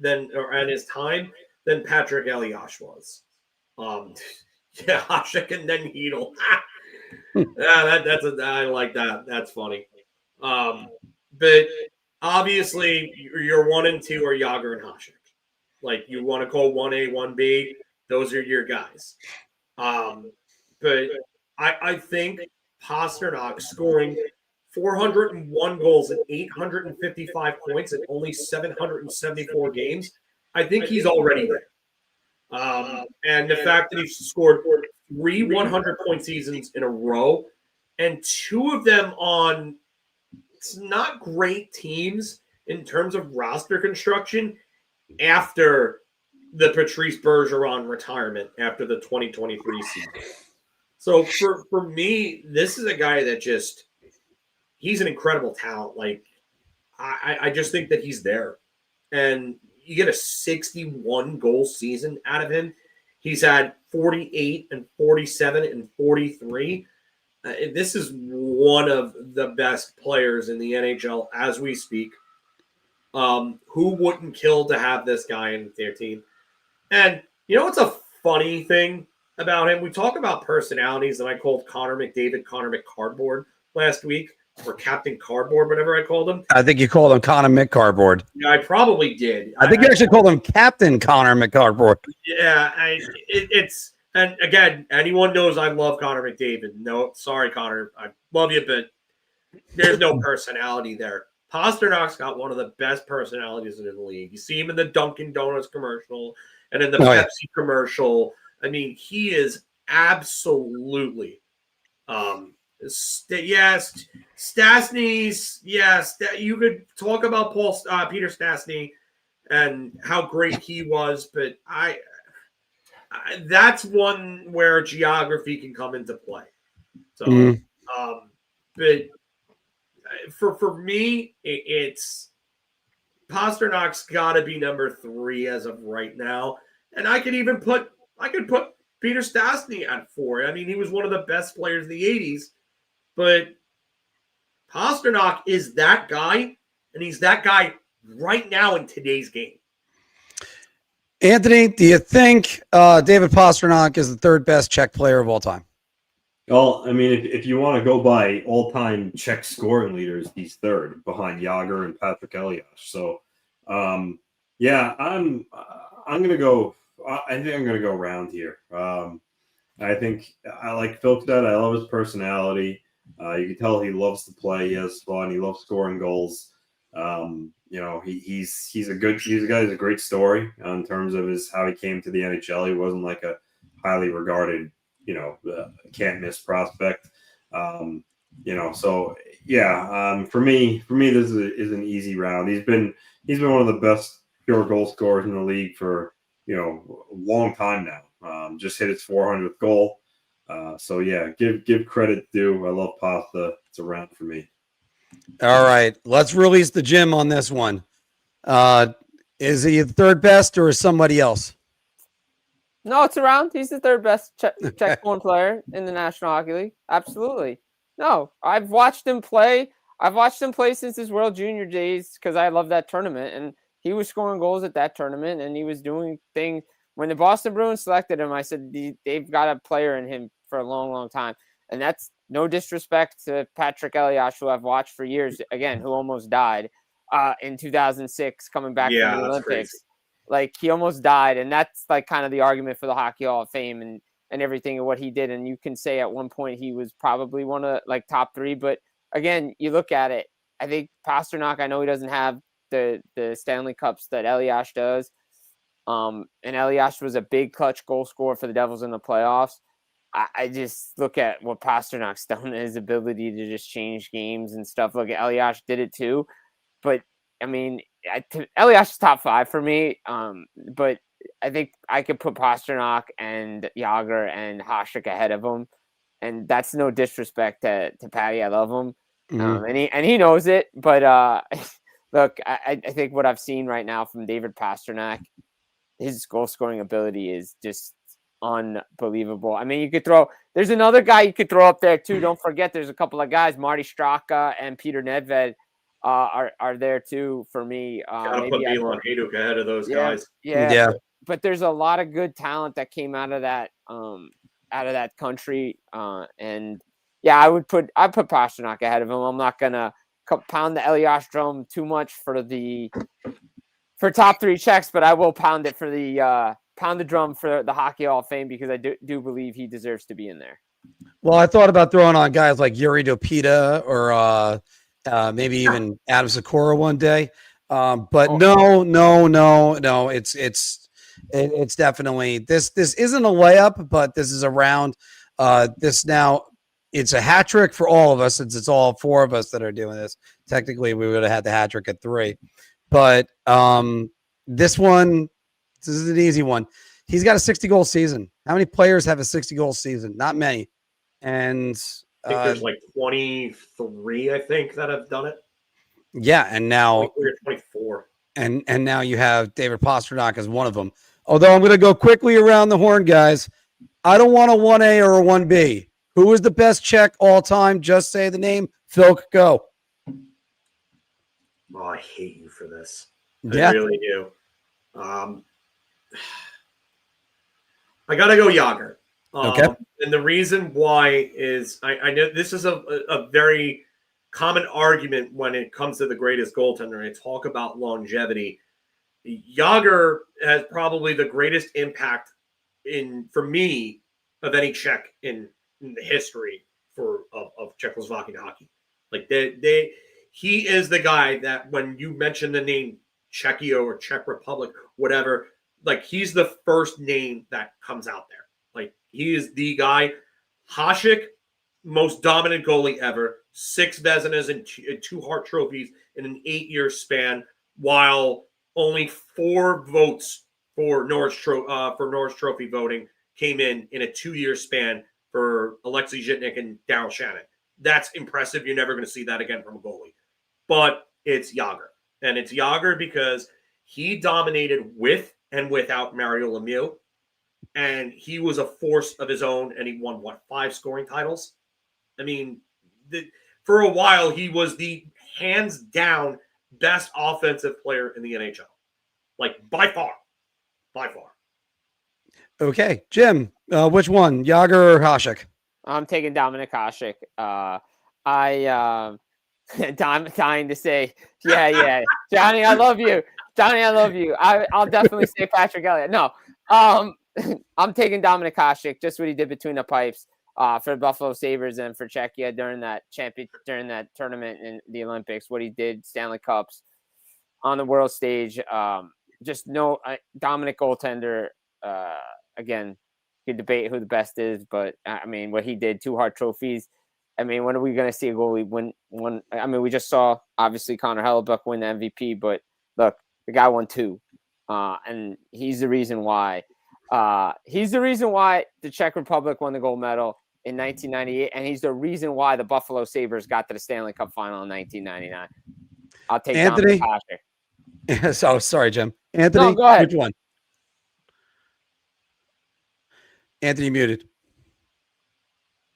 at his time than Patrick Elias was. Hasek and then Hedl. I like that. That's funny. But obviously your 1 and 2 are Yager and Hasek. Like, you want to call 1A, 1B, those are your guys. But I think Pastrnak scoring 401 goals and 855 points in only 774 games, I think he's already there. And the fact that he's scored 3 100-point seasons in a row, and 2 of them on not great teams in terms of roster construction after the Patrice Bergeron retirement after the 2023 season. So for me, this is a guy that just – he's an incredible talent. Like, I just think that he's there. And you get a 61-goal season out of him. He's had 48 and 47 and 43. This is one of the best players in the NHL as we speak. Who wouldn't kill to have this guy in their team? And you know what's a funny thing about him? We talk about personalities, and I called Connor McDavid Connor McCardboard last week, or Captain Cardboard, whatever I called him. I think you called him Connor McCardboard. Yeah, I probably did. I think you actually called him Captain Connor McCardboard. Yeah, it's and again, anyone knows I love Connor McDavid. No, sorry, Connor, I love you, but there's no personality there. Pasternak's got one of the best personalities in the league. You see him in the Dunkin' Donuts commercial and in the Pepsi commercial. I mean, he is absolutely yes, Stastny's. Yes, you could talk about Peter Stastny and how great he was, but I that's one where geography can come into play. So, but for me, it's Pasternak's got to be number 3 as of right now, and I could put Peter Stastny at 4. I mean, he was one of the best players in the 80s. But Pastrnak is that guy, and he's that guy right now in today's game. Anthony, do you think David Pastrnak is the 3rd best Czech player of all time? Well, I mean, if you want to go by all-time Czech scoring leaders, he's 3rd behind Jágr and Patrick Elias. So, yeah, I'm gonna go. I think I'm gonna go round here. I think I like Filkowski. I love his personality. You can tell he loves to play. He has fun. He loves scoring goals. You know, he's a guy who's a great story in terms of how he came to the NHL. He wasn't like a highly regarded, can't miss prospect. You know, so yeah, for me, this is an easy round. He's been one of the best pure goal scorers in the league for a long time now. Just hit his 400th goal. So yeah, give credit due. I love Pasta. It's a round for me. All right, let's release the gym on this one. Is he the 3rd best, or is somebody else? No, it's around. He's the 3rd best Czech born player in the National Hockey League. Absolutely. No, I've watched him play. I've watched him play since his World Junior days because I love that tournament, and he was scoring goals at that tournament, and he was doing things. When the Boston Bruins selected him, I said they've got a player in him for a long, long time. And that's no disrespect to Patrick Elias, who I've watched for years, again, who almost died in 2006 coming back from the Olympics. Crazy. Like, he almost died, and that's like kind of the argument for the Hockey Hall of Fame and everything and what he did. And you can say at one point he was probably one of like top 3. But again, you look at it, I think Pastrnak, I know he doesn't have the Stanley Cups that Elias does. And Elias was a big clutch goal scorer for the Devils in the playoffs. I just look at what Pasternak's done, his ability to just change games and stuff. Look, Elias did it too. But, I mean, Elias is top 5 for me. But I think I could put Pastrnak and Jágr and Hasek ahead of him. And that's no disrespect to Patty. I love him. And he knows it. But, look, I think what I've seen right now from David Pastrnak, his goal scoring ability is just unbelievable. I mean, there's another guy you could throw up there too. Don't forget, there's a couple of guys, Marty Straka and Peter Nedved are there too for me. Gotta put Milan Hajduk ahead of those guys. Yeah. But there's a lot of good talent that came out of that country. And yeah, I'd put Pastrnak ahead of him. I'm not gonna pound the Elias drum too much for top 3 Czechs, but I will pound the drum for the Hockey Hall of Fame because I do believe he deserves to be in there. Well, I thought about throwing on guys like Yuri Dopita or maybe even Adam Sikora one day. But no. It's definitely this. This isn't a layup, but this is a round. This now it's a hat trick for all of us since it's all four of us that are doing this. Technically, we would have had the hat trick at 3, but this is an easy one. He's got a 60-goal season. How many players have a 60-goal season? Not many. And I think there's like 23, I think, that have done it. Yeah, and now 24. And now you have David Pastrnak as one of them. Although I'm going to go quickly around the horn, guys. I don't want a 1A or a 1B. Who is the best Czech all time? Just say the name. Filk, go. Oh, I hate you for this. Yeah. I really do. I got to go Jágr. Okay. And the reason why is I know this is a very common argument when it comes to the greatest goaltender. I talk about longevity. Jágr has probably the greatest impact for me of any Czech in the history of Czechoslovakian hockey. Like he is the guy that when you mention the name Czechia or Czech Republic, whatever, like he's the first name that comes out there. Like he is the guy. Hasek, most dominant goalie ever, 6 Vezinas and 2 Hart trophies in an 8-year span, while only 4 votes for Norris Trophy voting came in a 2-year span for Alexei Zhitnik and Daryl Shannon. That's impressive. You're never going to see that again from a goalie. But it's Jágr. And it's Jágr because he dominated with and without Mario Lemieux. And he was a force of his own, and he won, 5 scoring titles? I mean, for a while, he was the hands-down best offensive player in the NHL. Like, by far. By far. Okay. Jim, which one? Jágr or Hasek? I'm taking Dominik Hasek. I'm dying to say, yeah. Johnny, I love you. I'll definitely say Patrick Elliott. No. I'm taking Dominik Hasek, just what he did between the pipes for the Buffalo Sabres and for Czechia during that tournament in the Olympics. What he did, Stanley Cups on the world stage. Just no dominant goaltender. Again, you could debate who the best is, but I mean, what he did, 2 Hart trophies. I mean, when are we going to see a goalie win one? I mean, we just saw obviously Connor Hellebuck win the MVP, but look, the guy won 2, and he's the reason why. He's the reason why the Czech Republic won the gold medal in 1998, and he's the reason why the Buffalo Sabres got to the Stanley Cup final in 1999. I'll take Anthony. Dominik Hasek. So sorry, Jim. Anthony, No, go ahead. which one? Anthony muted.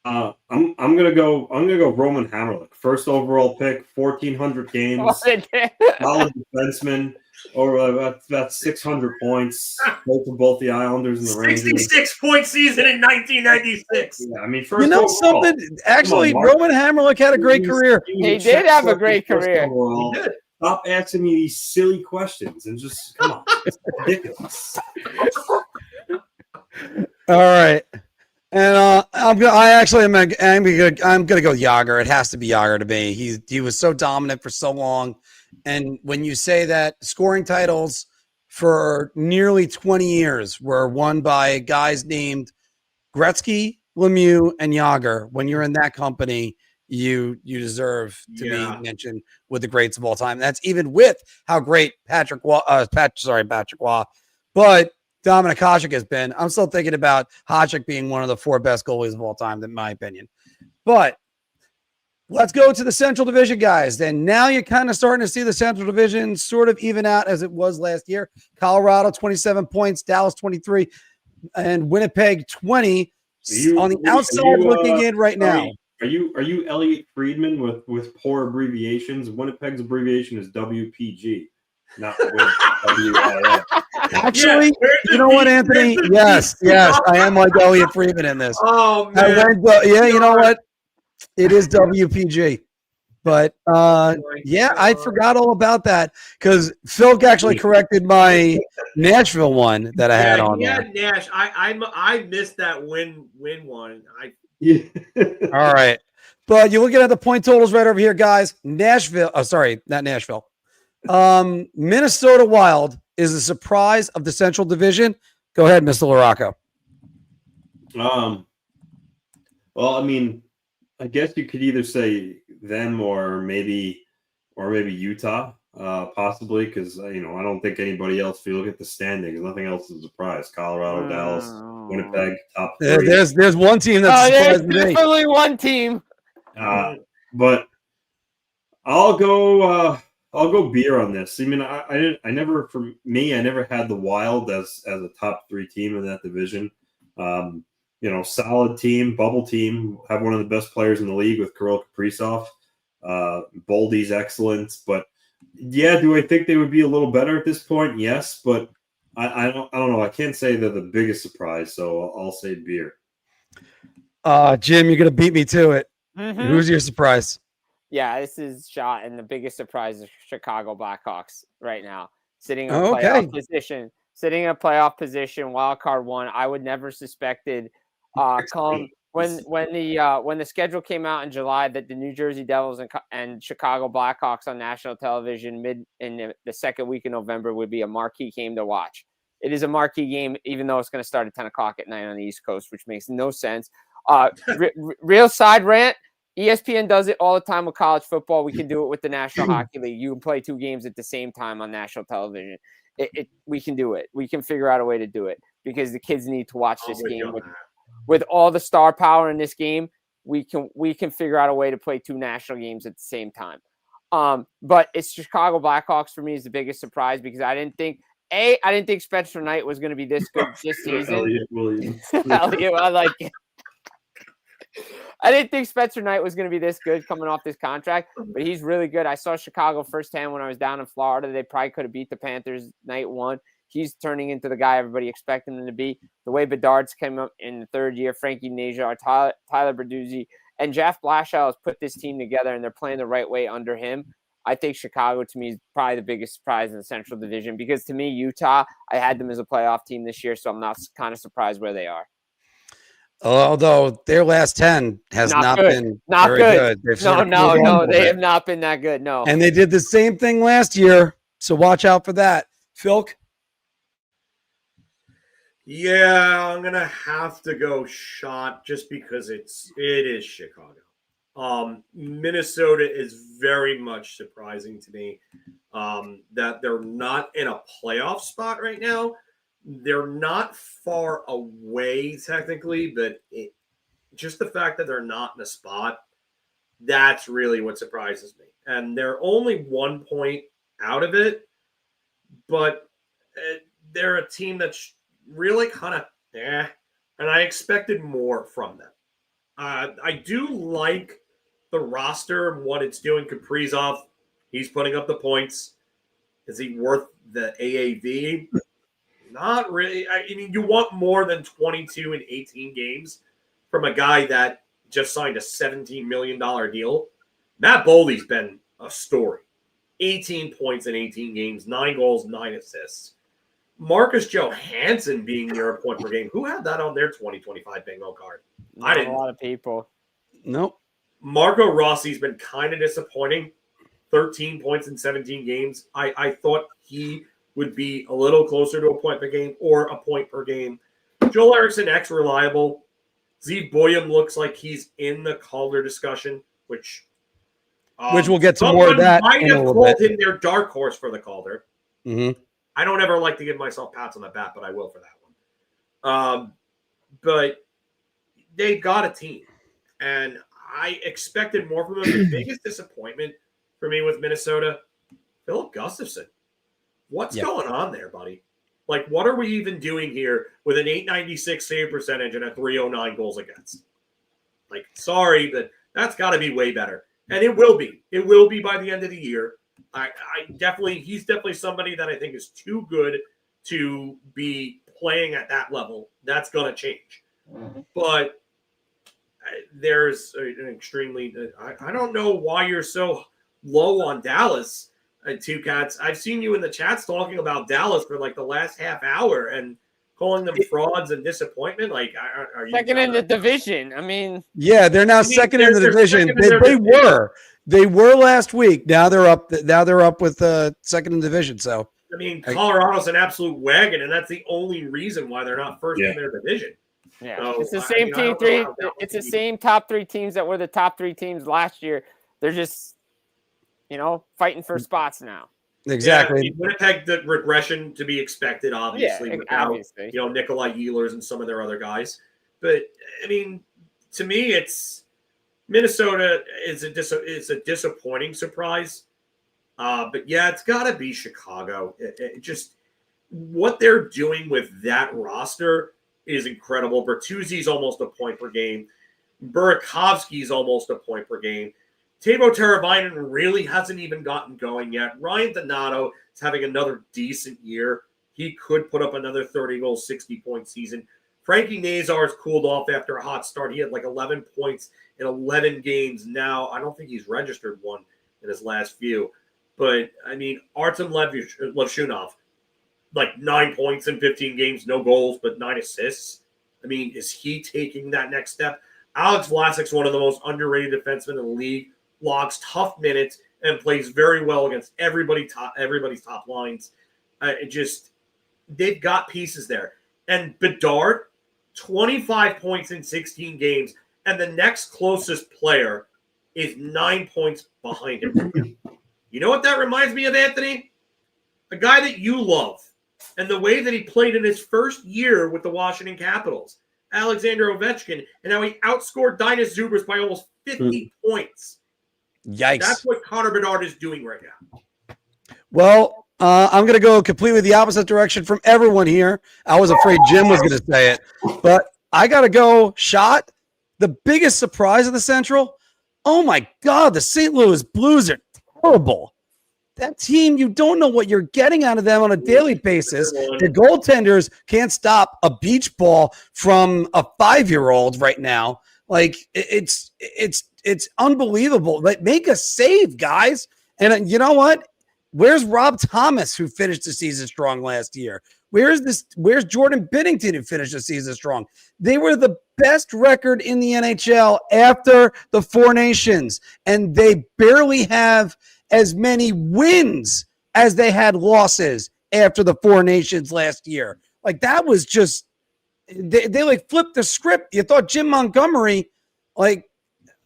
I'm gonna go Roman Hamrlik, first overall pick, 1,400 games, solid defenseman, over about 600 points, both the Islanders and the Rangers. 66-point season in 1996. Yeah, I mean, first You know overall, something? Actually, Roman Hamrlik had a great career. He did have a great career. Stop asking me these silly questions and just come on. It's ridiculous. All right. And I'm gonna go Jágr. It has to be Jágr to me. He was so dominant for so long, and when you say that scoring titles for nearly 20 years were won by guys named Gretzky, Lemieux, and Jágr, when you're in that company, you deserve to be mentioned with the greats of all time. That's even with how great Patrick Waugh, but Dominik Hasek has been. I'm still thinking about Hasek being one of the 4 best goalies of all time, in my opinion. But let's go to the Central Division, guys. Then now you're kind of starting to see the Central Division sort of even out as it was last year. Colorado, 27 points, Dallas, 23, and Winnipeg, 20. On the outside looking in right now. Are you Elliot Friedman with poor abbreviations? Winnipeg's abbreviation is WPG, not WIF. Actually, you know what, Anthony? Yes, I am like Elliot Friedman in this. Oh, man. You know what? It is WPG. But, I forgot all about that because Phil actually corrected my Nashville one that I had on there. Yeah, Nash. I missed that win one. Yeah. All right. But you're looking at the point totals right over here, guys. Nashville. Oh, sorry, not Nashville. Minnesota Wild is the surprise of the Central Division. Go ahead, Mr. LaRocco. Well, I mean, I guess you could either say them or maybe Utah, possibly, because I don't think anybody else. If you look at the standings, nothing else is a surprise. Colorado, Dallas, Winnipeg, top three. There's one team that's there's surprised me. definitely one team. But I'll go beer on this. I mean, I never had the Wild as a top 3 team in that division. Solid team, bubble team, have one of the best players in the league with Kirill Kaprizov. Boldy's excellent, but yeah, do I think they would be a little better at this point? Yes, but I don't know. I can't say they're the biggest surprise, so I'll say beer. Jim, you're gonna beat me to it. Mm-hmm. Who's your surprise? Yeah, this is shot, and the biggest surprise is Chicago Blackhawks right now, sitting in a playoff position. Sitting in a playoff position, wild card 1. I would never suspected. When the schedule came out in July that the New Jersey Devils and Chicago Blackhawks on national television in the second week of November would be a marquee game to watch. It is a marquee game, even though it's going to start at 10 o'clock at night on the East Coast, which makes no sense. Real side rant. ESPN does it all the time with college football. We can do it with the National Hockey League. You can play 2 games at the same time on national television. We can do it. We can figure out a way to do it because the kids need to watch this game with all the star power in this game. We can figure out a way to play 2 national games at the same time. But it's Chicago Blackhawks for me is the biggest surprise because I didn't think Spencer Knight was going to be this good this season. Elliot Williams. Elliot, I like it. I didn't think Spencer Knight was going to be this good coming off this contract, but he's really good. I saw Chicago firsthand when I was down in Florida. They probably could have beat the Panthers night 1. He's turning into the guy everybody expected him to be. The way Bedard's came up in the 3rd year, Frankie Najar, Tyler Bertuzzi, and Jeff Blashill has put this team together, and they're playing the right way under him. I think Chicago, to me, is probably the biggest surprise in the Central Division because, to me, Utah, I had them as a playoff team this year, so I'm not kind of surprised where they are. Although their last 10 has not been very good. No, they have not been that good. No. And they did the same thing last year. So watch out for that. Filk? Yeah, I'm gonna have to go shot just because it is Chicago. Minnesota is very much surprising to me that they're not in a playoff spot right now. They're not far away technically, but just the fact that they're not in a spot, that's really what surprises me. And they're only 1 point out of it, but they're a team that's really kind of and I expected more from them. I do like the roster and what it's doing. Kaprizov, he's putting up the points. Is he worth the AAV? Not really. I mean, you want more than 22 in 18 games from a guy that just signed a $17 million deal. Matt Boldy's been a story. 18 points in 18 games, 9 goals, 9 assists. Marcus Johansson being near a point per game. Who had that on their 2025 bingo card? I didn't. A lot of people. Nope. Marco Rossi's been kind of disappointing. 13 points in 17 games. I thought he would be a little closer to a point per game or a point per game. Joel Eriksson, ex-reliable. Zeev Boyum looks like he's in the Calder discussion, which we'll get to more of that might in a have little called bit. him their dark horse for the Calder. Mm-hmm. I don't ever like to give myself pats on the back, but I will for that one. But they've got a team, and I expected more from them. The biggest disappointment for me with Minnesota, Philip Gustafsson. What's going on there, buddy? Like, what are we even doing here with an .896 save percentage and a .309 goals against? Like, sorry, but that's got to be way better. And it will be. It will be by the end of the year. He's definitely somebody that I think is too good to be playing at that level. That's going to change. But there's an extremely, I don't know why you're so low on Dallas. Two Cats. I've seen you in the chats talking about Dallas for like the last half hour, and calling them frauds and disappointment? Like, are you second in the division? I mean, yeah, they're now second in the division. They were last week. Now they're up. Now they're up with second in the division. So I mean, Colorado's an absolute wagon, and that's the only reason why they're not first in their division. Yeah, so, it's the same team. It's the same top 3 teams that were the top 3 teams last year. They're just, fighting for spots now. Exactly. Yeah, Winnipeg, the regression to be expected, obviously, without Nikolai Ehlers and some of their other guys. But I mean, to me, it's Minnesota is a disappointing surprise. But yeah, it's got to be Chicago. It just what they're doing with that roster is incredible. Bertuzzi's almost a point per game. Burakovsky's almost a point per game. Teuvo Teravainen really hasn't even gotten going yet. Ryan Donato is having another decent year. He could put up another 30-goal, 60-point season. Frankie Nazar's cooled off after a hot start. He had like 11 points in 11 games. Now, I don't think he's registered one in his last few. But, I mean, Artem Levshunov, like 9 points in 15 games, no goals, but 9 assists. I mean, is he taking that next step? Alex Vlasic's one of the most underrated defensemen in the league, logs tough minutes, and plays very well against everybody's top lines. They've got pieces there. And Bedard, 25 points in 16 games, and the next closest player is 9 points behind him. You know what that reminds me of, Anthony? A guy that you love, and the way that he played in his first year with the Washington Capitals, Alexander Ovechkin, and how he outscored Dinas Zubris by almost 50 points. Yikes. That's what Connor Bedard is doing right now. Well, I'm going to go completely the opposite direction from everyone here. I was afraid Jim was going to say it, but I got to go shot. The biggest surprise of the Central, oh my God, the St. Louis Blues are horrible. That team, you don't know what you're getting out of them on a daily basis. The goaltenders can't stop a beach ball from a 5-year-old right now. Like it's unbelievable. Like, make a save, guys. And you know what? Where's Rob Thomas, who finished the season strong last year? Where's Jordan Binnington, who finished the season strong? They were the best record in the NHL after the Four Nations, and they barely have as many wins as they had losses after the Four Nations last year. Like, that was just they like flipped the script. You thought Jim Montgomery, like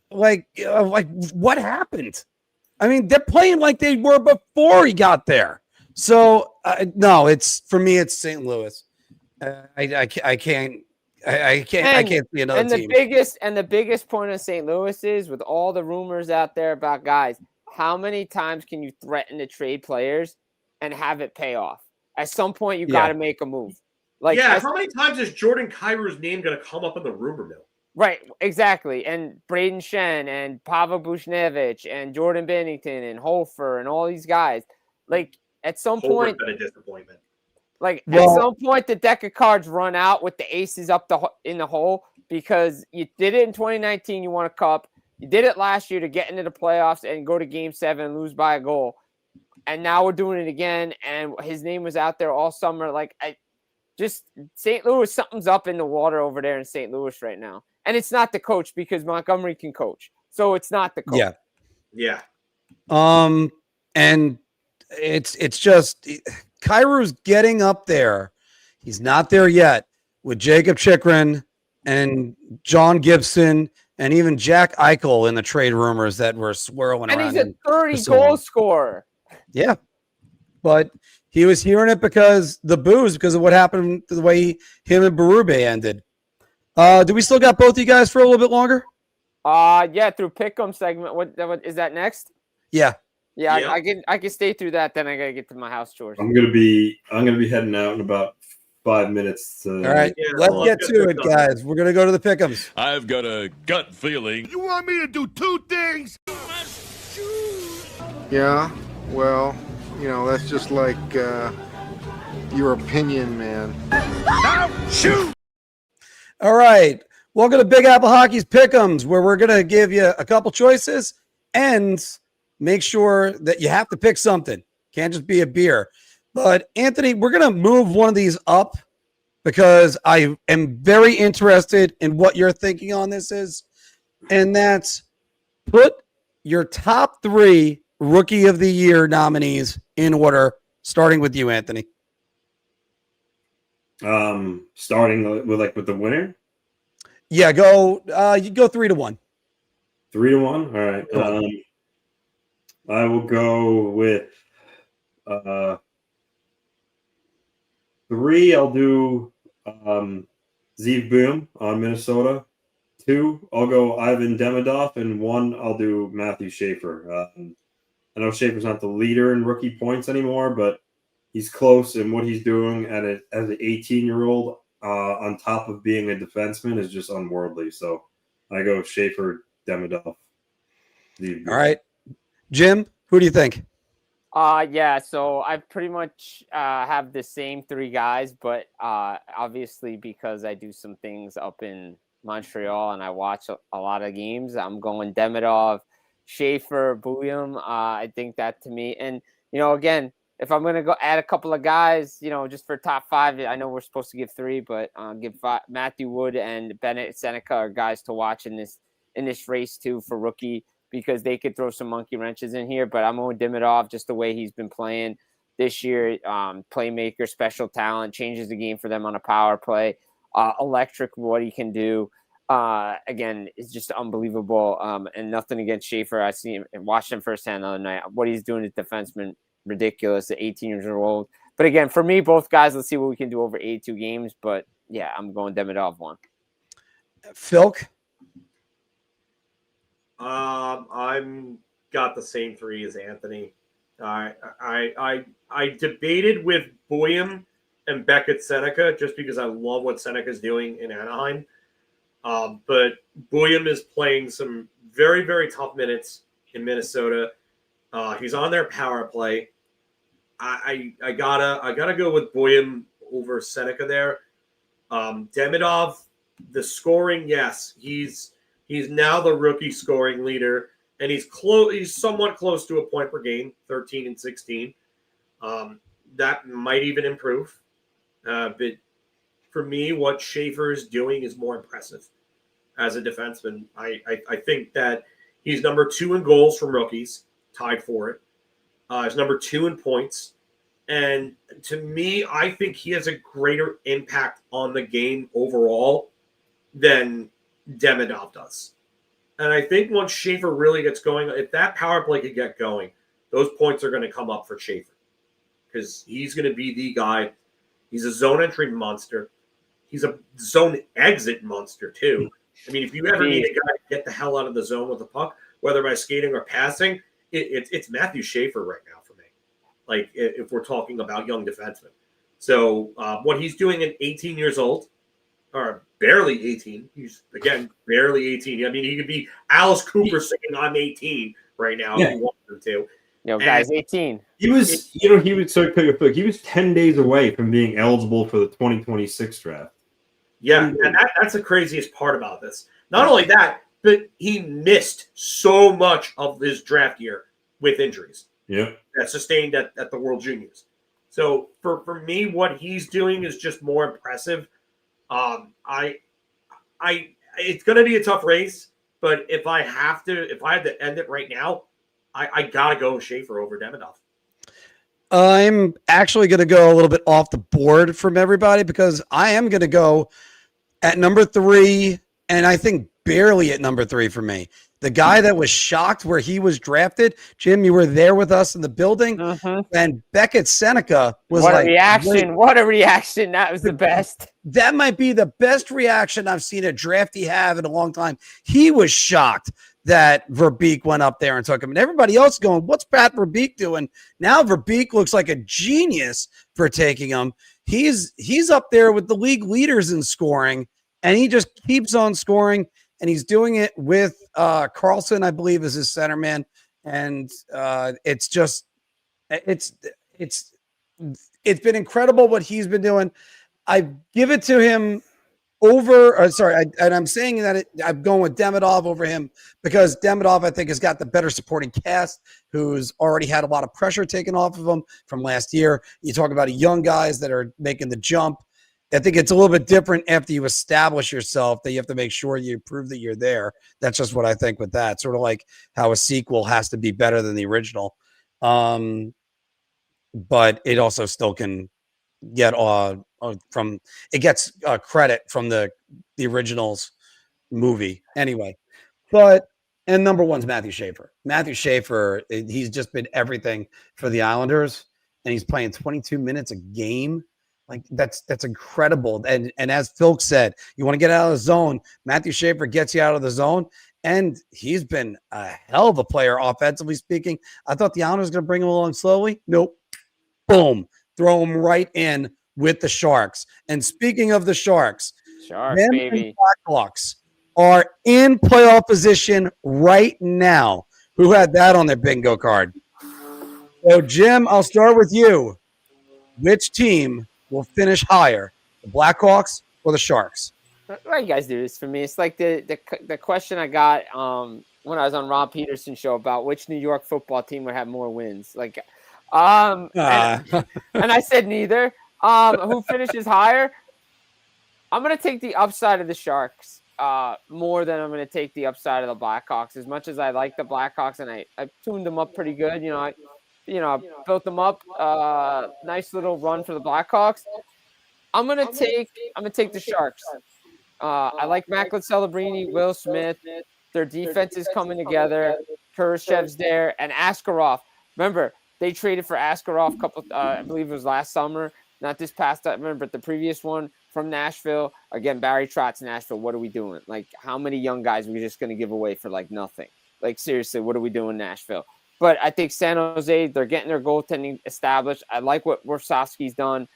what happened? I mean, they're playing like they were before he got there. So no, it's for me, it's St. Louis. I can't see another team. The biggest point of St. Louis is, with all the rumors out there about guys, how many times can you threaten to trade players and have it pay off? At some point, you got to make a move. How many times is Jordan Kyrou's name going to come up in the rumor mill? Right, exactly. And Braden Shen and Pavel Buchnevich and Jordan Binnington and Hofer and all these guys. Like, at some point, been a disappointment. At some point, the deck of cards run out with the aces up in the hole, because you did it in 2019. You won a cup. You did it last year to get into the playoffs and go to Game 7 and lose by a goal. And now we're doing it again. And his name was out there all summer. St. Louis, something's up in the water over there in St. Louis right now. And it's not the coach, because Montgomery can coach. So it's not the coach. Yeah. And it's just Kyrou's getting up there. He's not there yet with Jacob Chikrin and John Gibson and even Jack Eichel in the trade rumors that were swirling around. And he's a 30-goal scorer. Yeah. But he was hearing it because of what happened, the way him and Berube ended. Do we still got both of you guys for a little bit longer? Through Pick Ems segment. What is that next? Yeah. Yeah, I can stay through that. Then I gotta get to my house chores. I'm gonna be heading out in about 5 minutes. All right, let's get to it, guys. We're gonna go to the Pick Ems. I've got a gut feeling. You want me to do 2 things? Yeah, well, that's just like your opinion, man. Now shoot! All right, welcome to Big Apple Hockey's Pick Ems, where we're gonna give you a couple choices and make sure that you have to pick something. Can't just be a beer. But Anthony, we're gonna move one of these up because I am very interested in what your thinking on this is, and that's put your top 3 Rookie of the Year nominees in order, starting with you, Anthony. Starting with the winner. Yeah, go. You go 3-1. 3-1. All right. I will go with 3. I'll do Zeev Boom on Minnesota. 2, I'll go Ivan Demidov, and 1, I'll do Matthew Schaefer. I know Schaefer's not the leader in rookie points anymore, but he's close, and what he's doing as an 18-year-old on top of being a defenseman is just unworldly. So I go Schaefer, Demidov. All right. Jim, who do you think? Yeah, so I pretty much have the same 3 guys, but obviously because I do some things up in Montreal and I watch a lot of games, I'm going Demidov, Schaefer, Bouillon. I think that to me, and again, if I'm gonna go add a couple of guys, just for top 5, I know we're supposed to give 3, but give 5. Matthew Wood and Bennett Seneca are guys to watch in this race too for rookie, because they could throw some monkey wrenches in here. But I'm going Demidov, just the way he's been playing this year. Playmaker, special talent, changes the game for them on a power play. Electric, what he can do. Again, it's just unbelievable. And nothing against Schaefer. I see him and watched him firsthand the other night. What he's doing as defenseman, ridiculous at 18 years old. But again, for me, both guys, let's see what we can do over 82 games. But yeah, I'm going Demidov 1. Filk? I'm got the same 3 as Anthony. I debated with Bouillon and Beckett Seneca just because I love what Seneca's doing in Anaheim. But Bouillon is playing some very, very tough minutes in Minnesota. He's on their power play. I gotta go with Bouillon over Seneca there. Demidov, the scoring, yes, he's now the rookie scoring leader, and he's somewhat close to a point per game, 13 and 16. That might even improve. But for me, what Schaefer is doing is more impressive as a defenseman. I think that he's number 2 in goals from rookies, tied for it. He's number 2 in points. And to me, I think he has a greater impact on the game overall than Demidov does. And I think once Schaefer really gets going, if that power play could get going, those points are going to come up for Schaefer, because he's going to be the guy. He's a zone entry monster. He's a zone exit monster too. I mean, if you ever need a guy to get the hell out of the zone with the puck, whether by skating or passing, it's Matthew Schaefer right now for me. Like, if we're talking about young defensemen. So what he's doing at 18 years old, or barely 18. He's, again, barely 18. I mean, he could be Alice Cooper saying, I'm 18 right now if he wanted to. Guys, 18. He was 10 days away from being eligible for the 2026 draft. Yeah, and that's the craziest part about this. Not only that, but he missed so much of his draft year with injuries. Yeah. That sustained at the World Juniors. So for me, what he's doing is just more impressive. It's going to be a tough race, but if I had to end it right now, I got to go with Schaefer over Demidov. I'm actually going to go a little bit off the board from everybody, because I am going to go at number 3, and I think barely at number 3 for me. The guy that was shocked where he was drafted, Jim, you were there with us in the building, and Beckett Seneca was what like, a reaction. What a reaction. That was the best. That might be the best reaction I've seen a draftee have in a long time. He was shocked that Verbeek went up there and took him. And everybody else going, what's Pat Verbeek doing? Now Verbeek looks like a genius for taking him. He's up there with the league leaders in scoring, and he just keeps on scoring, and he's doing it with Carlson, I believe, is his centerman. And it's been incredible what he's been doing. I give it to him over, and I'm saying that I'm going with Demidov over him, because Demidov, I think, has got the better supporting cast, who's already had a lot of pressure taken off of him from last year. You talk about young guys that are making the jump. I think it's a little bit different after you establish yourself that you have to make sure you prove that you're there. That's just what I think with that. Sort of like how a sequel has to be better than the original. But it also still can get credit from the original's movie anyway. And number one's Matthew Schaefer. Matthew Schaefer, he's just been everything for the Islanders, and he's playing 22 minutes a game. Like that's incredible. And as Filk said, you want to get out of the zone. Matthew Schaefer gets you out of the zone, and he's been a hell of a player offensively speaking. I thought the Islanders were going to bring him along slowly. Nope. Boom. Throw him right in with the Sharks. And speaking of the Sharks, baby, Blackhawks are in playoff position right now. Who had that on their bingo card? So, Jim, I'll start with you. Which team will finish higher, the Blackhawks or the Sharks? Why you guys do this for me? It's like the question I got when I was on Ron Peterson's show about which New York football team would have more wins. Like, and I said neither. Who finishes higher? I'm going to take the upside of the Sharks more than I'm going to take the upside of the Blackhawks. As much as I like the Blackhawks and I tuned them up pretty good, I built them up. Nice little run for the Blackhawks. I'm gonna take the Sharks. I like Macklin Celebrini, Will Smith. Their defense is coming together. Kurashev's there, and Askarov. Remember, they traded for Askarov I believe it was last summer. Not this past, I remember the previous one from Nashville. Again, Barry Trotz, Nashville. What are we doing? Like, how many young guys are we just going to give away for like nothing? Like, seriously, what are we doing, Nashville? But I think San Jose, they're getting their goaltending established. I like what Warsofsky's done.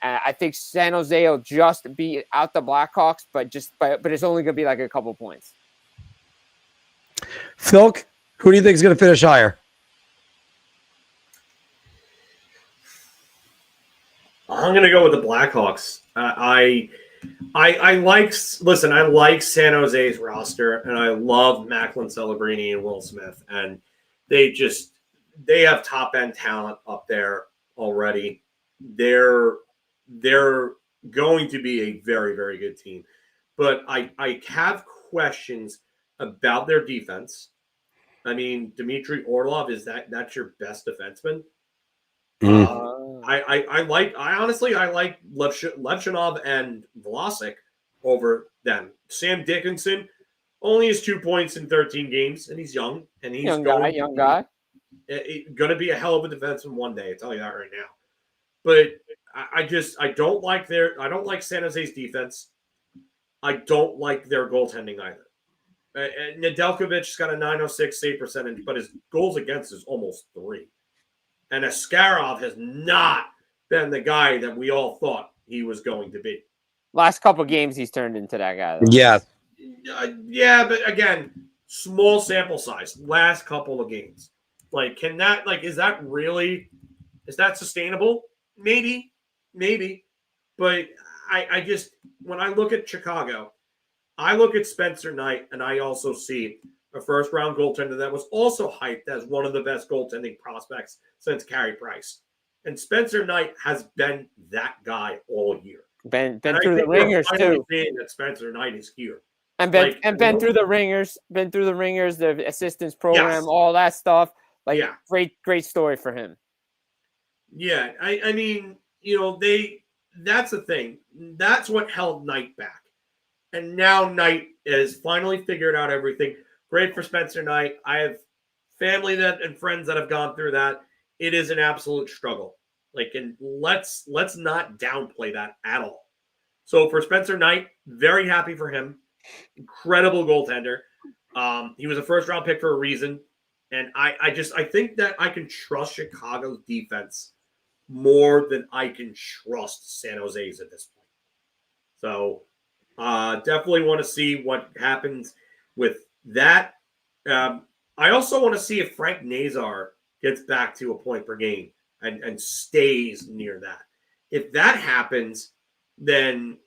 I think San Jose will just beat out the Blackhawks, but it's only going to be like a couple points. Filk, who do you think is going to finish higher? I'm going to go with the Blackhawks. I like San Jose's roster, and I love Macklin Celebrini and Will Smith, and they have top end talent up there already. They're going to be a very, very good team, but I have questions about their defense. I mean, Dmitry Orlov, that's your best defenseman? I honestly like Levchinov and Vlasic over them. Sam Dickinson only has 2 points in 13 games, and he's young, and he's young guy. Going to be a hell of a defenseman one day. I tell you that right now. But I don't like San Jose's defense. I don't like their goaltending either. Nedeljkovic's got a .906 save percentage, but his goals against is almost 3. And Askarov has not been the guy that we all thought he was going to be. Last couple games, he's turned into that guy, though. Yeah. Yeah, but again, small sample size. Last couple of games. Like, is that sustainable? Maybe. But I just, when I look at Chicago, I look at Spencer Knight, and I also see a first-round goaltender that was also hyped as one of the best goaltending prospects since Carey Price. And Spencer Knight has been that guy all year. Been through the ringers, too. That Spencer Knight is here. And been through the ringers, the assistance program, all that stuff. Great story for him. Yeah, I mean, that's the thing. That's what held Knight back. And now Knight has finally figured out everything. Great for Spencer Knight. I have family and friends that have gone through that. It is an absolute struggle. And let's not downplay that at all. So for Spencer Knight, very happy for him. Incredible goaltender. He was a first-round pick for a reason. And I think that I can trust Chicago's defense more than I can trust San Jose's at this point. So definitely want to see what happens with that. I also want to see if Frank Nazar gets back to a point per game and stays near that. If that happens, then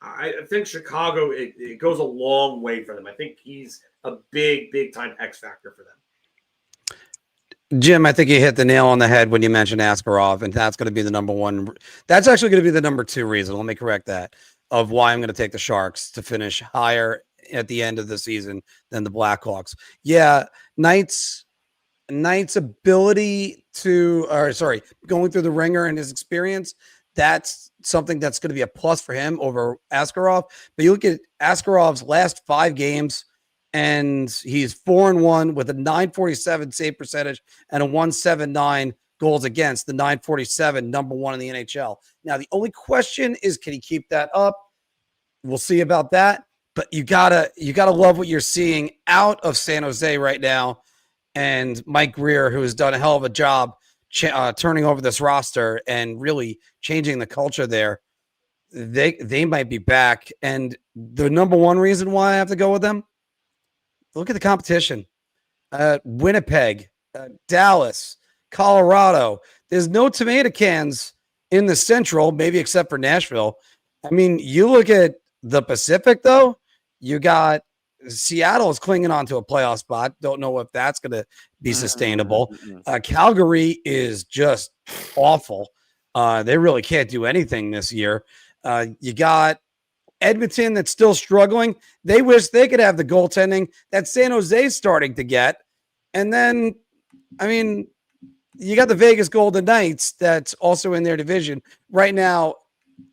I think Chicago, it goes a long way for them. I think he's a big time X factor for them. Jim, I think you hit the nail on the head when you mentioned Askarov, and that's going to be the number one. That's actually going to be the number 2 reason. Let me correct that of why I'm going to take the Sharks to finish higher at the end of the season than the Blackhawks. Yeah, Knight's ability to, going through the ringer and his experience, that's something that's going to be a plus for him over Askarov. But you look at Askarov's last 5 games, and he's 4-1 with a 947 save percentage and a 179 goals against, the 947, number 1 in the NHL. Now, the only question is, can he keep that up? We'll see about that. But you gotta love what you're seeing out of San Jose right now. And Mike Greer, who has done a hell of a job turning over this roster and really changing the culture there. They might be back. And the number 1 reason why I have to go with them, look at the competition. Winnipeg, Dallas, Colorado. There's no tomato cans in the Central, maybe except for Nashville. I mean, you look at the Pacific, though, you got Seattle is clinging on to a playoff spot. Don't know if that's going to be sustainable. Calgary is just awful. They really can't do anything this year. You got Edmonton that's still struggling. They wish they could have the goaltending that San Jose's starting to get. And then, I mean, you got the Vegas Golden Knights that's also in their division. Right now,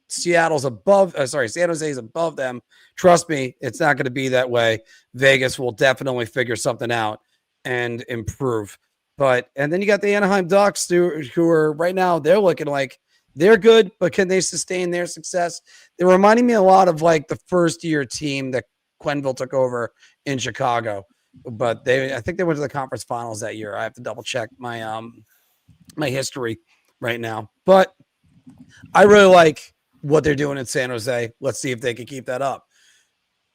San Jose's above them. Trust me, it's not going to be that way. Vegas will definitely figure something out and improve. And then you got the Anaheim Ducks who are right now, they're looking like they're good, but can they sustain their success? They're reminding me a lot of like the first year team that Quenneville took over in Chicago. But I think they went to the conference finals that year. I have to double check my my history right now. But I really like what they're doing in San Jose. Let's see if they can keep that up.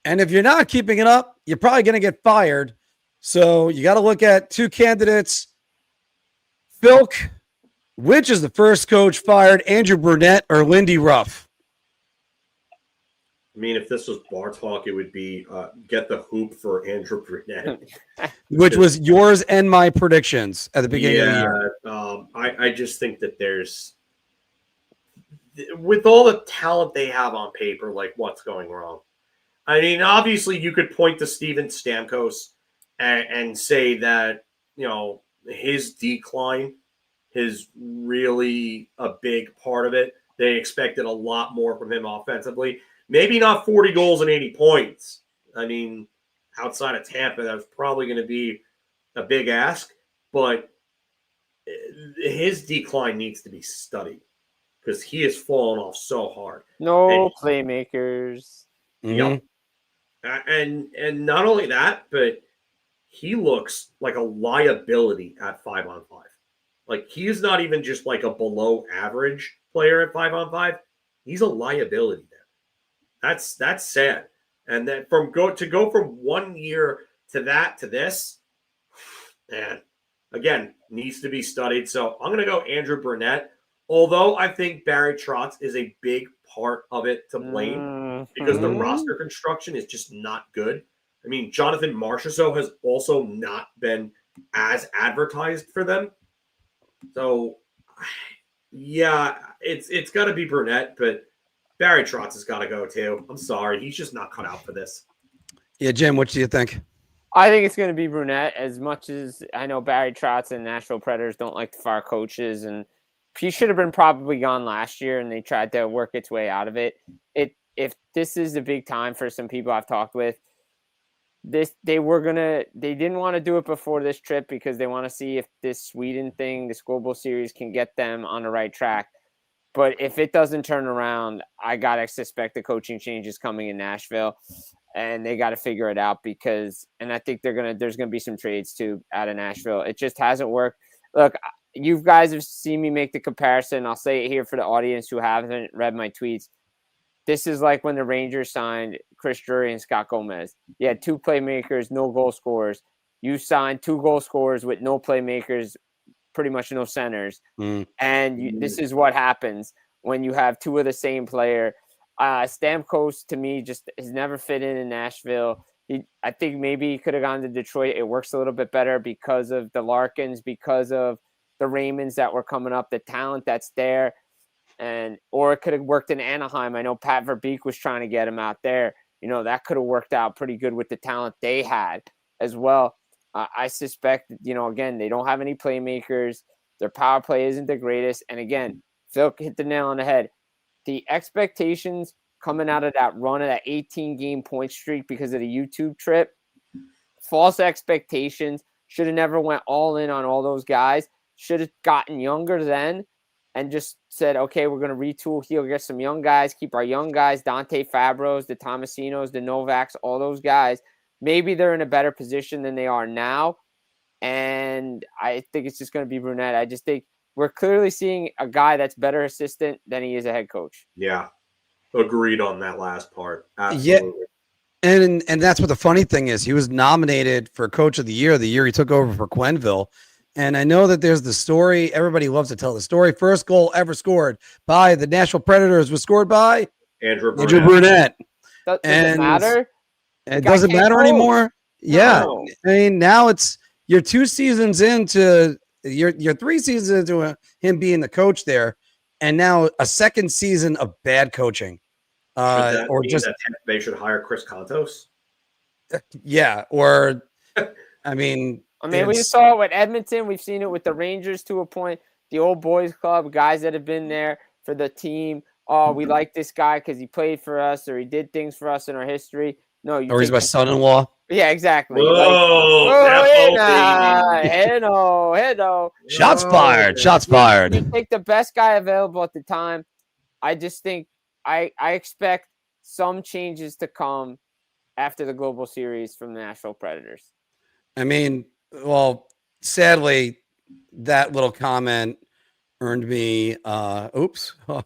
And if you're not keeping it up, you're probably going to get fired. So you got to look at 2 candidates. Filk, which is the first coach fired, Andrew Burnett or Lindy Ruff? I mean, if this was Bar Talk, it would be get the hoop for Andrew Burnett. Which was yours and my predictions at the beginning of the year. I just think that there's, with all the talent they have on paper, like what's going wrong? I mean, obviously you could point to Steven Stamkos and say that, his decline is really a big part of it. They expected a lot more from him offensively. Maybe not 40 goals and 80 points. I mean, outside of Tampa, that's probably going to be a big ask, but his decline needs to be studied because he has fallen off so hard. No playmakers. Yep. And not only that, but he looks like a liability at 5-on-5. Like, he is not even just like a below average player at 5-on-5. He's a liability there. That's sad. And then to go from 1 year to this, man, again, needs to be studied. So I'm going to go Andrew Burnett, although I think Barry Trotz is a big part of it to blame because the roster construction is just not good. I mean, Jonathan Marchessault has also not been as advertised for them. So, yeah, it's got to be Burnett, but Barry Trotz has got to go too. I'm sorry. He's just not cut out for this. Yeah, Jim, what do you think? I think it's going to be Burnett, as much as I know Barry Trotz and Nashville Predators don't like to fire coaches, and he should have been probably gone last year, and they tried to work its way out of it. If this is a big time for some people I've talked with, they didn't want to do it before this trip because they want to see if this Sweden thing, this global series, can get them on the right track. But if it doesn't turn around, I got to suspect the coaching change is coming in Nashville, and they got to figure it out and I think there's going to be some trades too out of Nashville. It just hasn't worked. Look, you guys have seen me make the comparison. I'll say it here for the audience who haven't read my tweets. This is like when the Rangers signed Chris Drury and Scott Gomez. You had 2 playmakers, no goal scorers. You signed 2 goal scorers with no playmakers, pretty much no centers. And this is what happens when you have 2 of the same player. Stamkos, to me, just has never fit in Nashville. I think maybe he could have gone to Detroit. It works a little bit better because of the Larkins, because of the Raymonds that were coming up, the talent that's there. Or it could have worked in Anaheim. I know Pat Verbeek was trying to get him out there. That could have worked out pretty good with the talent they had as well. I suspect, again, they don't have any playmakers. Their power play isn't the greatest. And again, Phil hit the nail on the head. The expectations coming out of that run of that 18-game point streak because of the YouTube trip, false expectations, should have never went all in on all those guys, should have gotten younger then and just said, okay, we're going to retool here, get some young guys, keep our young guys, Dante Fabros, the Tomasinos, the Novaks, all those guys. Maybe they're in a better position than they are now. And I think it's just going to be Brunette. I just think we're clearly seeing a guy that's better assistant than he is a head coach. Yeah. Agreed on that last part. Absolutely. Yeah. And that's what the funny thing is. He was nominated for Coach of the year he took over for Quenneville. And I know that there's the story. Everybody loves to tell the story. First goal ever scored by the Nashville Predators was scored by Andrew Brunette. Does it matter? It doesn't matter anymore. Yeah. No. I mean, now you're 2 seasons into you're 3 seasons into him being the coach there, and now a second season of bad coaching. Or just they should hire Chris Kontos. Yeah, or I mean, we saw it with Edmonton. We've seen it with the Rangers to a point. The old boys club, guys that have been there for the team. Oh, we like this guy because he played for us or he did things for us in our history. No, or he's my son-in-law. Yeah, exactly. Whoa, Shots fired. Shots fired. You take the best guy available at the time. I just think I expect some changes to come after the global series from the Nashville Predators. I mean, well, sadly, that little comment earned me. Oops. I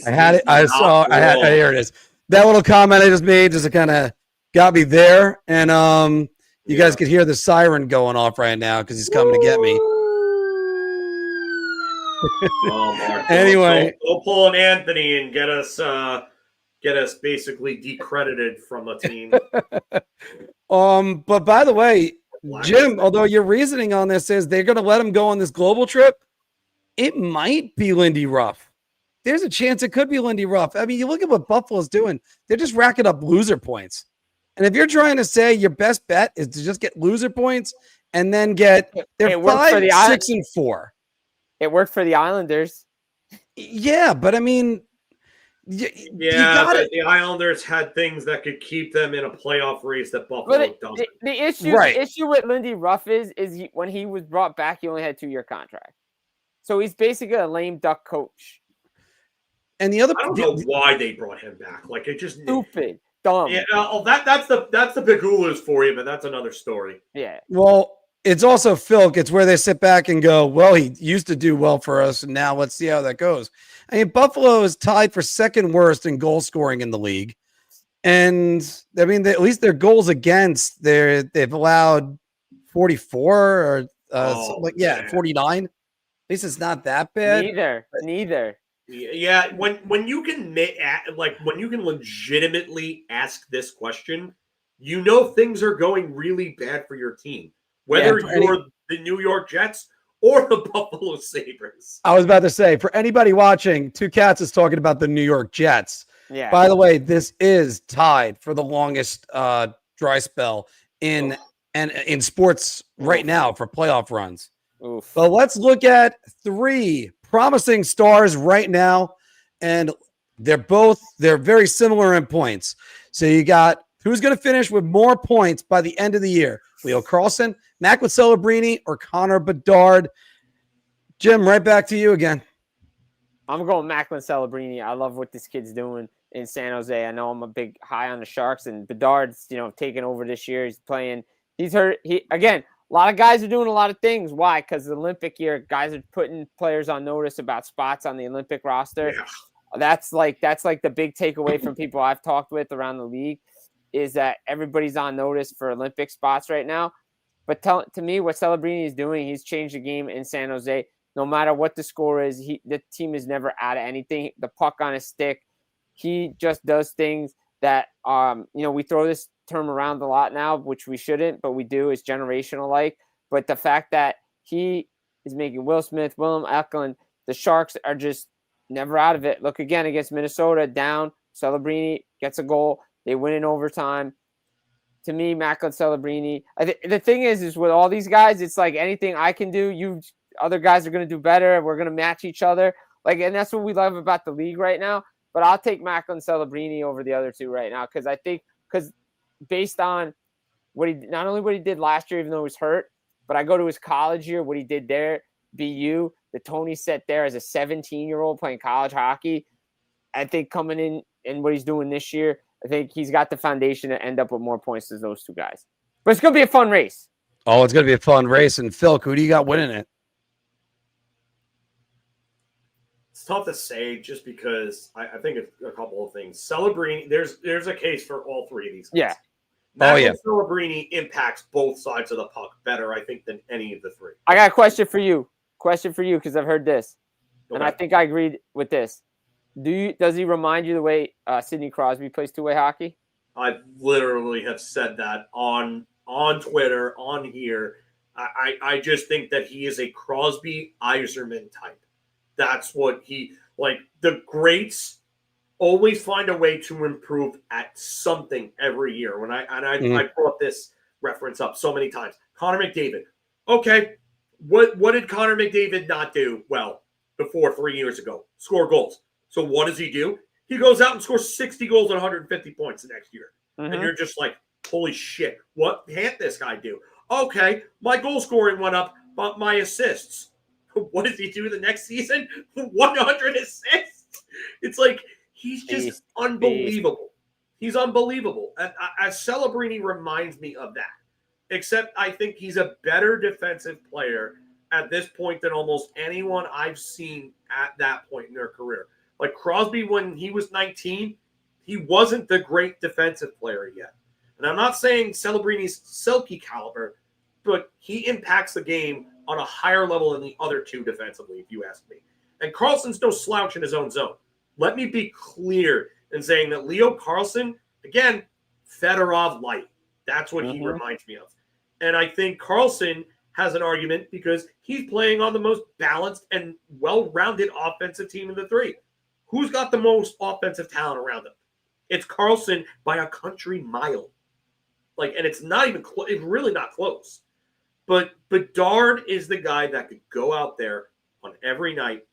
had it. I saw. Here it is. That little comment I just made just kind of got me there, and you guys could hear the siren going off right now because he's coming to get me. Mark, anyway, go pull an Anthony and get us basically decredited from a team. But by the way, Jim, although your reasoning on this is they're going to let him go on this global trip, it might be Lindy Ruff. There's a chance it could be Lindy Ruff. I mean, you look at what Buffalo's doing. They're just racking up loser points. And if you're trying to say your best bet is to just get loser points and then they're 5, 6, and 4. It worked for the Islanders. Yeah, but I mean, but the Islanders had things that could keep them in a playoff race that Buffalo doesn't. The issue with Lindy Ruff is when he was brought back, he only had a 2-year contract. So he's basically a lame duck coach. And the other, I don't know why they brought him back. Like, it just stupid, dumb. Yeah, that's the Pigulas for you, but that's another story. Yeah. Well, it's also Filk. It's where they sit back and go, well, he used to do well for us, and now let's see how that goes. I mean, Buffalo is tied for second worst in goal scoring in the league, and I mean, at least their goals against they've allowed 44 or 49. At least it's not that bad. Neither. Yeah, when you can legitimately ask this question, things are going really bad for your team, whether you're the New York Jets or the Buffalo Sabres. I was about to say, for anybody watching, Two Cats is talking about the New York Jets. Yeah. By the way, this is tied for the longest dry spell in sports right now for playoff runs. Oof. But let's look at 3 promising stars right now, and they're very similar in points. So you got who's going to finish with more points by the end of the year: Leo Carlson, Macklin Celebrini, or Connor Bedard? Jim, right back to you again. I'm going Macklin Celebrini. I love what this kid's doing in San Jose. I know I'm a big high on the Sharks, and Bedard's taking over this year. He's playing. He's hurt. A lot of guys are doing a lot of things. Why? Because the Olympic year, guys are putting players on notice about spots on the Olympic roster. Yeah. That's like the big takeaway from people I've talked with around the league is that everybody's on notice for Olympic spots right now. But to me, what Celebrini is doing, he's changed the game in San Jose. No matter what the score is, the team is never out of anything. The puck on his stick, he just does things that we throw this term around a lot now, which we shouldn't, but we do. It's generational like. But the fact that he is making Will Smith, Willem Eklund, the Sharks are just never out of it. Look again against Minnesota, down. Celebrini gets a goal. They win in overtime. To me, Macklin, Celebrini. The thing is with all these guys, it's like anything I can do, other guys are going to do better. We're going to match each other. Like, and that's what we love about the league right now. But I'll take Macklin, Celebrini over the other two right now because based on not only what he did last year, even though he was hurt, but I go to his college year, what he did there, BU, the Tony set there as a 17-year-old playing college hockey. I think coming in and what he's doing this year, I think he's got the foundation to end up with more points than those two guys. But it's going to be a fun race. Oh, it's going to be a fun race. And Phil, who do you got winning it? It's tough to say just because I think a couple of things. Celebrini, there's a case for all three of these guys. Yeah. Celebrini impacts both sides of the puck better, I think, than any of the three. I got a question for you. Because I've heard this. Okay. And I think I agreed with this. Does he remind you the way Sidney Crosby plays two-way hockey? I literally have said that on Twitter, on here. I just think that he is a Crosby Yzerman type. That's what the greats always find a way to improve at something every year. When I brought this reference up so many times. Connor McDavid. Okay, what did Connor McDavid not do well before 3 years ago? Score goals. So what does he do? He goes out and scores 60 goals and 150 points the next year. Mm-hmm. And you're just like, holy shit, what can't this guy do? Okay, my goal scoring went up, but my assists. What does he do the next season? 100 assists? It's like, he's just unbelievable. He's unbelievable. As Celebrini reminds me of that. Except I think he's a better defensive player at this point than almost anyone I've seen at that point in their career. Like Crosby, when he was 19, he wasn't the great defensive player yet. And I'm not saying Celebrini's Selke caliber, but he impacts the game on a higher level than the other two defensively, if you ask me. And Carlson's no slouch in his own zone. Let me be clear in saying that Leo Carlson, again, Fedorov light. That's what he reminds me of. And I think Carlson has an argument because he's playing on the most balanced and well-rounded offensive team in the three. Who's got the most offensive talent around him? It's Carlson by a country mile. And it's not even close. It's really not close. But Bedard is the guy that could go out there on every night,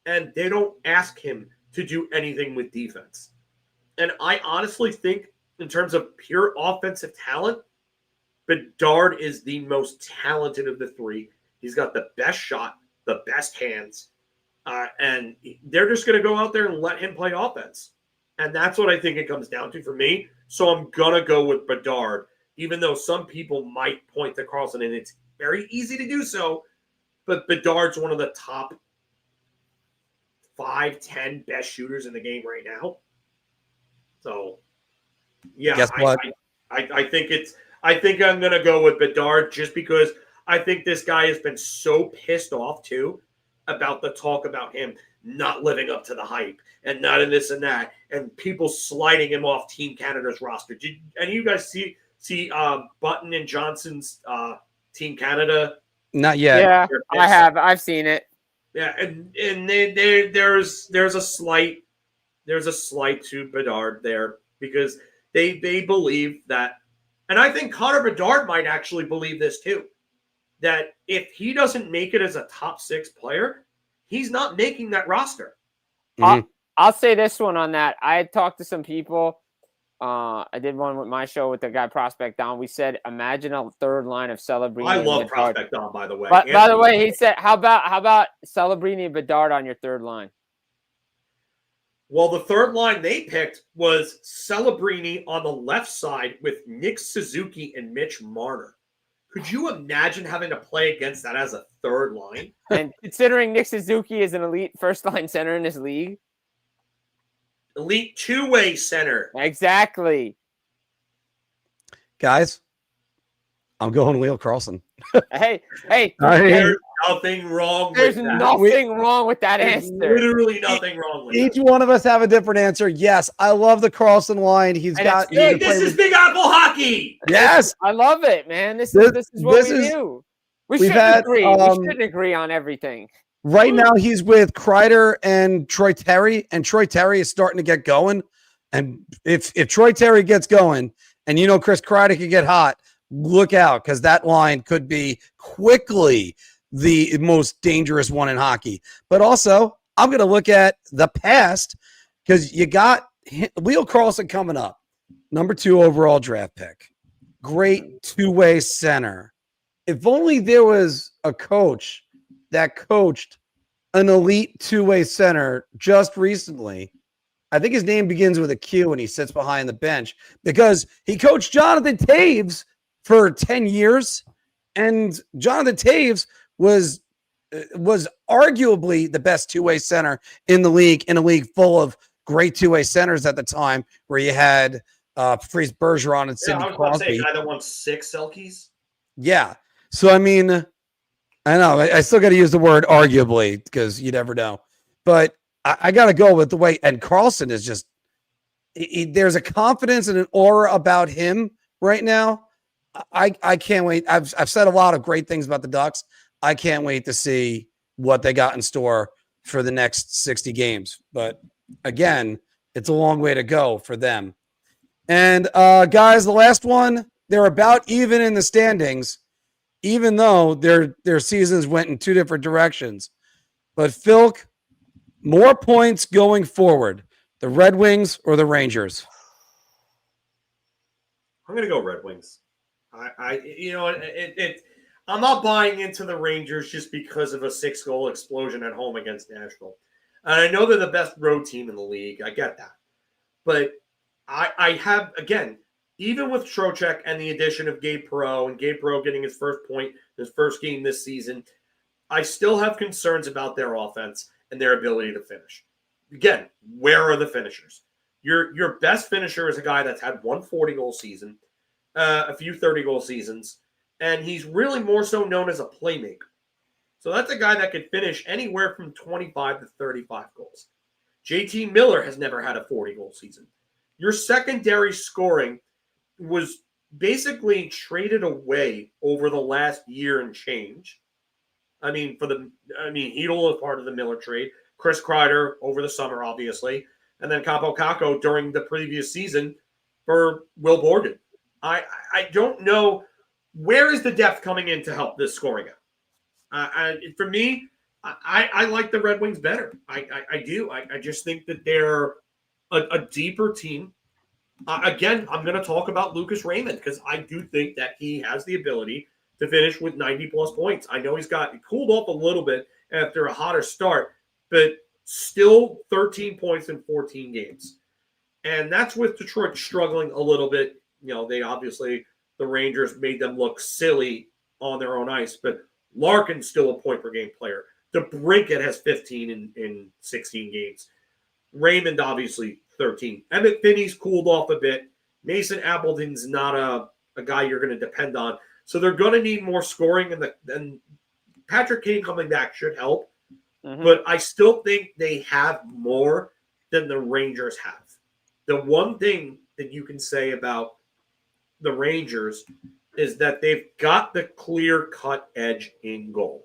and they don't ask him to do anything with defense. And I honestly think, in terms of pure offensive talent, Bedard is the most talented of the three. He's got the best shot, the best hands, and they're just going to go out there and let him play offense. And that's what I think it comes down to for me. So I'm going to go with Bedard, even though some people might point to Carlson, and it's very easy to do so. But Bedard's one of the top 5-10 best shooters in the game right now. So, yeah, guess what? I think I'm going to go with Bedard just because I think this guy has been so pissed off, too, about the talk about him not living up to the hype and not in this and that, and people sliding him off Team Canada's roster. Did any of you guys see Button and Johnson's Team Canada? Not yet. Yeah, I have. I've seen it. Yeah, and there's a slight to Bedard there because they believe that, and I think Connor Bedard might actually believe this too, that if he doesn't make it as a top 6 player, he's not making that roster. I'll say this one on that. I had talked to some people. I did one with my show with the guy Prospect Don. We said, imagine a third line of Celebrini. I love Prospect Don, by the way. But by the way, he said, how about Celebrini and Bedard on your third line? Well, the third line they picked was Celebrini on the left side with Nick Suzuki and Mitch Marner. Could you imagine having to play against that as a third line? And considering Nick Suzuki is an elite first-line center in this league. Elite two-way center. Exactly. Guys, I'm going Leo Carlson. Hey. nothing wrong There's with that. nothing wrong with that There's answer. literally nothing wrong with Each that. one of us have a different answer. Yes, I love the Carlson line. He's And got. it's good. he can This play is with- Big Apple hockey. Yes, I love it, man. This is what we do. We we've shouldn't had, agree. We shouldn't agree on everything. Right now, he's with Kreider and Troy Terry, and Troy Terry is starting to get going. And if Troy Terry gets going, and Chris Kreider can get hot, look out, because that line could be quickly the most dangerous one in hockey. But also, I'm going to look at the past, because you got Leo Carlson coming up, number 2 overall draft pick. Great two-way center. If only there was a coach that coached an elite two-way center just recently. I think his name begins with a Q and he sits behind the bench, because he coached Jonathan Taves for 10 years. And Jonathan Taves was arguably the best two-way center in the league, in a league full of great two-way centers at the time, where you had Patrice Bergeron and Sidney I was about to say Crosby. a guy that won 6 Selkies. Yeah. So, I mean, I know I still got to use the word arguably, because you never know. But I got to go with the way. And Carlson is just, there's a confidence and an aura about him right now. I can't wait. I've said a lot of great things about the Ducks. I can't wait to see what they got in store for the next 60 games. But again, it's a long way to go for them. And guys, the last one, they're about even in the standings, even though their seasons went in 2 different directions. But Filk, more points going forward, the Red Wings or the Rangers? I'm going to go Red Wings. I'm not buying into the Rangers just because of a 6-goal explosion at home against Nashville. And I know they're the best road team in the league. I get that. But I have, again, even with Trocheck and the addition of Gabe Perreault, and Gabe Perreault getting his first point, his first game this season, I still have concerns about their offense and their ability to finish. Again, where are the finishers? Your best finisher is a guy that's had one 40-goal season, a few 30-goal seasons, and he's really more so known as a playmaker. So that's a guy that could finish anywhere from 25 to 35 goals. JT Miller has never had a 40-goal season. Your secondary scoring was basically traded away over the last year and change. Hedl was part of the Miller trade. Chris Kreider over the summer, obviously. And then Capo Caco during the previous season for Will Borgen. I don't know, where is the depth coming in to help this scoring out? For me, I like the Red Wings better. I do. I just think that they're a deeper team. Again, I'm going to talk about Lucas Raymond, because I do think that he has the ability to finish with 90-plus points. I know he cooled off a little bit after a hotter start, but still 13 points in 14 games. And that's with Detroit struggling a little bit. The Rangers made them look silly on their own ice, but Larkin's still a point-per-game player. DeBrincat has 15 in 16 games. Raymond, obviously, 13. Emmett Finney's cooled off a bit. Mason Appleton's not a guy you're going to depend on. So they're going to need more scoring, and Patrick Kane coming back should help. Mm-hmm. But I still think they have more than the Rangers have. The one thing that you can say about the Rangers is that they've got the clear-cut edge in goal.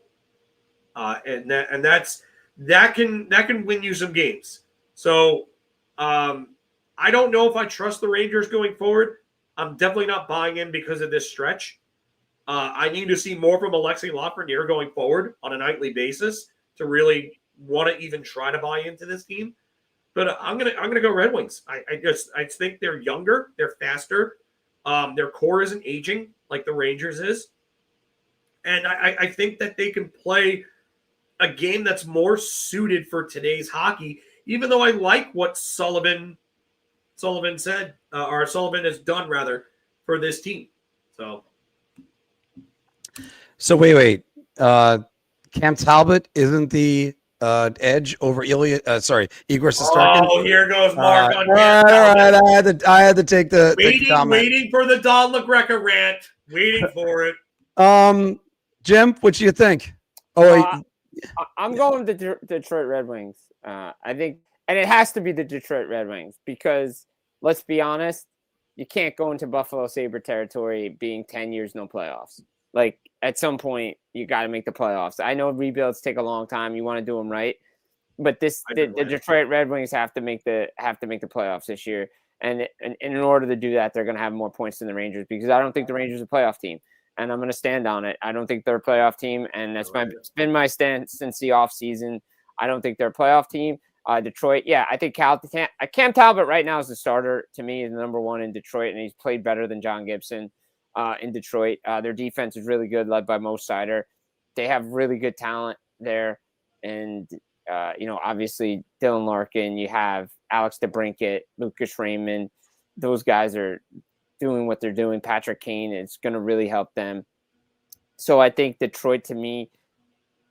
And that can win you some games. So I don't know if I trust the Rangers going forward. I'm definitely not buying in because of this stretch. I need to see more from Alexei Lafreniere going forward on a nightly basis to really want to even try to buy into this team. But I'm gonna go Red Wings. I think they're younger, they're faster. Their core isn't aging like the Rangers is, and I think that they can play a game that's more suited for today's hockey. Even though I like what Sullivan said, or Sullivan has done rather, for this team. So wait. Cam Talbot isn't the edge over Igor Shesterkin. Oh, here goes Mark on Cam Talbot. I had to take the comment. Waiting for the Don LaGreca rant. Waiting for it. Jim, what do you think? I'm going to Detroit Red Wings. I think, and it has to be the Detroit Red Wings because let's be honest, you can't go into Buffalo Sabre territory being 10 years no playoffs. Like at some point, you got to make the playoffs. I know rebuilds take a long time. You want to do them right, but the Detroit Red Wings have to make the playoffs this year. And in order to do that, they're going to have more points than the Rangers because I don't think the Rangers are a playoff team. And I'm going to stand on it. I don't think they're a playoff team, and it's been my stand since the offseason. I don't think they're a playoff team. Detroit, yeah, I think Cam Talbot right now is the starter. To me, is the number one in Detroit, and he's played better than John Gibson in Detroit. Their defense is really good, led by Mo Seider. They have really good talent there, and obviously Dylan Larkin. You have Alex DeBrincat, Lucas Raymond. Those guys are doing what they're doing. Patrick Kane is going to really help them. So I think Detroit, to me,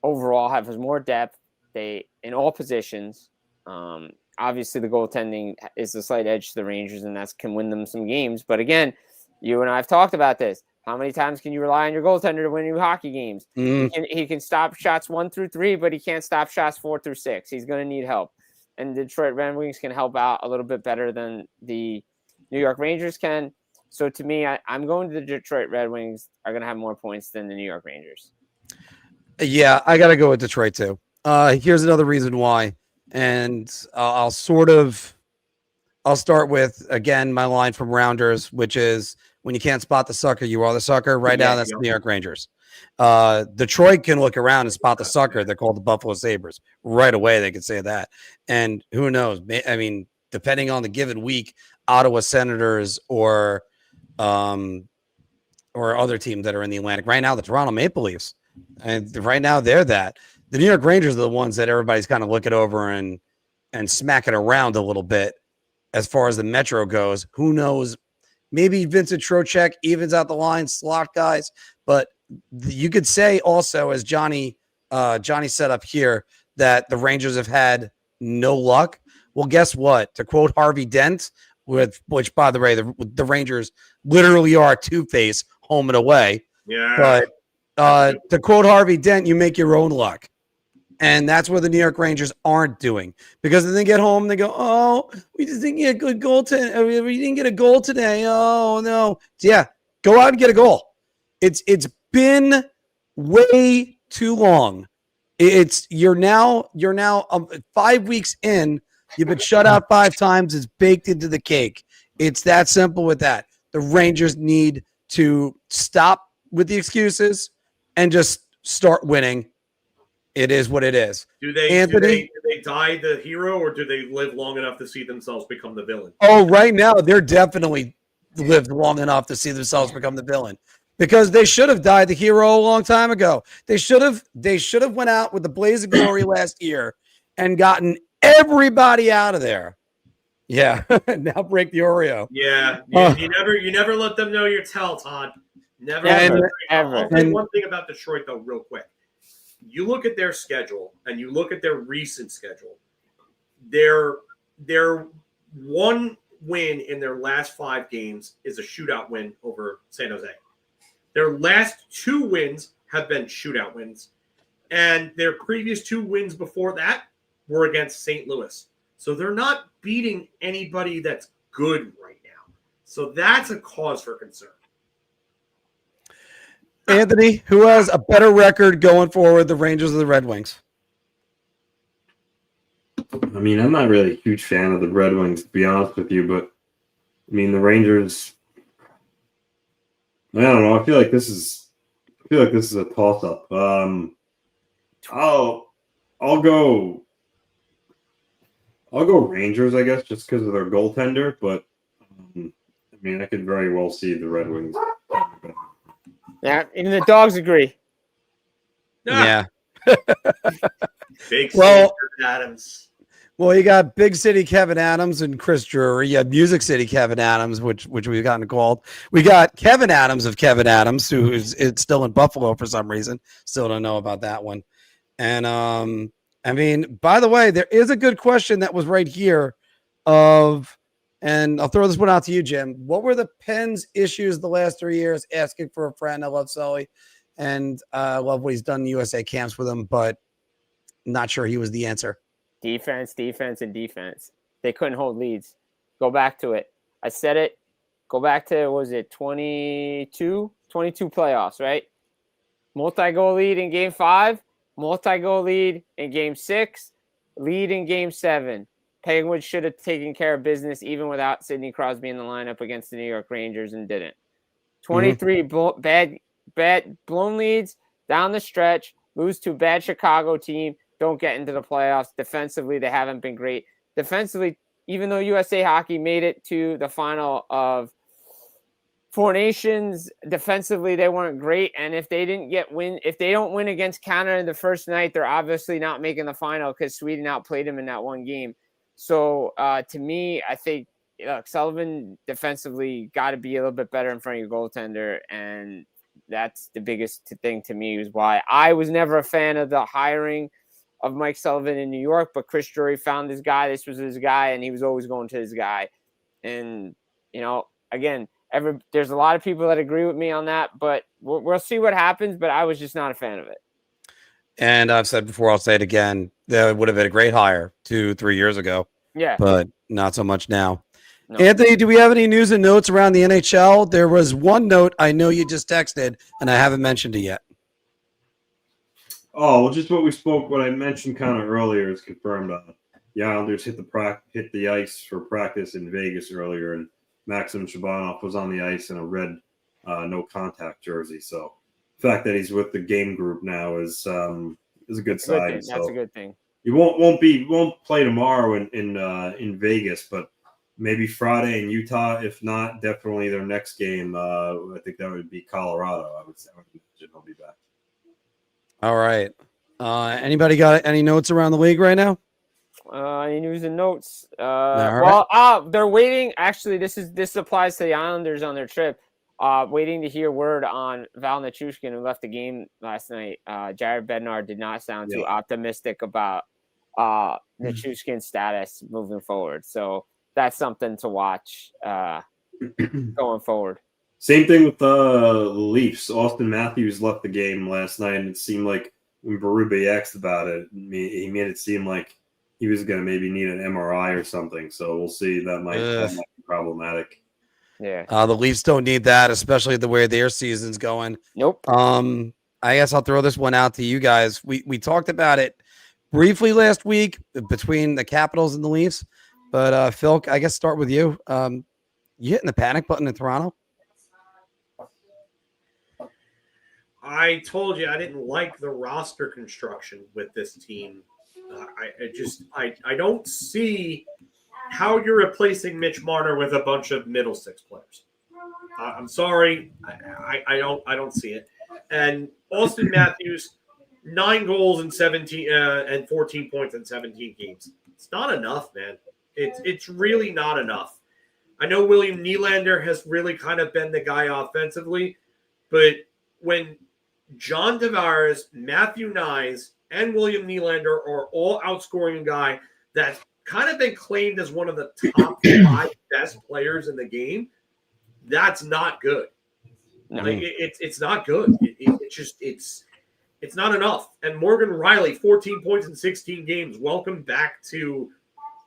overall has more depth. They in all positions. Obviously, the goaltending is a slight edge to the Rangers, and that can win them some games. But again, you and I have talked about this. How many times can you rely on your goaltender to win you hockey games? He can stop shots 1 through 3, but he can't stop shots 4 through 6. He's going to need help. And the Detroit Red Wings can help out a little bit better than the New York Rangers can. So to me, I'm going to the Detroit Red Wings are going to have more points than the New York Rangers. Yeah, I got to go with Detroit too. Here's another reason why. And I'll start with, again, my line from Rounders, which is when you can't spot the sucker, you are the sucker. Right now, that's the New York Rangers. Detroit can look around and spot the sucker. They're called the Buffalo Sabres. Right away, they can say that. And who knows? I mean, depending on the given week, Ottawa Senators or other teams that are in the Atlantic. Right now, the Toronto Maple Leafs. And right now, they're that. The New York Rangers are the ones that everybody's kind of looking over and smacking around a little bit as far as the Metro goes. Who knows? Maybe Vincent Trocheck evens out the line, slot guys. But you could say also, as Johnny set up here, that the Rangers have had no luck. Well, guess what? To quote Harvey Dent, which, by the way, the Rangers literally are two-face home and away. Yeah. But to quote Harvey Dent, you make your own luck. And that's what the New York Rangers aren't doing. Because then they get home and they go, oh, we just didn't get a good goal today. We didn't get a goal today. Oh, no. Yeah, go out and get a goal. It's been way too long. You're now 5 weeks in. You've been shut out 5 times. It's baked into the cake. It's that simple with that. The Rangers need to stop with the excuses and just start winning. It is what it is. Do they die the hero, or do they live long enough to see themselves become the villain? Oh, right now they're definitely lived long enough to see themselves become the villain, because they should have died the hero a long time ago. They should have went out with the blaze of glory last year and gotten everybody out of there. Yeah, now break the Oreo. Yeah, you never let them know your tell, Todd. Never. Ever. I'll say one thing about Detroit though, real quick. You look at their schedule and you look at their recent schedule. Their one win in their last 5 games is a shootout win over San Jose. Their last 2 wins have been shootout wins, and their previous 2 wins before that were against St. Louis. So they're not beating anybody that's good right now. So that's a cause for concern. Anthony, who has a better record going forward, the Rangers or the Red Wings? I mean, I'm not really a huge fan of the Red Wings, to be honest with you, but I mean, the Rangers, I don't know. I feel like this is a toss-up. I'll go Rangers, I guess, just because of their goaltender, but I mean, I could very well see the Red Wings. Yeah, even the dogs agree. Yeah. Big Kevin Adams. Well, you got Big City Kevin Adams and Chris Drury. You have Music City Kevin Adams, which we've gotten called. We got Kevin Adams of Kevin Adams, who is still in Buffalo for some reason. Still don't know about that one. And I mean, by the way, there is a good question that was right here and I'll throw this one out to you, Jim. What were the Pens' issues the last 3 years? Asking for a friend. I love Sully. and love what he's done in USA camps with him, but not sure he was the answer. Defense, and defense. They couldn't hold leads. Go back to it. I said it. Go back to, what was it, 22 playoffs, right? Multi-goal lead in Game 5, multi-goal lead in Game 6, lead in Game 7. Penguins should have taken care of business even without Sidney Crosby in the lineup against the New York Rangers and didn't. 23 bad blown leads down the stretch, lose to a bad Chicago team, don't get into the playoffs. Defensively, they haven't been great. Defensively, even though USA Hockey made it to the final of Four Nations, defensively they weren't great. And if they don't win against Canada in the first night, they're obviously not making the final because Sweden outplayed them in that one game. So to me, I think Sullivan defensively got to be a little bit better in front of your goaltender, and that's the biggest thing to me, is why I was never a fan of the hiring of Mike Sullivan in New York, but Chris Drury found this guy. This was his guy, and he was always going to his guy. And, again, there's a lot of people that agree with me on that, but we'll see what happens, but I was just not a fan of it. And I've said before, I'll say it again, that would have been a great hire 2-3 years ago. Yeah. But not so much now. No. Anthony, do we have any news and notes around the NHL? There was one note I know you just texted, and I haven't mentioned it yet. Oh, well, just what I mentioned kind of earlier is confirmed. The Islanders hit the ice for practice in Vegas earlier, and Maxim Shabanov was on the ice in a red no contact jersey. So the fact that he's with the game group now is a good sign. That's a good thing. He won't play tomorrow in Vegas, but maybe Friday in Utah. If not, definitely their next game. I think that would be Colorado. I would imagine he'll be back. All right. Anybody got any notes around the league right now? Any news and notes? right. They're waiting. Actually, this applies to the Islanders on their trip. Waiting to hear word on Val Nichushkin, who left the game last night. Jared Bednar did not sound too optimistic about Nichushkin's status moving forward. So that's something to watch going forward. Same thing with the Leafs. Austin Matthews left the game last night, and it seemed like when Berube asked about it, he made it seem like he was going to maybe need an MRI or something. So we'll see. That might be problematic. Yeah. The Leafs don't need that, especially the way their season's going. Nope. I guess I'll throw this one out to you guys. We talked about it briefly last week between the Capitals and the Leafs, but Phil, I guess start with you. You hitting the panic button in Toronto? I told you I didn't like the roster construction with this team. I don't see how you're replacing Mitch Marner with a bunch of middle six players. I'm sorry, I don't see it. And Austin Matthews, 9 goals in 17 and 14 points in 17 games. It's not enough, man. It's really not enough. I know William Nylander has really kind of been the guy offensively, but when John Tavares, Matthew Nyes, and William Nylander are all outscoring a guy that's kind of been claimed as one of the top 5 best players in the game, that's not good. No. It's not good. It's not enough. And Morgan Riley, 14 points in 16 games. Welcome back to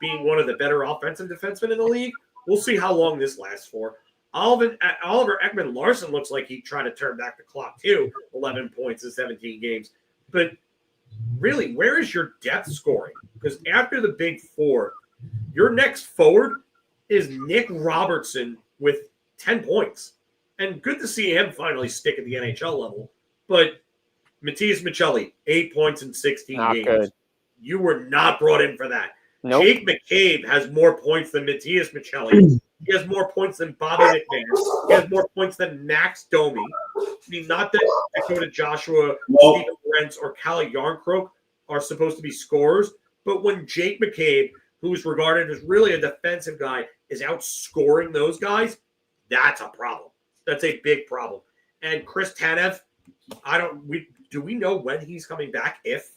being one of the better offensive defensemen in the league. We'll see how long this lasts for. Oliver Ekman-Larsson looks like he tried to turn back the clock too. 11 points in 17 games. But really, where is your depth scoring? Because after the big four, your next forward is Nick Robertson with 10 points. And good to see him finally stick at the NHL level. But Matias Michelli, 8 points in 16 games. Good. You were not brought in for that. Nope. Jake McCabe has more points than Matias Michelli. He has more points than Bobby McMahon. He has more points than Max Domi. I mean, not that Dakota Joshua, Stephen Brents, or Kalle Yarncroke are supposed to be scorers, but when Jake McCabe, who's regarded as really a defensive guy, is outscoring those guys, that's a problem. That's a big problem. And Chris Tanev, do we know when he's coming back? If?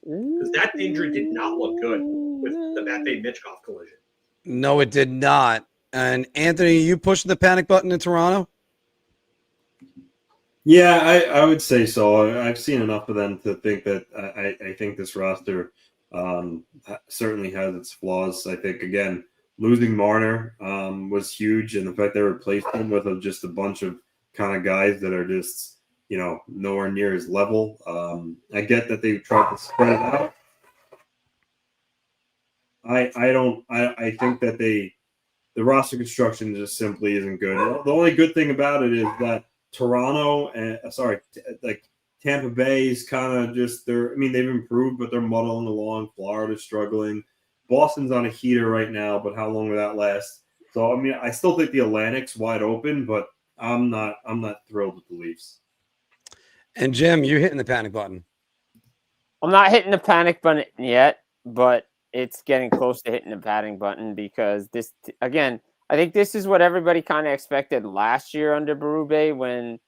Because that injury did not look good with the Matvey-Michkov collision. No, it did not. And Anthony, you pushing the panic button in Toronto? Yeah, I would say so. I've seen enough of them to think that I think this roster certainly has its flaws. I think, again, losing Marner was huge, and the fact they replaced him with just a bunch of kind of guys that are just, nowhere near his level. I get that they've tried to spread it out. I think that the roster construction just simply isn't good. The only good thing about it is that Toronto and Tampa Bay is kind of just they've improved, but they're muddling along. Florida's struggling. Boston's on a heater right now, but how long will that last? So I still think the Atlantic's wide open, but I'm not thrilled with the Leafs. And Jim, you're hitting the panic button. I'm not hitting the panic button yet, but it's getting close to hitting the panic button because this, again, I think this is what everybody kind of expected last year under Berube, when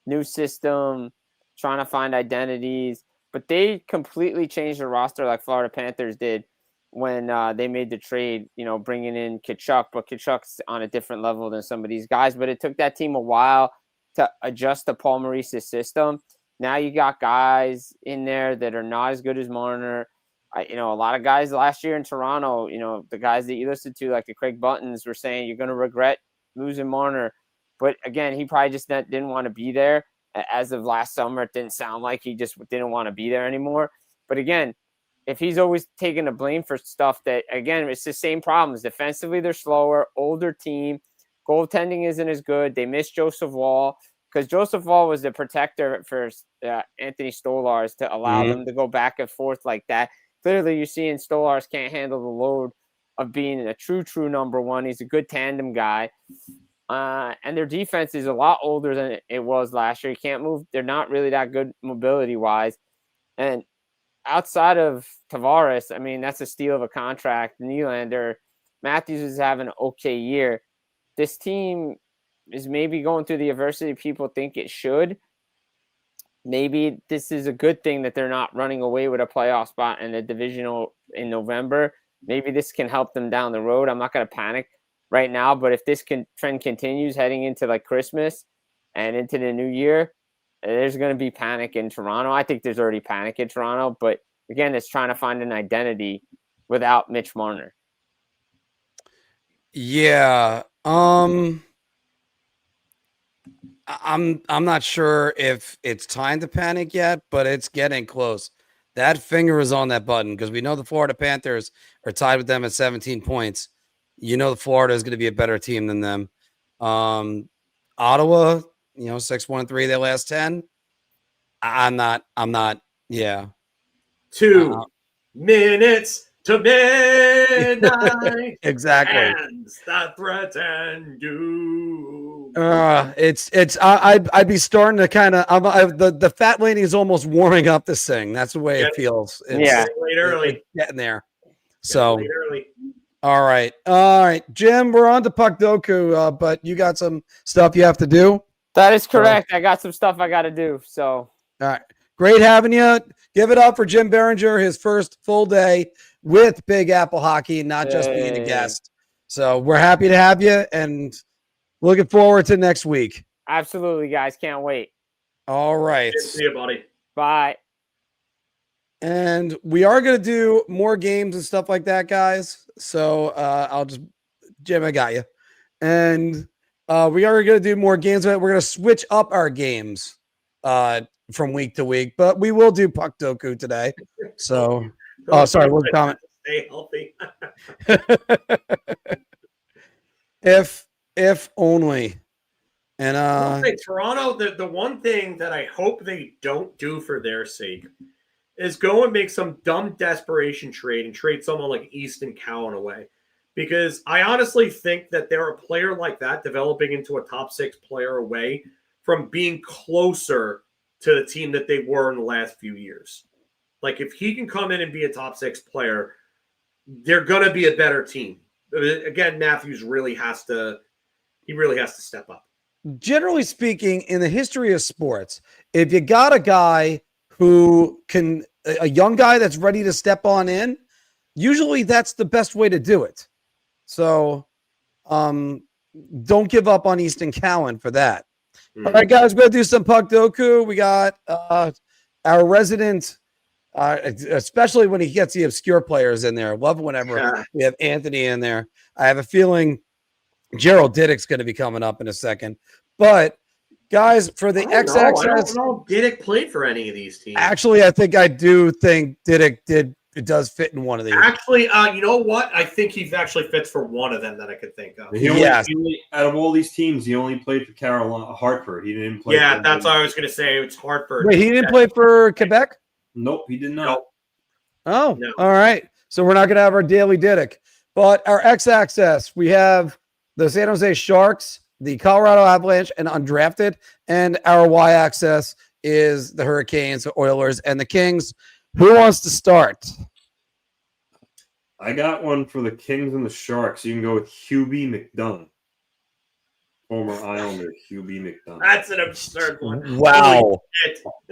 new system, trying to find identities, but they completely changed the roster like Florida Panthers did when they made the trade, bringing in Tkachuk, but Tkachuk's on a different level than some of these guys, but it took that team a while to adjust to Paul Maurice's system. Now you got guys in there that are not as good as Marner. A lot of guys last year in Toronto, the guys that you listened to, like the Craig Buttons, were saying you're going to regret losing Marner. But again, he probably just didn't want to be there. As of last summer, it didn't sound like he just didn't want to be there anymore. But again, if he's always taking the blame for stuff that, again, it's the same problems. Defensively, they're slower, older team. Goaltending isn't as good. They miss Joseph Woll because Joseph Woll was the protector for Anthony Stolarz to allow them to go back and forth like that. Clearly, you're seeing Stolarz can't handle the load of being a true number one. He's a good tandem guy. And their defense is a lot older than it was last year. You can't move. They're not really that good mobility-wise. And outside of Tavares, that's a steal of a contract. Nylander, Matthews is having an okay year. This team is maybe going through the adversity people think it should. Maybe this is a good thing that they're not running away with a playoff spot in the divisional in November. Maybe this can help them down the road. I'm not going to panic right now, but if this trend continues heading into like Christmas and into the new year, there's going to be panic in Toronto. I think there's already panic in Toronto, but again, it's trying to find an identity without Mitch Marner. Yeah. I'm not sure if it's time to panic yet, but it's getting close. That finger is on that button because we know the Florida Panthers are tied with them at 17 points. The Florida is going to be a better team than them. Ottawa, 6-1-3 their last 10. I'm not. Yeah. 2 minutes to midnight. Exactly. Hands that threaten doom. I'd be starting to kind of. The fat lady is almost warming up to sing. That's the way it feels. Late early. It's getting there. So. Late early. All right, Jim. We're on to Puckdoku, but you got some stuff you have to do. That is correct. I got some stuff I got to do. So. All right. Great having you. Give it up for Jim Behringer, his first full day with Big Apple Hockey, not just being a guest. So we're happy to have you and looking forward to next week. Absolutely, guys. Can't wait. All right. See you, buddy. Bye. And we are going to do more games and stuff like that, guys. So Jim, I got you. And we are going to do more games. We're going to switch up our games from week to week, but we will do Puckdoku today. So, sorry, what's the comment? Stay healthy. if only. And Toronto, the one thing that I hope they don't do for their sake is go and make some dumb desperation trade and trade someone like Easton Cowan away. Because I honestly think that they're a player like that developing into a top 6 player away from being closer to the team that they were in the last few years. Like if he can come in and be a top 6 player, they're going to be a better team. Again, Matthews really has to step up. Generally speaking, in the history of sports, if you got a guy who can, a young guy that's ready to step on in, usually that's the best way to do it. So don't give up on Easton Cowan for that. All right, guys, we're going to do some Puckdoku. We got our resident, especially when he gets the obscure players in there. I love whenever we have Anthony in there. I have a feeling Gerald Diddick's going to be coming up in a second. But, guys, for the X-Axis. I don't know if Diddick played for any of these teams. Actually, I do think Diddick does fit in one of these. Actually, you know what? I think he actually fits for one of them that I could think of. He only, out of all these teams, he only played for Hartford. He didn't play. Yeah, that's what I was going to say. It's Hartford. Wait, he didn't play for Quebec? Nope, he did not. Oh, no. All right. So we're not going to have our daily Diddick. But our X-Axis, we have the San Jose Sharks, the Colorado Avalanche, and undrafted. And our Y-Axis is the Hurricanes, the Oilers, and the Kings. Who wants to start? I got one for the Kings and the Sharks. You can go with Hubie McDonough, former Islander Hubie McDonough. That's an absurd one. Wow.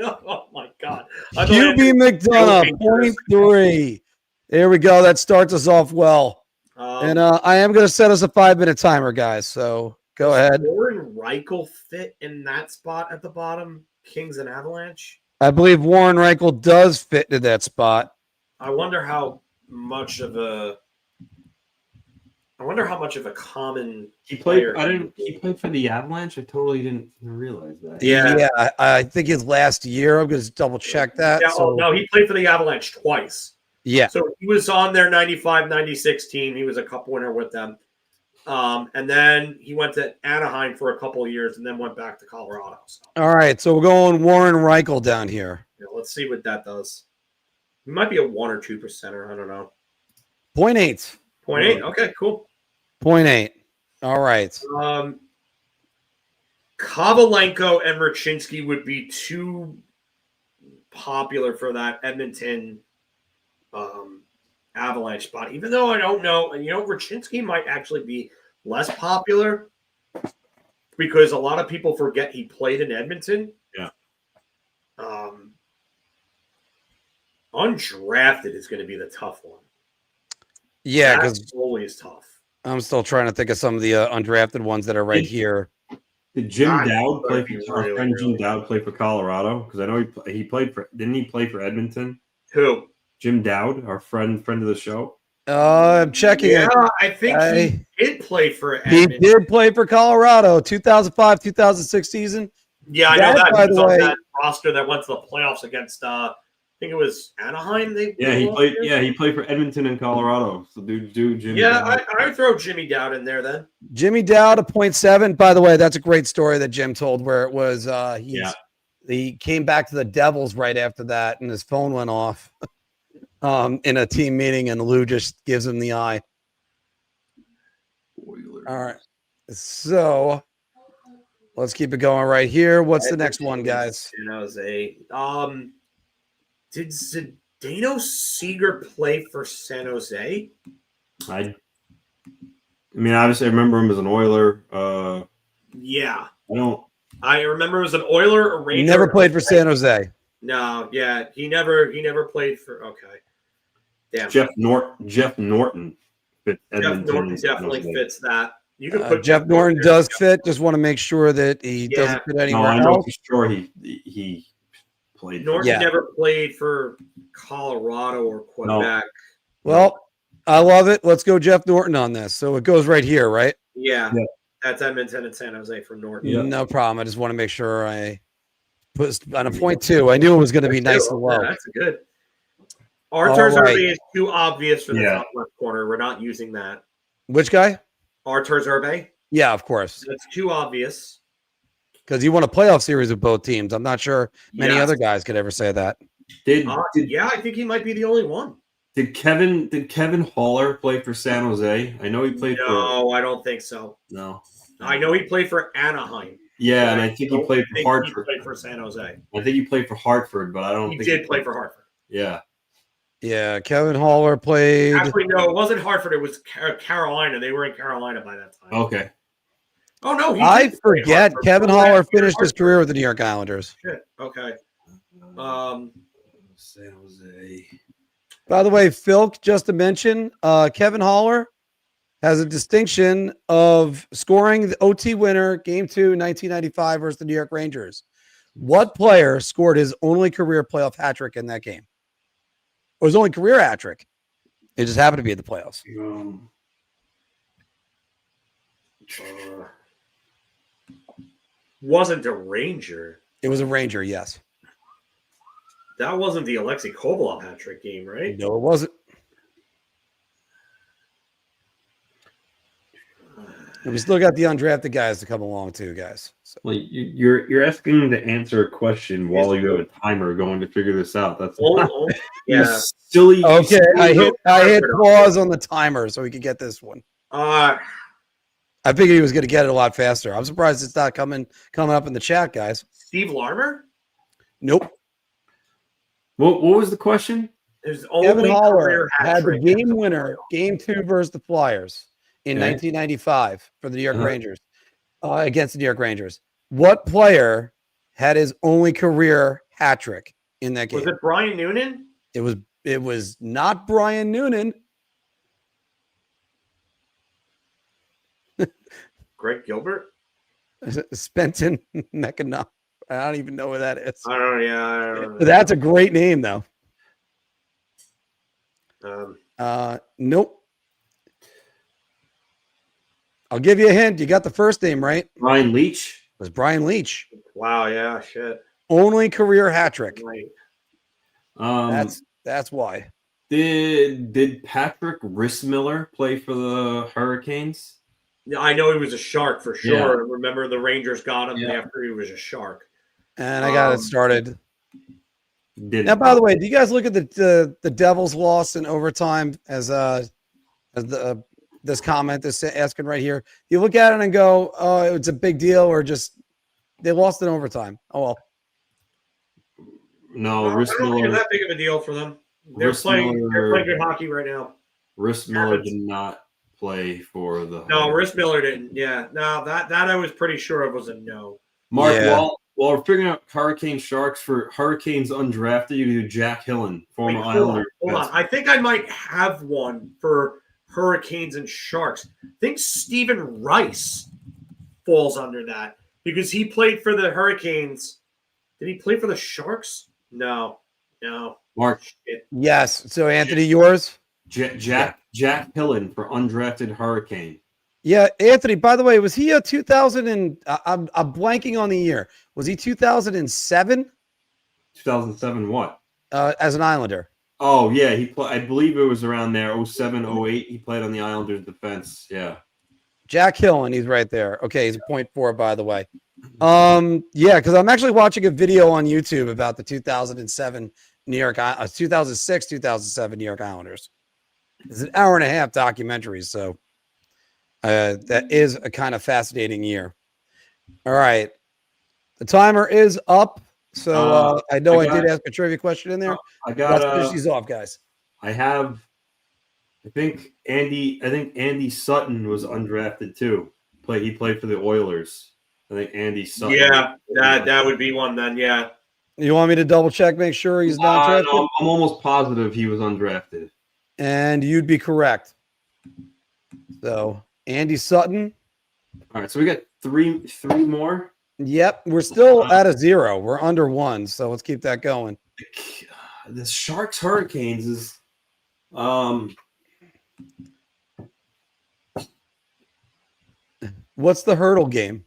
Oh, my God. Hubie McDonough, 0.3. There we go. That starts us off well. And I am going to set us a 5-minute timer, guys. So go ahead. Warren Reichel fit in that spot at the bottom? Kings and Avalanche? I believe Warren Reichel does fit into that spot. I wonder how much of a common he played. player He played for the Avalanche. I totally didn't realize that. Yeah. I think his last year. I'm going to double check that. Yeah, no, he played for the Avalanche twice. Yeah. So he was on their 95-96 team. He was a cup winner with them. And then he went to Anaheim for a couple of years and then went back to Colorado. So. All right. So we're going Warren Reichel down here. Yeah, let's see what that does. He might be a 1 or 2%er. I don't know. 0.8. 0.8. Okay, cool. 0.8. All right. Kovalenko and Raczynski would be too popular for that Edmonton Avalanche spot, even though I don't know. And, Raczynski might actually be less popular because a lot of people forget he played in Edmonton. Yeah. Undrafted is going to be the tough one. Yeah, because always tough. I'm still trying to think of some of the undrafted ones that are right here. Did Jim Dowd play for our friend Jim Dowd play for Colorado? Because I know he played for. Didn't he play for Edmonton? Who? Jim Dowd, our friend of the show. I'm checking it. I think he did play for He Edmonton. did play for Colorado, 2005-2006 season. Yeah, I know that. By He was the on way, that roster that went to the playoffs against, I think it was Anaheim. He played. Yeah, he played for Edmonton and Colorado. So dude, Jimmy. Yeah, Dowd. I would throw Jimmy Dowd in there then. Jimmy Dowd, a 0.7. By the way, that's a great story that Jim told where it was he came back to the Devils right after that and his phone went off in a team meeting and Lou just gives him the eye. All right. So let's keep it going right here. What's the next one, guys? San Jose. Did Zdeno Seeger play for San Jose? I mean, obviously, I remember him as an Oiler. Yeah. I remember him as an Oiler, a Ranger. He never played for San Jose. No, yeah, he never played for. Okay. Damn. Jeff Norton. Jeff Norton definitely fits that. You can put Jeff Norton does fit. Just want to make sure that he doesn't fit anywhere I know else. for sure he played. Norton never played for Colorado or Quebec. No. Well, I love it. Let's go Jeff Norton on this. So it goes right here, right? Yeah. That's Edmonton and San Jose for Norton. Yeah. No problem. I just want to make sure I put on a 0.2. I knew it was going to be nice and low. Yeah, that's good. Artur All right. Zerbe is too obvious for the top left corner. We're not using that. Which guy? Artur Zerbe. Yeah, of course. That's too obvious. Because you won a playoff series with both teams. I'm not sure many Yes. other guys could ever say that. Yeah, I think he might be the only one. Did Kevin Haller play for San Jose? I know he played for. No, I don't think so. No. I know he played for Anaheim. Yeah, and I think he played for Hartford. He played for San Jose. I think he played for Hartford, but I don't think He did play for Hartford. Yeah. Yeah, Kevin Haller played. Actually, no, it wasn't Hartford. It was Carolina. They were in Carolina by that time. Okay. Oh, no. I forget. Kevin Haller finished his career with the New York Islanders. Shit. Okay. San Jose. By the way, Phil, just to mention, Kevin Haller has a distinction of scoring the OT winner Game 2, 1995 versus the New York Rangers. What player scored his only career playoff hat trick in that game? Or his only career hat trick? It just happened to be in the playoffs. Wasn't a Ranger. It was a Ranger, yes. That wasn't the Alexei Kovalev hat trick game, right? No, it wasn't. And we still got the undrafted guys to come along too, guys. So. Well, you're asking to answer a question while you have a timer going to figure this out. That's yeah. Silly. Okay, I hit pause on the timer so we could get this one. I figured he was going to get it a lot faster. I'm surprised it's not coming up in the chat, guys. Steve Larmer? Nope. What was the question? There's Kevin only Haller had the trick game winner, Game 2 versus the Flyers in Okay. 1995 for the New York Rangers, against the New York Rangers. What player had his only career hat trick in that game? Was it Brian Noonan? It was not Brian Noonan. Greg Gilbert? Spenton Mechanoff. I don't even know where that is. I don't know. That's a great name, though. Nope. I'll give you a hint. You got the first name right. Brian Leach. It was Brian Leach. Wow, yeah, shit. Only career hat trick. Right. That's why. Did Patrick Rissmiller play for the Hurricanes? Yeah, I know he was a Shark for sure. Yeah. Remember the Rangers got him after he was a Shark. And I got it started. Now, by the way, do you guys look at the Devils' loss in overtime as this comment is asking right here? You look at it and go, "Oh, it's a big deal," or just they lost in overtime. Oh well. No, I don't think it's that big of a deal for them. They're playing good hockey right now. Rissmiller did not play for the. No, Rissmiller didn't. Yeah, no, that I was pretty sure it was a no. Mark, while we're figuring out Hurricane Sharks for Hurricanes undrafted, you do Jack Hillen, former Islander. Hold on. I think I might have one for Hurricanes and Sharks. I think Stephen Rice falls under that because he played for the Hurricanes. Did he play for the Sharks? No. Mark. Yes. So Anthony, yours? Jack Hillen for undrafted Hurricane. Yeah, Anthony. By the way, was he a 2000? I'm blanking on the year. Was he 2007? 2007 what? As an Islander. Oh yeah, I believe it was around there. 07, 08. He played on the Islanders defense. Yeah. Jack Hill, and he's right there. Okay, he's a 0.4, by the way. Yeah, because I'm actually watching a video on YouTube about the 2007 New York, 2006, 2007 New York Islanders. It's an hour and a half documentary, so that is a kind of fascinating year. All right, the timer is up, so I know I did ask a trivia question in there. Let's finish these off, guys. I think Andy Sutton was undrafted too. He played for the Oilers. I think Andy Sutton. Yeah, that would be one then. Yeah. You want me to double check, make sure he's not drafted? No, I'm almost positive he was undrafted. And you'd be correct. So Andy Sutton. All right, so we got three more. Yep, we're still at a 0. We're under 1, so let's keep that going. The Sharks Hurricanes is What's the hurdle game?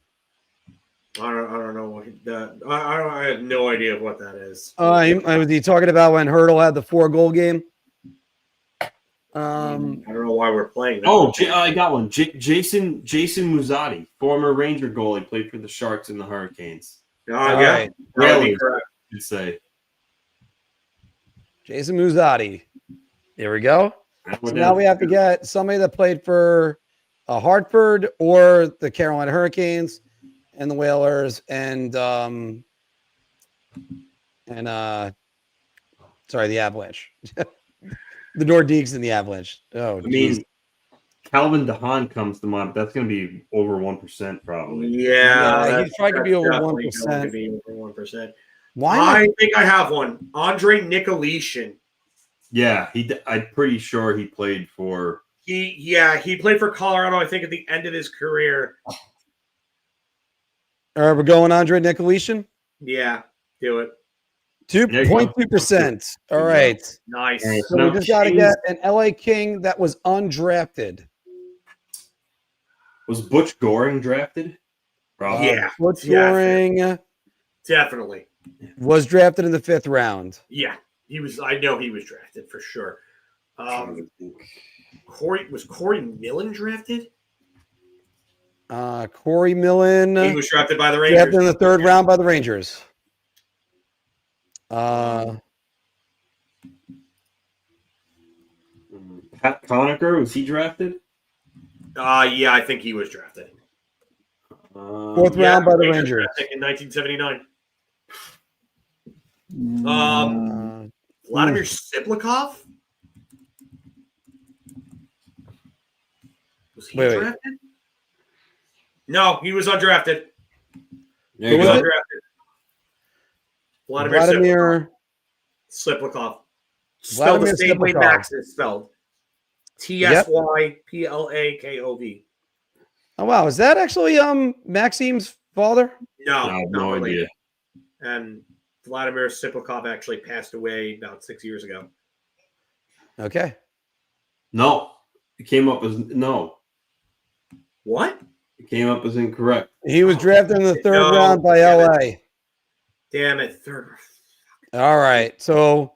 I don't know what that. I have no idea what that is. Was he talking about when Hurdle had the 4-goal game? I don't know why we're playing that. Oh, I got one. Jason Muzzatti, former Ranger goalie, played for the Sharks and the Hurricanes. Yeah, really correct. You'd say Jason Muzzatti. There we go. So now we have to get somebody that played for Hartford or the Carolina Hurricanes and the Whalers and the Avalanche. The Nordiques and the Avalanche. Oh, I mean, Calvin DeHaan comes to mind, but that's going to be over 1% probably. Yeah, he's trying to be over 1%. Why? I think I have one. Andre Nicolishin. Yeah, I'm pretty sure he played for He played for Colorado, I think, at the end of his career. All right, we're going Andre Nicolishin. Yeah, do it. 2.2%. All right. Nice. So we just got to get an LA King that was undrafted. Was Butch Goring drafted? Yeah. Butch Goring Definitely. was drafted in the 5th round. Yeah. I know he was drafted for sure. Corey Millen drafted? Corey Millen. He was drafted by the Rangers. Drafted in the 3rd round by the Rangers. Pat Conacher, was he drafted? Yeah, I think he was drafted. 4th round by the Rangers. In 1979. Vladimir Siplikov? Was he drafted? No, he was undrafted. He was undrafted. Vladimir Siplikov. Spelled the same way Max is spelled. Tsyplakov. Oh wow, is that actually Maxim's father? No, I have no idea. And Vladimir Siplikov actually passed away about 6 years ago. Okay. No, it came up as no. What? It came up as incorrect. He was drafted in the 3rd round by LA. Damn it, 3rd. All right, so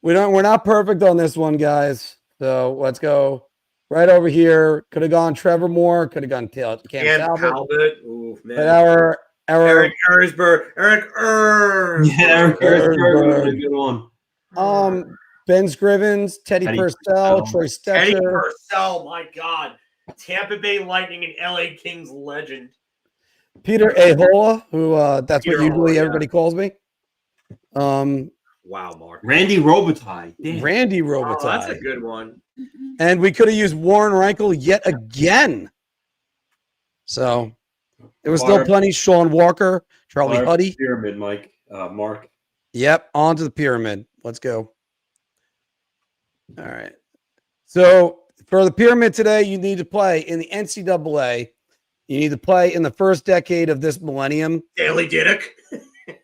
we're not perfect on this one, guys. So let's go right over here. Could have gone Trevor Moore. Could have gone Cam Talbot. Ooh, man. But our Eric Erzberg. Eric Ers. Yeah, Eric Erzberg was a good one. Ben Scrivens, Teddy Purcell, Troy Stecher. Teddy Purcell, my God. Tampa Bay Lightning and LA Kings legend. Peter Ahola, who that's Peter what usually Ahola, everybody calls me. Wow, Mark. Randy Robitaille. Damn. Randy Robitaille. Oh, that's a good one. And we could have used Warren Reichel yet again. So there was still plenty. Sean Walker, Charlie Huddy. Pyramid, Mike. Mark. Yep, on to the pyramid. Let's go. All right. So for the pyramid today, you need to play in the NCAA. You need to play in the first decade of this millennium. Daily Diddick.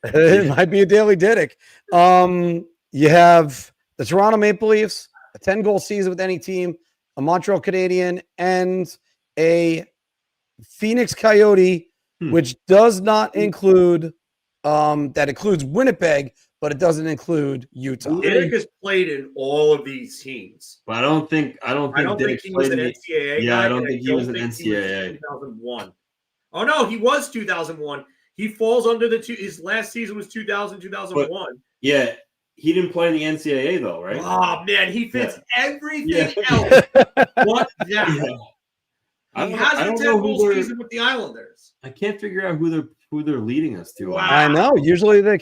It might be a Daily Diddick. You have the Toronto Maple Leafs, a 10-goal season with any team, a Montreal Canadian, and a Phoenix Coyote, which does not include that includes Winnipeg, but it doesn't include Utah. Diddick has played in all of these teams. But I don't think he was an NCAA. Yeah, guy, I don't think he was an NCAA. 2001. Oh no, he was 2001. He falls under his last season was 2001. But, yeah, he didn't play in the NCAA though, right? Oh man, he fits everything else. What that? Yeah. He has a 10-goal season with the Islanders. I can't figure out who they're leading us to. Wow. I know. Usually they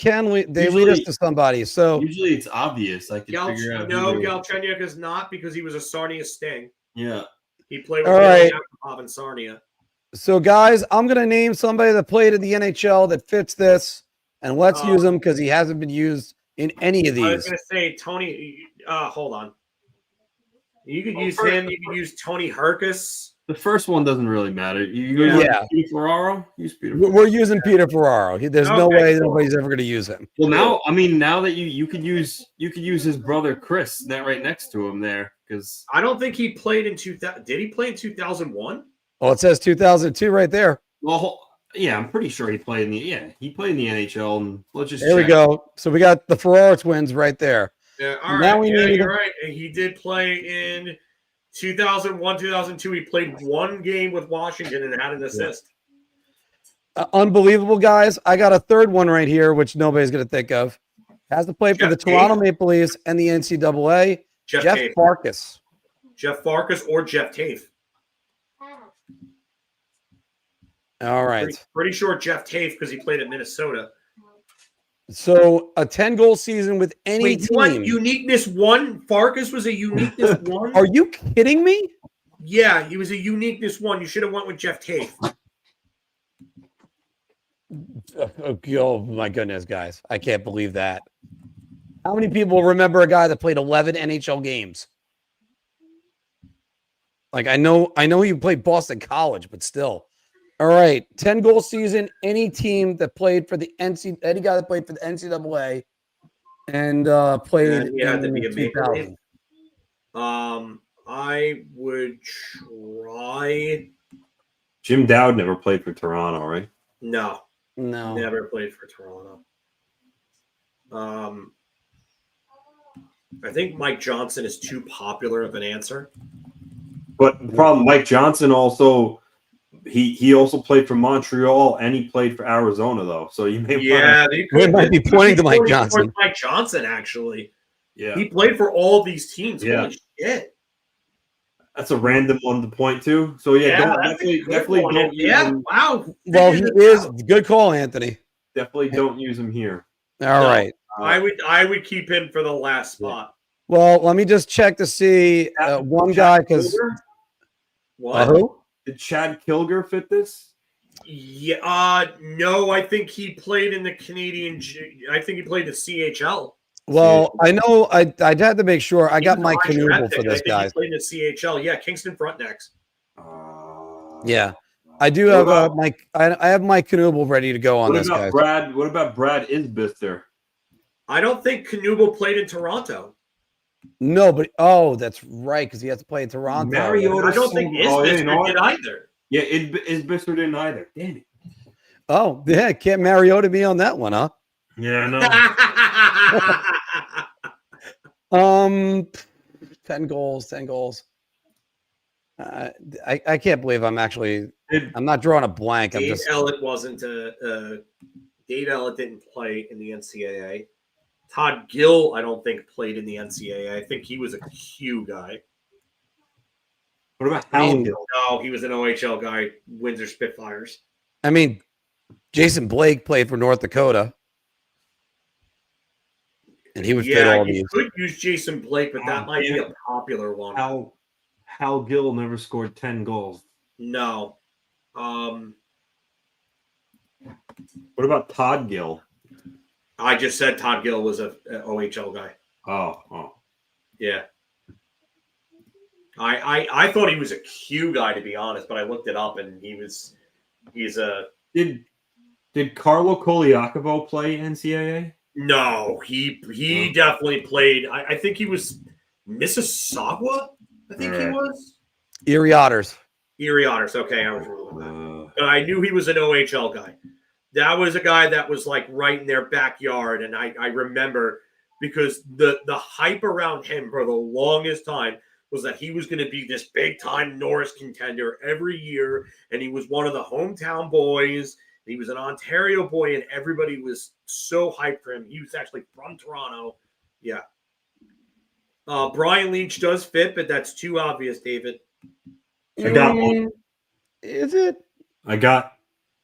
lead us to somebody. So usually it's obvious. I can figure out. No, Galchenyuk is not because he was a Sarnia Sting. Yeah, he played with Yakupov and Sarnia. So guys, I'm gonna name somebody that played in the NHL that fits this, and let's use him because he hasn't been used in any of these. I was gonna say Tony. Hold on. You could use him. You could use Tony Herkus. The first one doesn't really matter. You Peter Ferraro? Use Peter Ferraro. We're using Peter Ferraro. There's no way nobody's ever going to use him. Well, now that you could use his brother Chris right next to him there because I don't think he played in 2000. Did he play in 2001? Oh, it says 2002 right there. Well, yeah, I'm pretty sure he played in the NHL. And let's just there we go. So we got the Ferraro twins right there. Yeah, all right. You're right. He did play in 2001, 2002. He played one game with Washington and had an assist. Unbelievable, guys. I got a third one right here, which nobody's going to think of. Has to play for the Toronto Maple Leafs and the NCAA. Jeff Farkas. Jeff Farkas or Jeff Tafe. All right. Pretty sure Jeff Tafe because he played at Minnesota. So a 10-goal season with any team. What? Uniqueness 1? Farkas was a uniqueness 1? Are you kidding me? Yeah, he was a uniqueness 1. You should have went with Jeff Tafe. Oh my goodness, guys. I can't believe that. How many people remember a guy that played 11 NHL games? Like I know he played Boston College, but still. All right, 10-goal season. Any team that played for the any guy that played for the NCAA and played he had to in be a Maple Leaf. 2000. I would try. Jim Dowd never played for Toronto, right? No, No, never played for Toronto. I think Mike Johnson is too popular of an answer. But the problem, Mike Johnson also he also played for Montreal and he played for Arizona though. So you may we might be pointing to Mike Johnson. Mike Johnson, actually. Yeah, he played for all these teams. Yeah. Holy shit! That's a random one to point to. So definitely don't use him. Wow. Well, he is good call, Anthony. Definitely don't use him here. All right. I would keep him for the last spot. Well, let me just check to see one guy because who? Did Chad Kilger fit this? Yeah. No, I think he played in the Canadian. I think he played the CHL. Well, I know I'd have to make sure. I got Mike Knuble for this guy. He played in the CHL. Yeah, Kingston Frontenacs. Yeah, I do have Mike. I have Mike Knuble ready to go on this guy. What about Brad Isbister? I don't think Knuble played in Toronto. No, but that's right because he has to play in Toronto. I don't think Isbister did either. Yeah, Isbister didn't either. Damn it. Oh, yeah, can't Mariota be on that one, huh? Yeah, no. 10 goals. I can't believe I'm not drawing a blank. Dave Ellett wasn't Dave Ellett didn't play in the NCAA. Todd Gill, I don't think played in the NCAA. I think he was a Q guy. What about Hal Gill? No, he was an OHL guy, Windsor Spitfires. I mean, Jason Blake played for North Dakota. And he would fit all these. You could use Jason Blake, but that might be a popular one. Hal Gill never scored 10 goals. No. What about Todd Gill? I just said Todd Gill was an OHL guy. Oh. Yeah. I thought he was a Q guy, to be honest, but I looked it up and he's a. Did Carlo Koliakovo play NCAA? No, he definitely played. I think he was Mississauga. I think he was Erie Otters. Okay, I was wrong on that. But I knew he was an OHL guy. That was a guy that was like right in their backyard, and I remember because the hype around him for the longest time was that he was going to be this big time Norris contender every year, and he was one of the hometown boys. He was an Ontario boy, and everybody was so hyped for him. He was actually from Toronto. Yeah. Brian Leach does fit, but that's too obvious, David. I got one. Is it? I got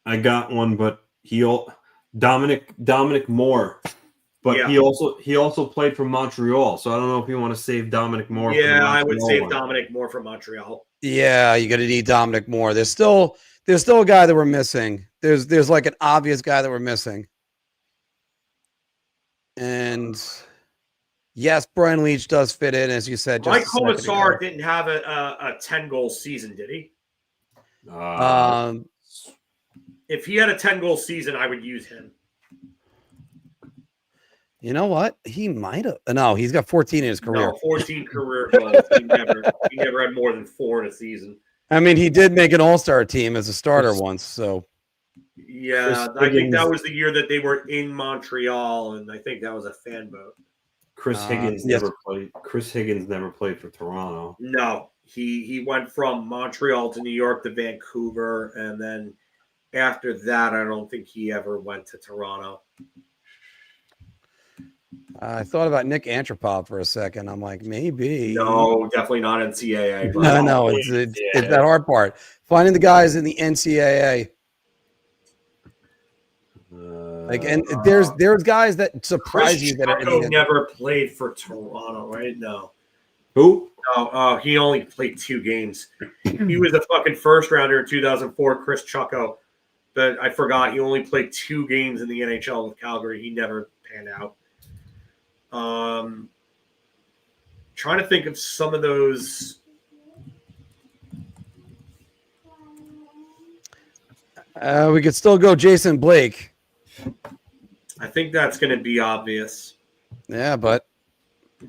one, but Dominic Moore. But he also played for Montreal, so I don't know if you want to save Dominic Moore. Yeah, I would save Dominic Moore from Montreal. Yeah, you're gonna need Dominic Moore. There's still a guy that we're missing. There's like an obvious guy that we're missing. And yes, Brian Leach does fit in, as you said. Mike Komisar didn't have a 10-goal season, did he? If he had a 10-goal season, I would use him. You know what? He might have. No, he's got 14 in his career. No, 14 career goals. He never had more than 4 in a season. I mean, he did make an all-star team as a starter once, so. Yeah, I think that was the year that they were in Montreal, and I think that was a fan vote. Chris Higgins never played. Chris Higgins never played for Toronto. No, he went from Montreal to New York to Vancouver, and then after that, I don't think he ever went to Toronto. I thought about Nick Antropov for a second. I'm like, maybe. No, definitely not NCAA. No, it's that hard part. Finding the guys in the NCAA. And there's guys that surprise you that are in the never played for Toronto, right? No. Who? No, he only played 2 games. He was a fucking first rounder in 2004, Chris Chucko. But I forgot he only played 2 games in the NHL with Calgary. He never panned out. Trying to think of some of those. We could still go Jason Blake. I think that's going to be obvious. Yeah, but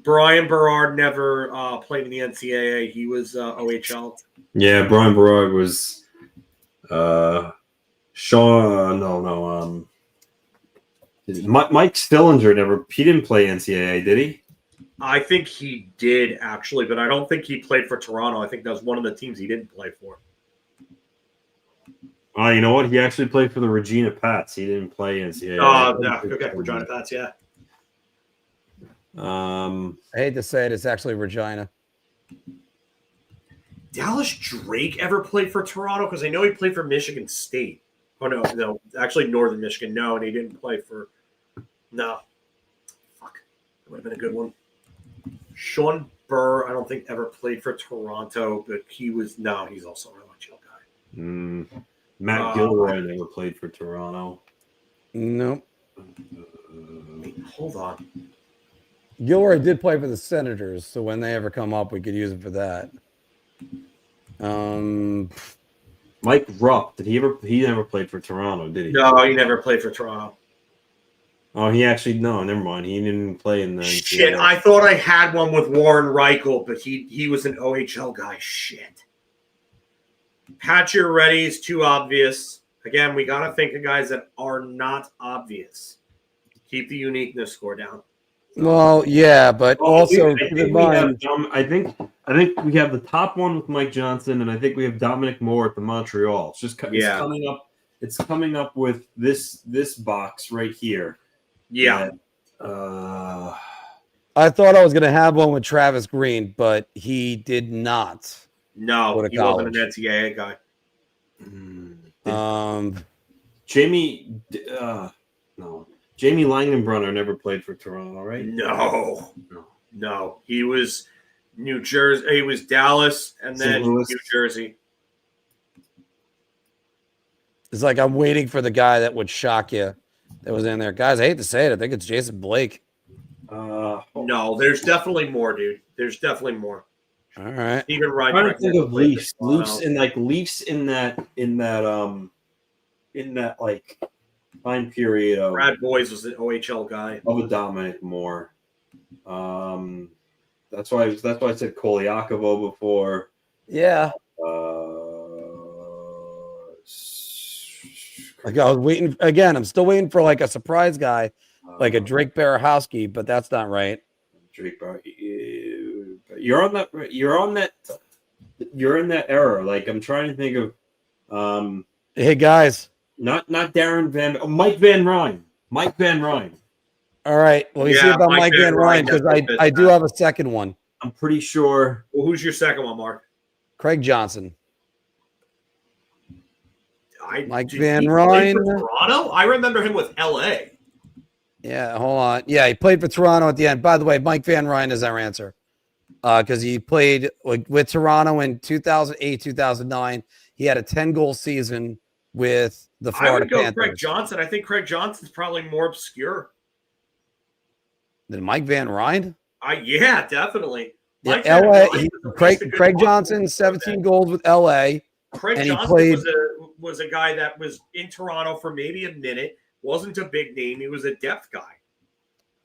Brian Berard never played in the NCAA. He was OHL. Yeah, Brian Berard was Sean. Mike Stillinger he didn't play NCAA, did he? I think he did actually, but I don't think he played for Toronto. I think that was one of the teams he didn't play for. You know what? He actually played for the Regina Pats. He didn't play NCAA. Okay, Regina Pats, yeah. I hate to say it, it's actually Regina. Dallas Drake ever played for Toronto? Because I know he played for Michigan State. Oh, no, actually Northern Michigan. No, and he didn't play for – no. Fuck. That would have been a good one. Sean Burr, I don't think ever played for Toronto, but he's also an OHL guy. Matt Gilroy never played for Toronto. Nope. Hold on. Gilroy did play for the Senators, so when they ever come up, we could use him for that. Mike Rupp, he never played for Toronto, did he? No, he never played for Toronto. Oh, never mind. He didn't play in the Shit, I thought I had one with Warren Reichel, but he was an OHL guy. Shit. Patch your ready is too obvious. Again, we got to think of guys that are not obvious. Keep the uniqueness score down. Well, yeah, but also keep in mind. I think we have the top one with Mike Johnson, and I think we have Dominic Moore at the Montreal. It's just coming up. It's coming up with this box right here. Yeah. I thought I was going to have one with Travis Green, but he did not. No, he wasn't an NCAA guy. Jamie Langenbrunner never played for Toronto, right? No. He was New Jersey. He was Dallas, and then New Jersey. It's like I'm waiting for the guy that would shock you that was in there. Guys, I hate to say it. I think it's Jason Blake. No, there's definitely more, dude. There's definitely more. All right. Even right. I'm trying to think of Leafs in that like time period of Brad Boyes was an OHL guy. Of a Dominic Moore. That's why I said Kolyakovo before. Yeah. Like I was waiting again. I'm still waiting for like a surprise guy, like a Drake Barahowski, but that's not right. Drake You're in that era. Like I'm trying to think of. Hey guys, not Darren Van. Oh, Mike Van Ryn. Mike Van Ryn. All right. Well, you see about Mike Van Ryn because I do have a second one. I'm pretty sure. Well, who's your second one, Mark? Craig Johnson. Mike Van Ryn. Toronto? I remember him with LA. Yeah, hold on. Yeah, he played for Toronto at the end. By the way, Mike Van Ryn is our answer because he played with Toronto in 2008, 2009. He had a 10-goal season with the Florida Panthers. Craig Johnson. I think Craig Johnson's probably more obscure than Mike Van Ryn. Yeah, definitely. Yeah, LA. Craig Johnson, 17 goals with LA. Craig Johnson was a guy that was in Toronto for maybe a minute. Wasn't a big name. He was a depth guy.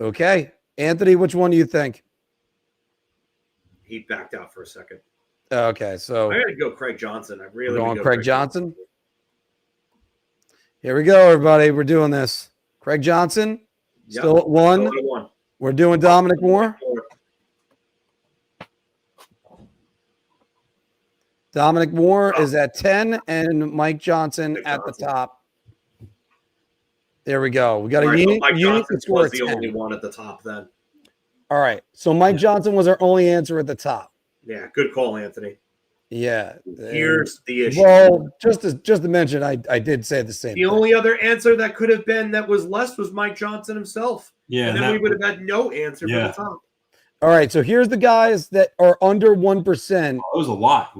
Okay. Anthony, which one do you think? He backed out for a second. Okay, so I got to go Craig Johnson. We're going Craig Johnson. Here we go, everybody. We're doing this. Craig Johnson, still at one. We're doing Dominic Moore. Dominic Moore is at 10 and Mike Johnson at the top. There we go. We got a unique score. Was the only one at the top then. All right. So Mike Johnson was our only answer at the top. Yeah, good call, Anthony. Yeah. Here's the issue. Well, just to mention, I did say the same. The only other answer that could have been that was less was Mike Johnson himself. Yeah. And then we would have had no answer for the top. All right, so here's the guys that are under 1%. It was a lot.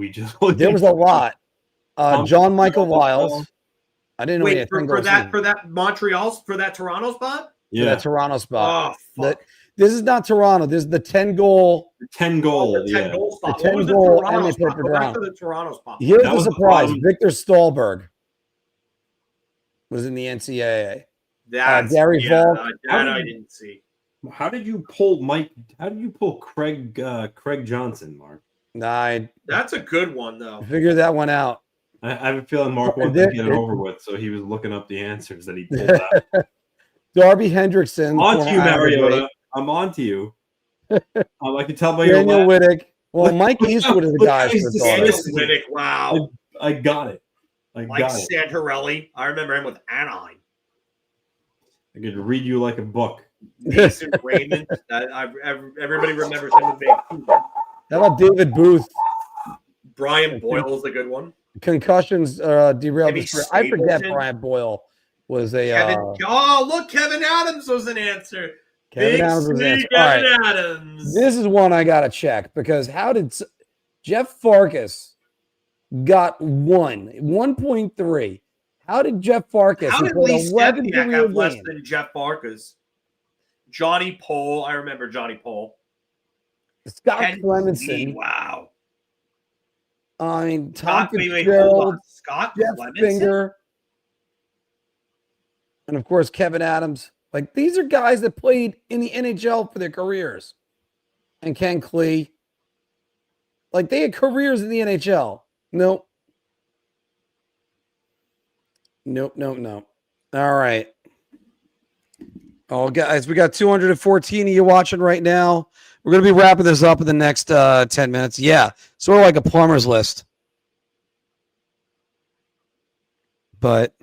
There was a lot. John Michael Wiles. I didn't know he had for that Toronto spot? Yeah, that Toronto spot. Oh, fuck. This is not Toronto. This is the 10-goal. The 10 goal spot. The 10-goal and they put Back to the Toronto spot. Here's the surprise. Victor Stahlberg. was in the NCAA. That's Gary Volk. That I didn't see. How did you pull Mike? How did you pull Craig Johnson, Mark? That's a good one, though. Figure that one out. I have a feeling Mark wanted to get it over with, so he was looking up the answers that he pulled out. Darby Hendrickson. On to you, Mariota. I'm on to you. I can tell by Daniel your laugh. Wittick. Well, Mike Eastwood is the guy. Daniel Wittick, wow. I got it. Like Santorelli. I remember him with Anaheim. I could read you like a book. Mason Raymond. Everybody remembers him in Vancouver. How about David Booth? Brian Boyle's a good one. Concussions derailed Maybe his career. I forget Stapleton. Brian Boyle was a Look, Kevin Adams was an answer. Kevin Adams was an answer. All Kevin right. Adams. This is one I gotta check because how did Jeff Farkas got 1.3? How did Jeff Farkas? How who did played Lee 11 Stepniak career have less games? than Jeff Farkas? Johnny Pohl. I remember Johnny Pohl. Scott Ken Clemenson. Lee, wow. I mean, Tom Scott, wait, hold Fitzgerald, on. Scott Jeff Clemenson? Finger, and of course Kevin Adams. Like these are guys that played in the NHL for their careers, and Ken Klee. Like they had careers in the NHL. Nope. All right. Oh, guys, we got 214 of you watching right now. We're going to be wrapping this up in the next 10 minutes. Yeah, sort of like a plumber's list. But,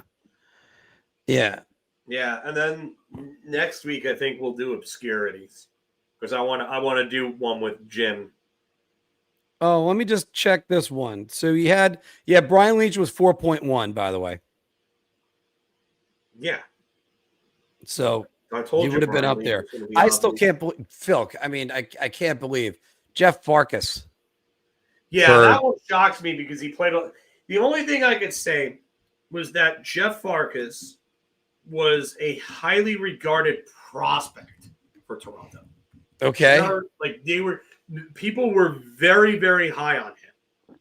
yeah. Yeah, and then next week I think we'll do obscurities because I want to do one with Jim. Oh, let me just check this one. So you had, Brian Leach was 4.1, by the way. Yeah. So I told you would have been Brian up Leach there. was gonna be I still obvious. can't believe, Phil, I mean, I can't believe Jeff Farkas. Yeah, that one shocks me because he played. The only thing I could say was that Jeff Farkas was a highly regarded prospect for Toronto. Okay. Like people were very, very high on him.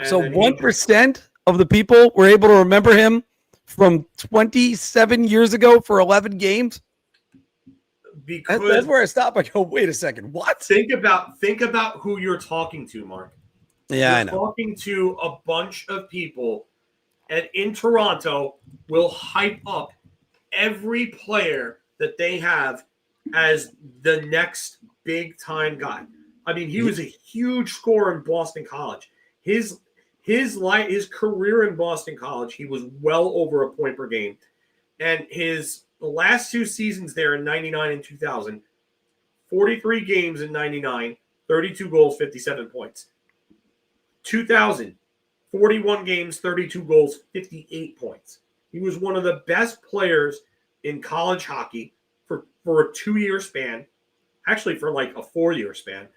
And So then 1% of the people were able to remember him from 27 years ago for 11 games. Because That's where I stop. I go, wait a second. What? Think about who you're talking to, Mark. Yeah, You're I know. talking to a bunch of people, and in Toronto will hype up every player that they have as the next big time guy. I mean, he was a huge scorer in Boston College. His career in Boston College, he was well over a point per game. And the last two seasons there in 99 and 2000, 43 games in 99, 32 goals, 57 points. 2000, 41 games, 32 goals, 58 points. He was one of the best players in college hockey for a 2-year span, actually for like a 4-year span.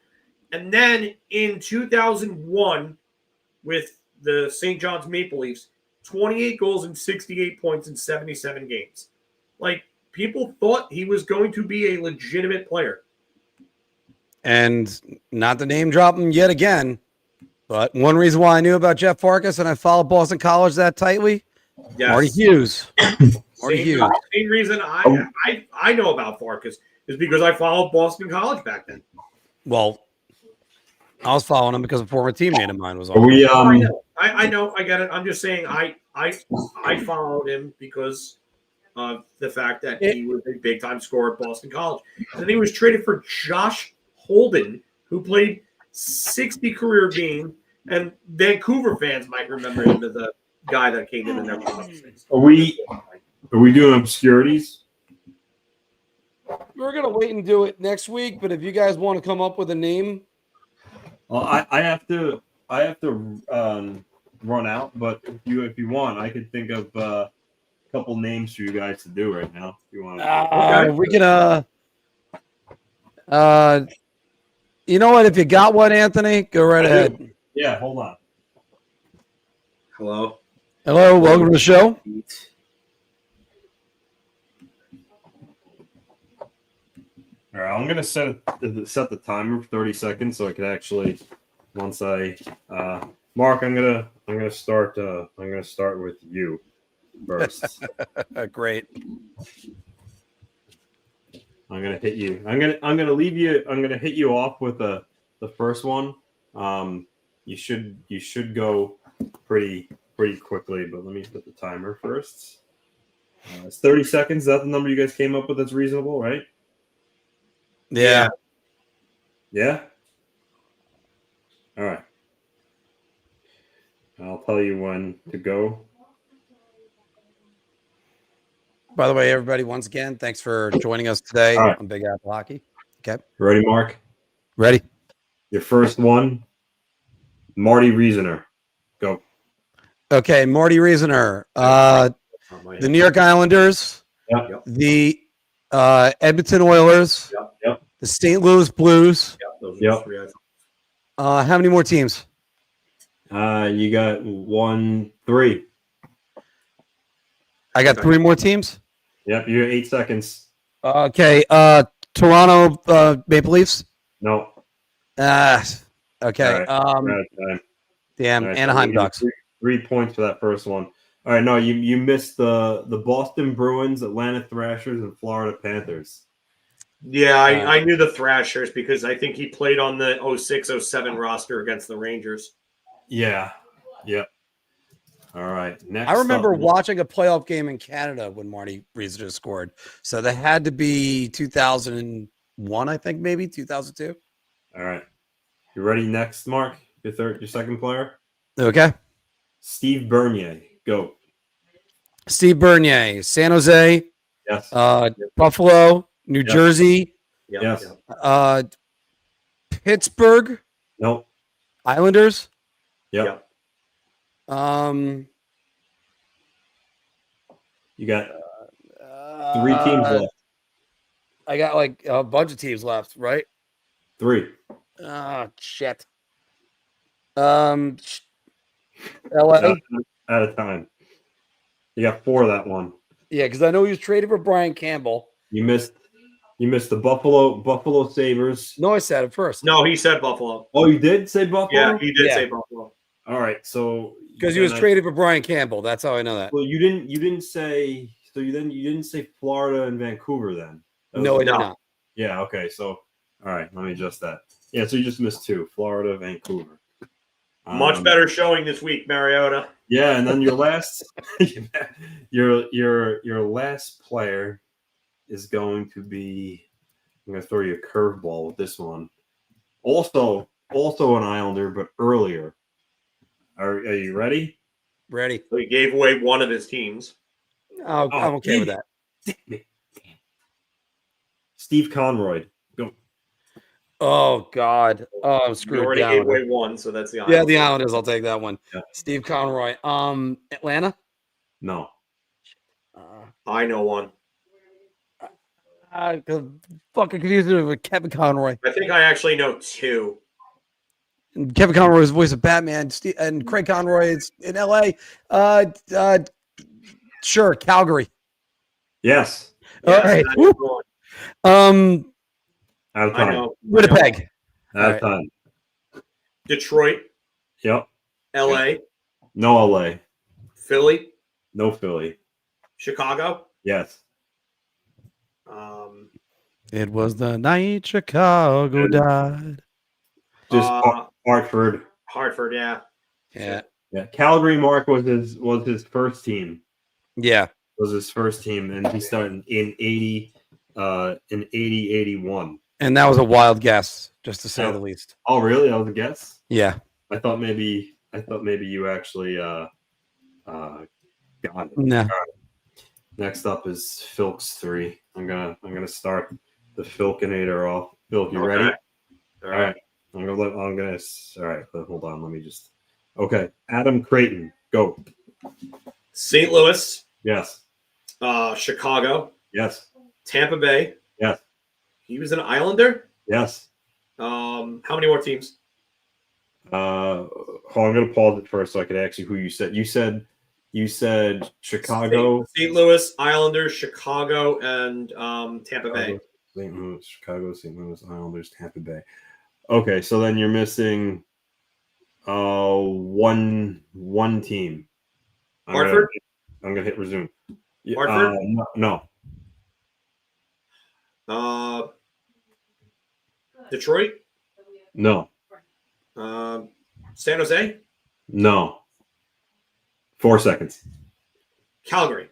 And then in 2001, with the St. John's Maple Leafs, 28 goals and 68 points in 77 games. Like, people thought he was going to be a legitimate player. And not to name drop him yet again, but one reason why I knew about Jeff Farkas and I followed Boston College that tightly, Yes. Marty Hughes. Marty Hughes. Same reason I know about Farkas is because I followed Boston College back then. Well, I was following him because a former teammate of mine was on. I know, I get it. I'm just saying I followed him because of the fact that he was a big time scorer at Boston College. And then he was traded for Josh Holden, who played 60 career games, and Vancouver fans might remember him as a guy that came in and never won things. Are we doing obscurities? We're gonna wait and do it next week, but if you guys want to come up with a name, Well, I have to run out, but if you want, I could think of a couple names for you guys to do right now. If you want, we can. You know what? If you got one, Anthony, go right ahead. Yeah, hold on. Hello. Hello, welcome to the show. All right, I'm gonna set the timer for 30 seconds so I could actually, once I Mark, I'm gonna start with you. first. Great. I'm gonna hit you. I'm gonna leave you. I'm gonna hit you off with the first one. You should go pretty quickly, but let me put the timer first. It's 30 seconds. Is that the number you guys came up with? That's reasonable, right? Yeah. Yeah. All right. I'll tell you when to go. By the way, everybody, once again, thanks for joining us today on Big Apple Hockey. Okay. Ready, Mark? Ready. Your first one, Marty Reasoner. Go. Okay, Marty Reasoner. The New York Islanders. Yep. The Edmonton Oilers. Yep. The St. Louis Blues. Yep. How many more teams? You got 3. I got 3 more teams. Yep, you're 8 seconds. Okay. Toronto Maple Leafs. No. Okay. All right. Damn. All right, Anaheim so Ducks. 3 points for that first one. All right. No, you missed the Boston Bruins, Atlanta Thrashers, and Florida Panthers. Yeah, I knew the Thrashers because I think he played on the 06-07 roster against the Rangers. Yeah. Yep. All right. Next, I remember up, watching a playoff game in Canada when Marty Reasoner scored. So that had to be 2001, I think, maybe 2002. All right. You ready? Next, Mark. Your second player. Okay. Steve Bernier. Go. Steve Bernier, San Jose. Yes. Buffalo, New Jersey. Yes. Pittsburgh. Nope. Islanders. Yep. You got 3 teams left. I got like a bunch of teams left, right? 3. Oh shit. LA. Out of time. You got 4 that one. Yeah, because I know he was traded for Brian Campbell. You missed the Buffalo Sabres. No, I said it first. No, he said Buffalo. Oh, you did say Buffalo? Yeah, he did say Buffalo. All right, so because he was traded for Brian Campbell. That's how I know that. Well, you didn't say you didn't say Florida and Vancouver then. No, I did not. Yeah, okay. So all right, let me adjust that. Yeah, so you just missed 2, Florida, Vancouver. Much better showing this week, Mariota. Yeah, and then your last your last player is going to be, I'm going to throw you a curveball with this one. Also an Islander, but earlier. Are you ready? Ready. So he gave away one of his teams. I'm okay with that. Steve Conroy. Go. Oh God. Oh, I'm screwed. You already down. gave away one, so that's the Islanders. Yeah, the Islanders. I'll take that one. Yeah. Steve Conroy. Atlanta. No. I know one. Fucking confused with Kevin Conroy. I think I actually know 2. And Kevin Conroy is the voice of Batman, and Craig Conroy is in LA. Sure, Calgary. Yes. All right. Out of time. Winnipeg. Out of time. Detroit. Yep. LA. No LA. Philly. No Philly. Chicago. Yes. It was the night Chicago died. Just Hartford. Hartford, yeah. Yeah. Yeah. Calgary, Mark, was his first team. Yeah. Was his first team, and he started in 81. And that was a wild guess, just to say the least. Oh, really? That was a guess? Yeah. I thought maybe you actually got it. No. All right. Next up is Filk's 3. I'm gonna start the Filkinator off. Filk, you ready? All right. All right. Hold on. Let me just. Okay. Adam Creighton, go. St. Louis. Yes. Chicago. Yes. Tampa Bay. Yes. He was an Islander. Yes. How many more teams? I'm going to pause it first so I can ask you who you said. You said Chicago, St. Louis, Islanders, Chicago, and Tampa Bay. St. Louis, Chicago, St. Louis, Islanders, Tampa Bay. Okay, so then you're missing one team. Hartford? I'm gonna hit resume. Hartford? No. Detroit? No. San Jose? No. 4 seconds. Calgary?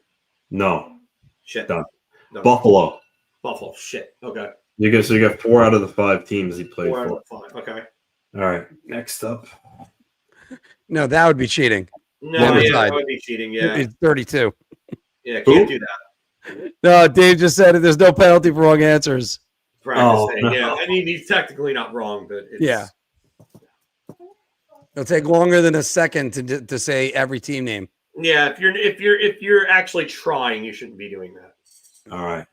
No. Shit. Done. No. Buffalo. Buffalo. Shit. Okay. You got 4 out of the 5 teams he played 4 out for. of 5. Okay. All right. Next up. No, that would be cheating. No, that would be cheating. Yeah. It's 32. Yeah, can't do that. No, Dave just said it. There's no penalty for wrong answers. Practice thing. Yeah. I mean, he's technically not wrong, but it's, Yeah. It'll take longer than a second to say every team name. Yeah, if you're actually trying, you shouldn't be doing that. All right.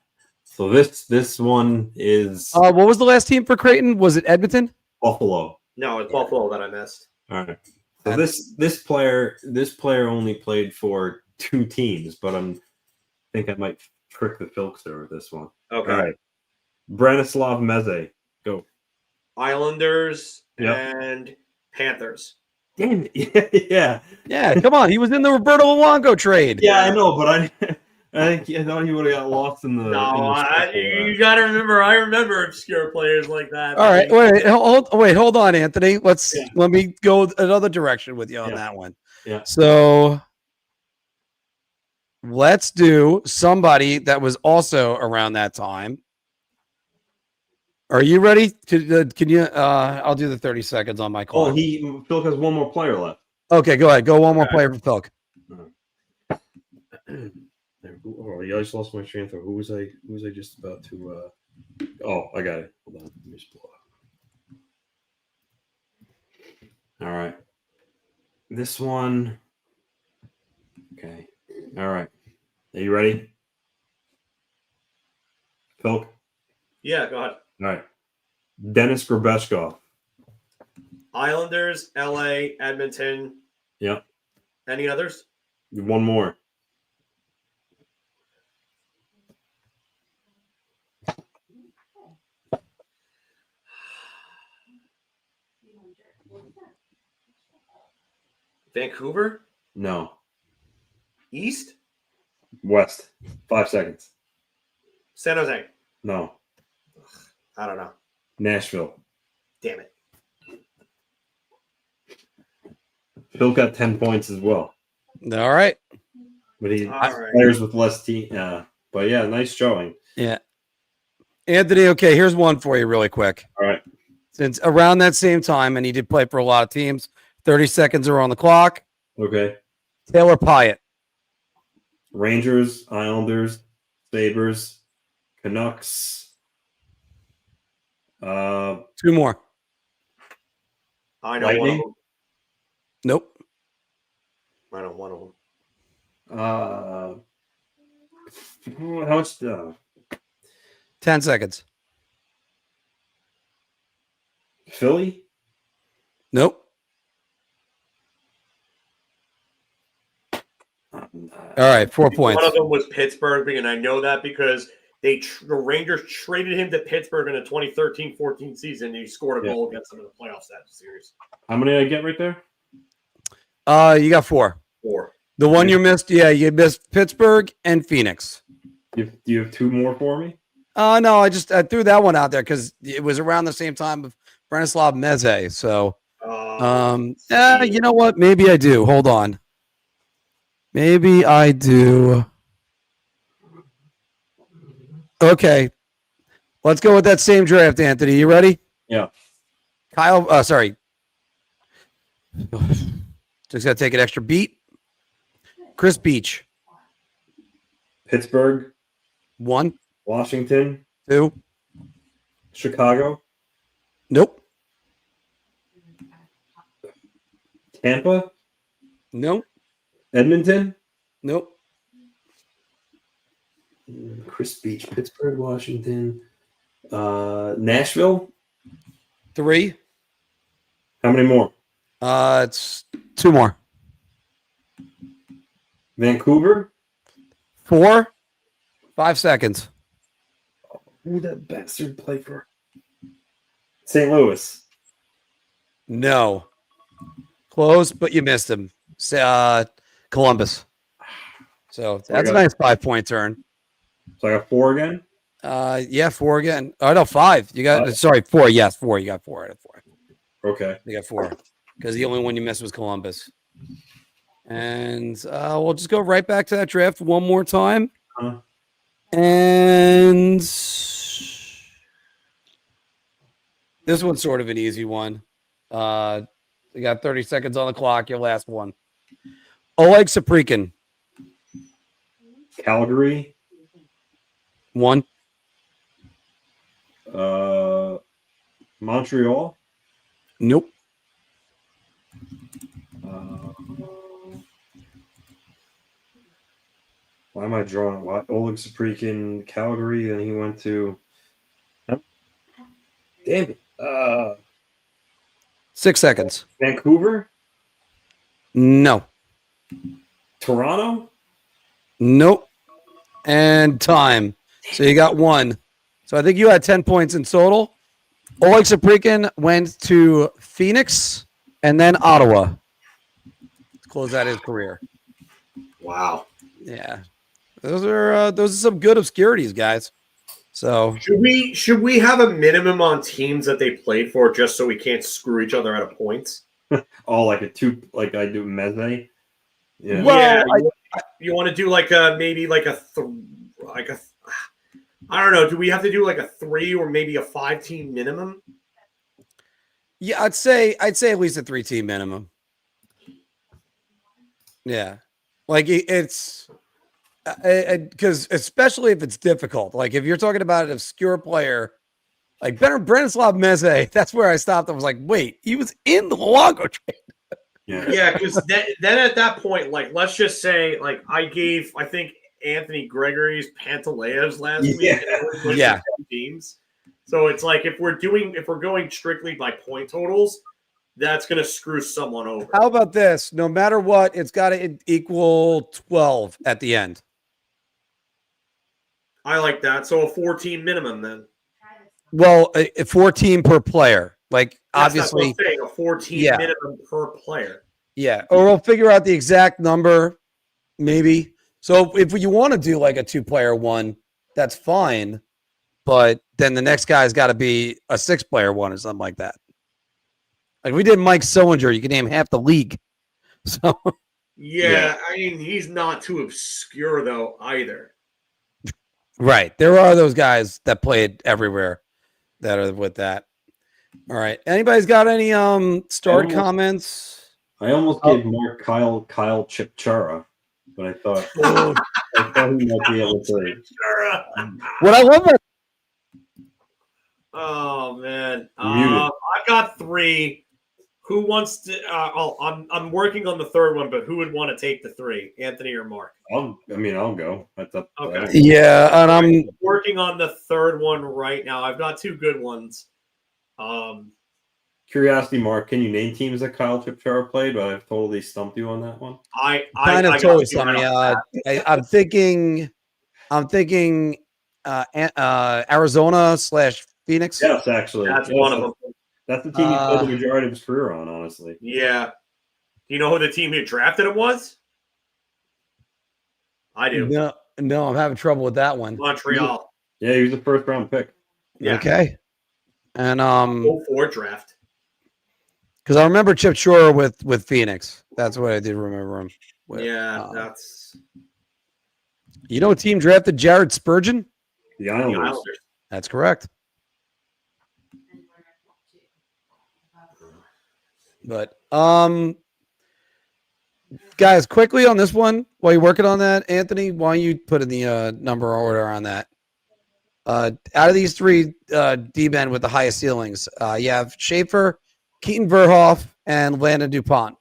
So this one is what was the last team for Creighton? Was it Edmonton? Buffalo. No, it's Buffalo that I missed. All right. So this player only played for 2 teams, but I think I might trick the Filkster with this one. Okay. All right. Branislav Meze. Go. Islanders and Panthers. Damn it. Yeah. Yeah, come on. He was in the Roberto Luongo trade. Yeah, I know, but I thought he would have got lost in the. You got to remember. I remember obscure players like that. All right, hold on, Anthony. Let me go another direction with you on that one. Yeah. So let's do somebody that was also around that time. Are you ready? Can you? I'll do the 30 seconds on my call. Phil has one more player left. Okay, go ahead. Go one more player for Phil. Oh, I just lost my train of thought. Who was I just about to? Oh, I got it. Hold on. Let me just pull it up. All right. This one. Okay. All right. Are you ready? Phil? Yeah, go ahead. All right. Dennis Grabeshkov. Islanders, LA, Edmonton. Yep. Any others? One more. Vancouver? No. East? West. 5 seconds. San Jose? No. I don't know. Nashville. Damn it. Phil got 10 points as well. All right. But he All right. players with less team. But yeah, nice showing. Yeah. Anthony, okay, here's one for you really quick. All right. Since around that same time, and he did play for a lot of teams, 30 seconds are on the clock. Okay. Taylor Pyatt. Rangers, Islanders, Sabres, Canucks. 2 more. I know Lightning? one of them. Nope. I know one of them. How much? 10 seconds. Philly? Nope. All right, 4 points. One of them was Pittsburgh, and I know that because the Rangers traded him to Pittsburgh in the 2013-14 season, and he scored a goal against them in the playoffs that series. How many did I get right there? You got 4. 4. The one you missed, you missed Pittsburgh and Phoenix. Do you have 2 more for me? No, I threw that one out there because it was around the same time of Branislav Meze. So, you know what? Maybe I do. Hold on. Maybe I do. Okay. Let's go with that same draft, Anthony. You ready? Yeah. Sorry. Just got to take an extra beat. Chris Beach. Pittsburgh. 1. Washington. 2. Chicago. Nope. Tampa. Nope. Edmonton. Nope. Chris Beach, Pittsburgh, Washington. Nashville. 3. How many more? It's 2 more. Vancouver. 4. 5 seconds. Who that bastard play for? St. Louis. No. Close, but you missed him. Columbus. So that's a nice 5-point turn. So I got 4 again? Yeah, 4 again. Oh, no, 5. You got, sorry, 4. Yes, 4. You got 4 out of 4. Okay. You got 4. Because the only one you missed was Columbus. And we'll just go right back to that draft one more time. And this one's sort of an easy one. You got 30 seconds on the clock. Your last one. Oleg Saprikin. Calgary. 1. Montreal. Nope. Why am I drawing? Why Oleg Saprikin, Calgary, and he went to. Damn it. 6 seconds. Vancouver. No. Toronto. Nope. And time. So you got 1. So I think you had 10 points in total. Oleg Saprikin went to Phoenix and then Ottawa to close out his career. Wow. Yeah. Those are some good obscurities, guys. So should we have a minimum on teams that they played for just so we can't screw each other out of points? Oh, like a 2, like I do Meze. Yeah. Well, you want to do like a maybe like a I don't know. Do we have to do like a 3 or maybe a 5-team minimum? Yeah, I'd say at least a 3-team minimum. Yeah, like it's because especially if it's difficult. Like if you're talking about an obscure player, like Branislav Meze, that's where I stopped. I was like, wait, he was in the LaRocco trade. Yeah, because then at that point, like let's just say, like I think Anthony Gregory's Pantaleev's last week. Yeah. Teams. So it's like if we're going strictly by point totals, that's going to screw someone over. How about this? No matter what, it's got to equal 12 at the end. I like that. So a 14 minimum then. Well, a 14 per player. Like obviously, that's what I'm saying, a 14 minimum per player. Yeah, or we'll figure out the exact number, maybe. So if you want to do like a 2-player one, that's fine. But then the next guy's got to be a 6-player one or something like that. Like we did Mike Sillinger, you can name half the league. So yeah, I mean he's not too obscure though either. Right, there are those guys that played everywhere that are with that. All right, anybody's got any start comments? I almost gave Mark Kyle Chipchara, but I thought he might be able to. What I love about oh man, I got 3. Who wants to? I'm working on the 3rd one, but who would want to take the 3? Anthony or Mark? I'll go. Okay. Yeah, and I'm working on the 3rd one right now. I've got 2 good ones. Curiosity, Mark, can you name teams that Kyle Chipchara played? But I've totally stumped you on that one. I totally stumped me. I'm thinking Arizona/Phoenix. Yes, actually, that's one of them. That's the team he played the majority of his career on, honestly. Yeah. Do you know who the team who drafted him was? I do. No, I'm having trouble with that one. Montreal. Yeah, he was a 1st-round pick. Yeah. Okay. And 04 draft. Because I remember Chip Shore with Phoenix. That's what I did remember him with. Yeah, that's. You know what team drafted Jared Spurgeon? The Islanders. That's correct. But guys, quickly on this one, while you're working on that, Anthony, why don't you put in the number order on that? Out of these 3 D-men with the highest ceilings, you have Schaefer, Keaton Verhoff, and Landon DuPont.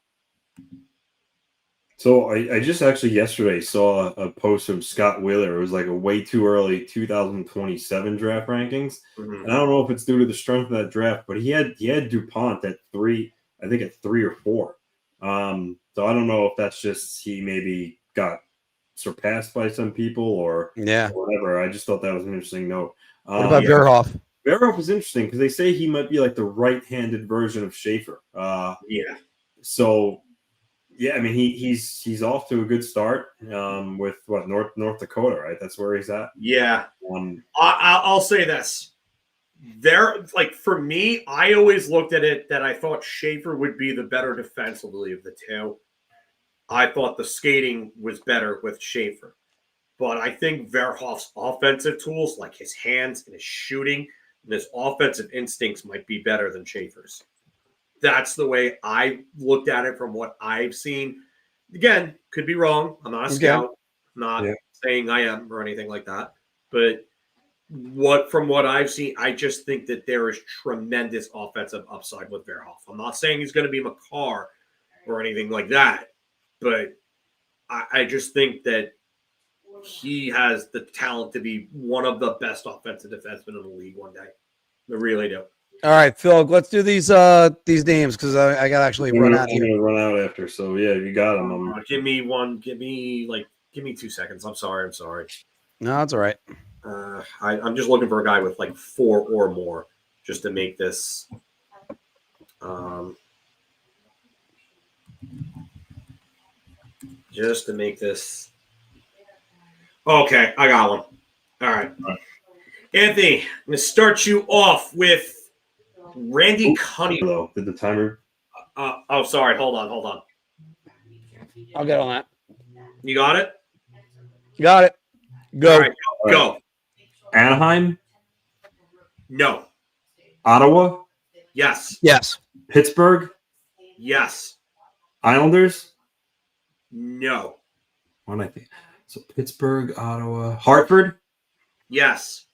So I just actually yesterday saw a post from Scott Wheeler. It was like a way too early 2027 draft rankings. Mm-hmm. And I don't know if it's due to the strength of that draft, but he had DuPont at 3, I think at 3 or 4. So I don't know if that's just he maybe got surpassed by some people or whatever. I just thought that was an interesting note. What about Verhoff? Verhoff is interesting because they say he might be like the right-handed version of Schaefer. Yeah. So Yeah, I mean he's off to a good start with what North Dakota, right? That's where he's at. Yeah. I'll say this. There, like for me, I always looked at it that I thought Schaefer would be the better defensively of the two. I thought the skating was better with Schaefer. But I think Verhoff's offensive tools, like his hands and his shooting and his offensive instincts, might be better than Schaefer's. That's the way I looked at it from what I've seen. Again, could be wrong. I'm not a scout. I'm not saying I am or anything like that. But from what I've seen, I just think that there is tremendous offensive upside with Verhoff. I'm not saying he's going to be Makar or anything like that. But I just think that he has the talent to be one of the best offensive defensemen in the league one day. I really do. All right, Phil, let's do these names because I got to actually run out here. I'm gonna run out after, so yeah, you got them. Give me 2 seconds. I'm sorry. No, it's all right. I'm just looking for a guy with like 4 or more just to make this. Just to make this. Okay, I got one. All right. Anthony, I'm going to start you off with Randy Cunningham. Did the timer? Sorry. Hold on. I'll get on that. You got it? Got it. Go. All right, go. Anaheim? No. Ottawa? Yes. Yes. Pittsburgh? Yes. Islanders? No. What do I think? So Pittsburgh, Ottawa, Hartford? Yes.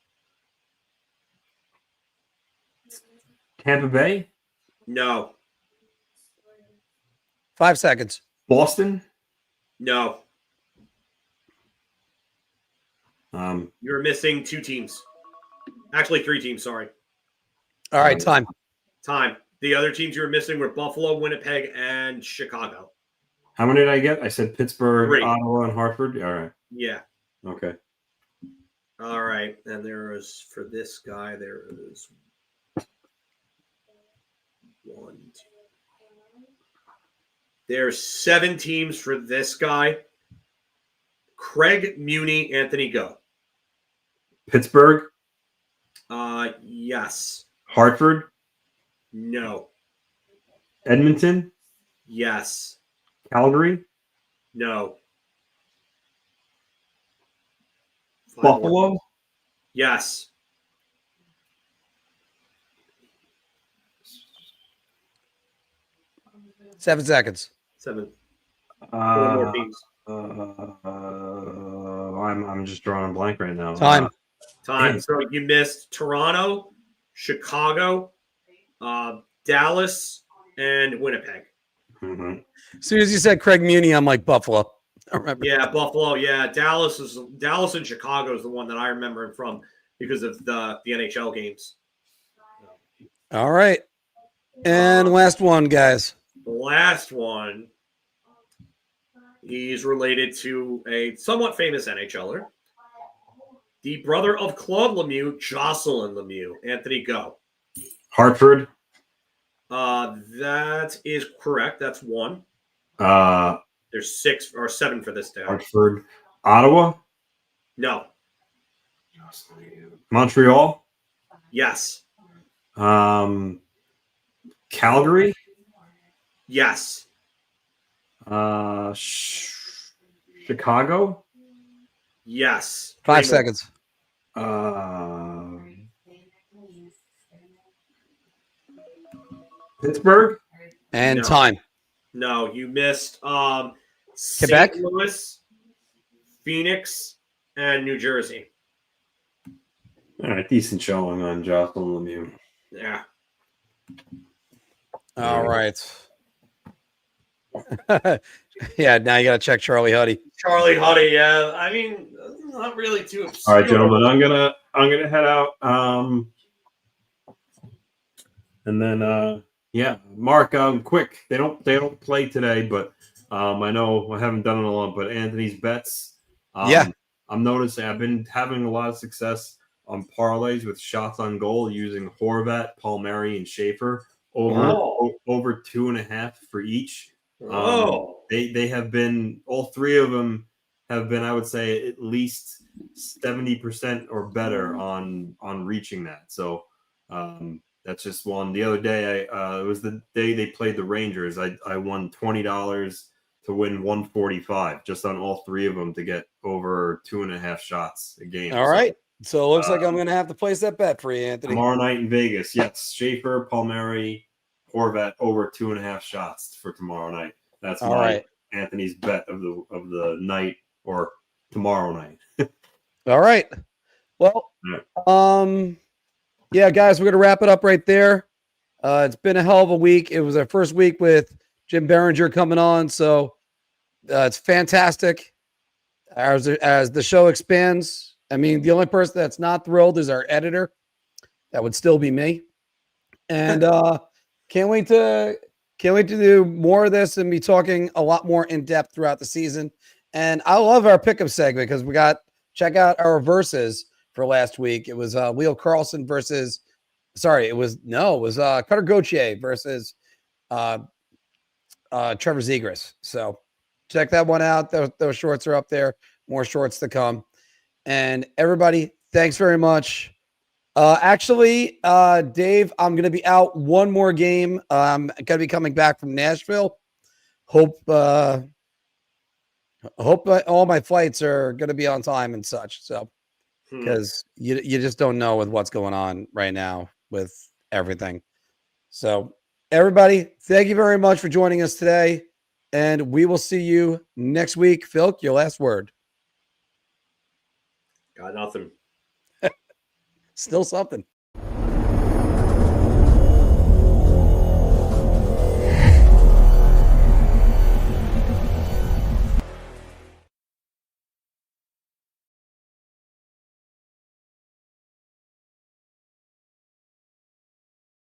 Tampa Bay? No. 5 seconds. Boston? No. You're missing 2 teams. Actually, 3 teams, sorry. All right, time. The other teams you were missing were Buffalo, Winnipeg, and Chicago. How many did I get? I said Pittsburgh, 3. Ottawa, and Hartford. All right. Yeah. Okay. All right. And there is, for this guy, there is 1, 2. There's 7 teams for this guy. Craig Muni, Anthony, go. Pittsburgh? Yes. Hartford? No. Edmonton? Yes. Calgary? No. 5 Buffalo? more. Yes. Seven seconds. 7. 4 more teams. I'm just drawing a blank right now. Time. So you missed Toronto, Chicago, Dallas, and Winnipeg. Mm-hmm. As soon as you said Craig Muni, I'm like Buffalo. I remember. Yeah, Buffalo. Yeah, Dallas and Chicago is the one that I remember him from because of the NHL games. All right. And last one, guys. The last one, he's related to a somewhat famous NHLer. The brother of Claude Lemieux, Jocelyn Lemieux. Anthony, go. Hartford? That is correct. That's 1. There's 6 or 7 for this day. Hartford. Ottawa? No. Montreal? Yes. Calgary? Yes. Chicago? Yes. 5 seconds. Pittsburgh? And time. No, you missed Quebec? St. Louis, Phoenix, and New Jersey. All right, decent showing on Jocelyn Lemieux. Yeah. All right. Yeah, now you got to check Charlie Huddy. Charlie Huddy, yeah. I mean, not really too obscure. All right, gentlemen, I'm gonna head out. And then Mark, quick. They don't play today, but I know I haven't done it a lot. But Anthony's bets. I'm noticing I've been having a lot of success on parlays with shots on goal using Horvat, Palmieri, and Schaefer over 2.5 for each. They have been, all three of them have been, I would say, at least 70% or better on reaching that. So that's just one. The other day, it was the day they played the Rangers. I won $20 to win 145 just on all three of them to get over 2.5 shots a game. All right. So it looks like I'm going to have to place that bet for you, Anthony. Tomorrow night in Vegas. Yes. Schaefer, Palmieri, Horvat over 2.5 shots for tomorrow night. That's Anthony's bet of the night or tomorrow night. All right. Well, yeah, guys, we're going to wrap it up right there. It's been a hell of a week. It was our first week with Jim Behringer coming on, so it's fantastic. As the show expands, I mean, the only person that's not thrilled is our editor. That would still be me. And can't wait to do more of this and be talking a lot more in depth throughout the season. And I love our pickup segment because check out our verses for last week. It was Leo Carlson versus Cutter Gauthier versus Trevor Zegras. So check that one out. Those shorts are up there. More shorts to come. And everybody, thanks very much. Dave, I'm going to be out one more game. I'm going to be coming back from Nashville. Hope all my flights are going to be on time and such. So, because you just don't know with what's going on right now with everything. So, everybody, thank you very much for joining us today. And we will see you next week. Phil, your last word. Got nothing. Still something.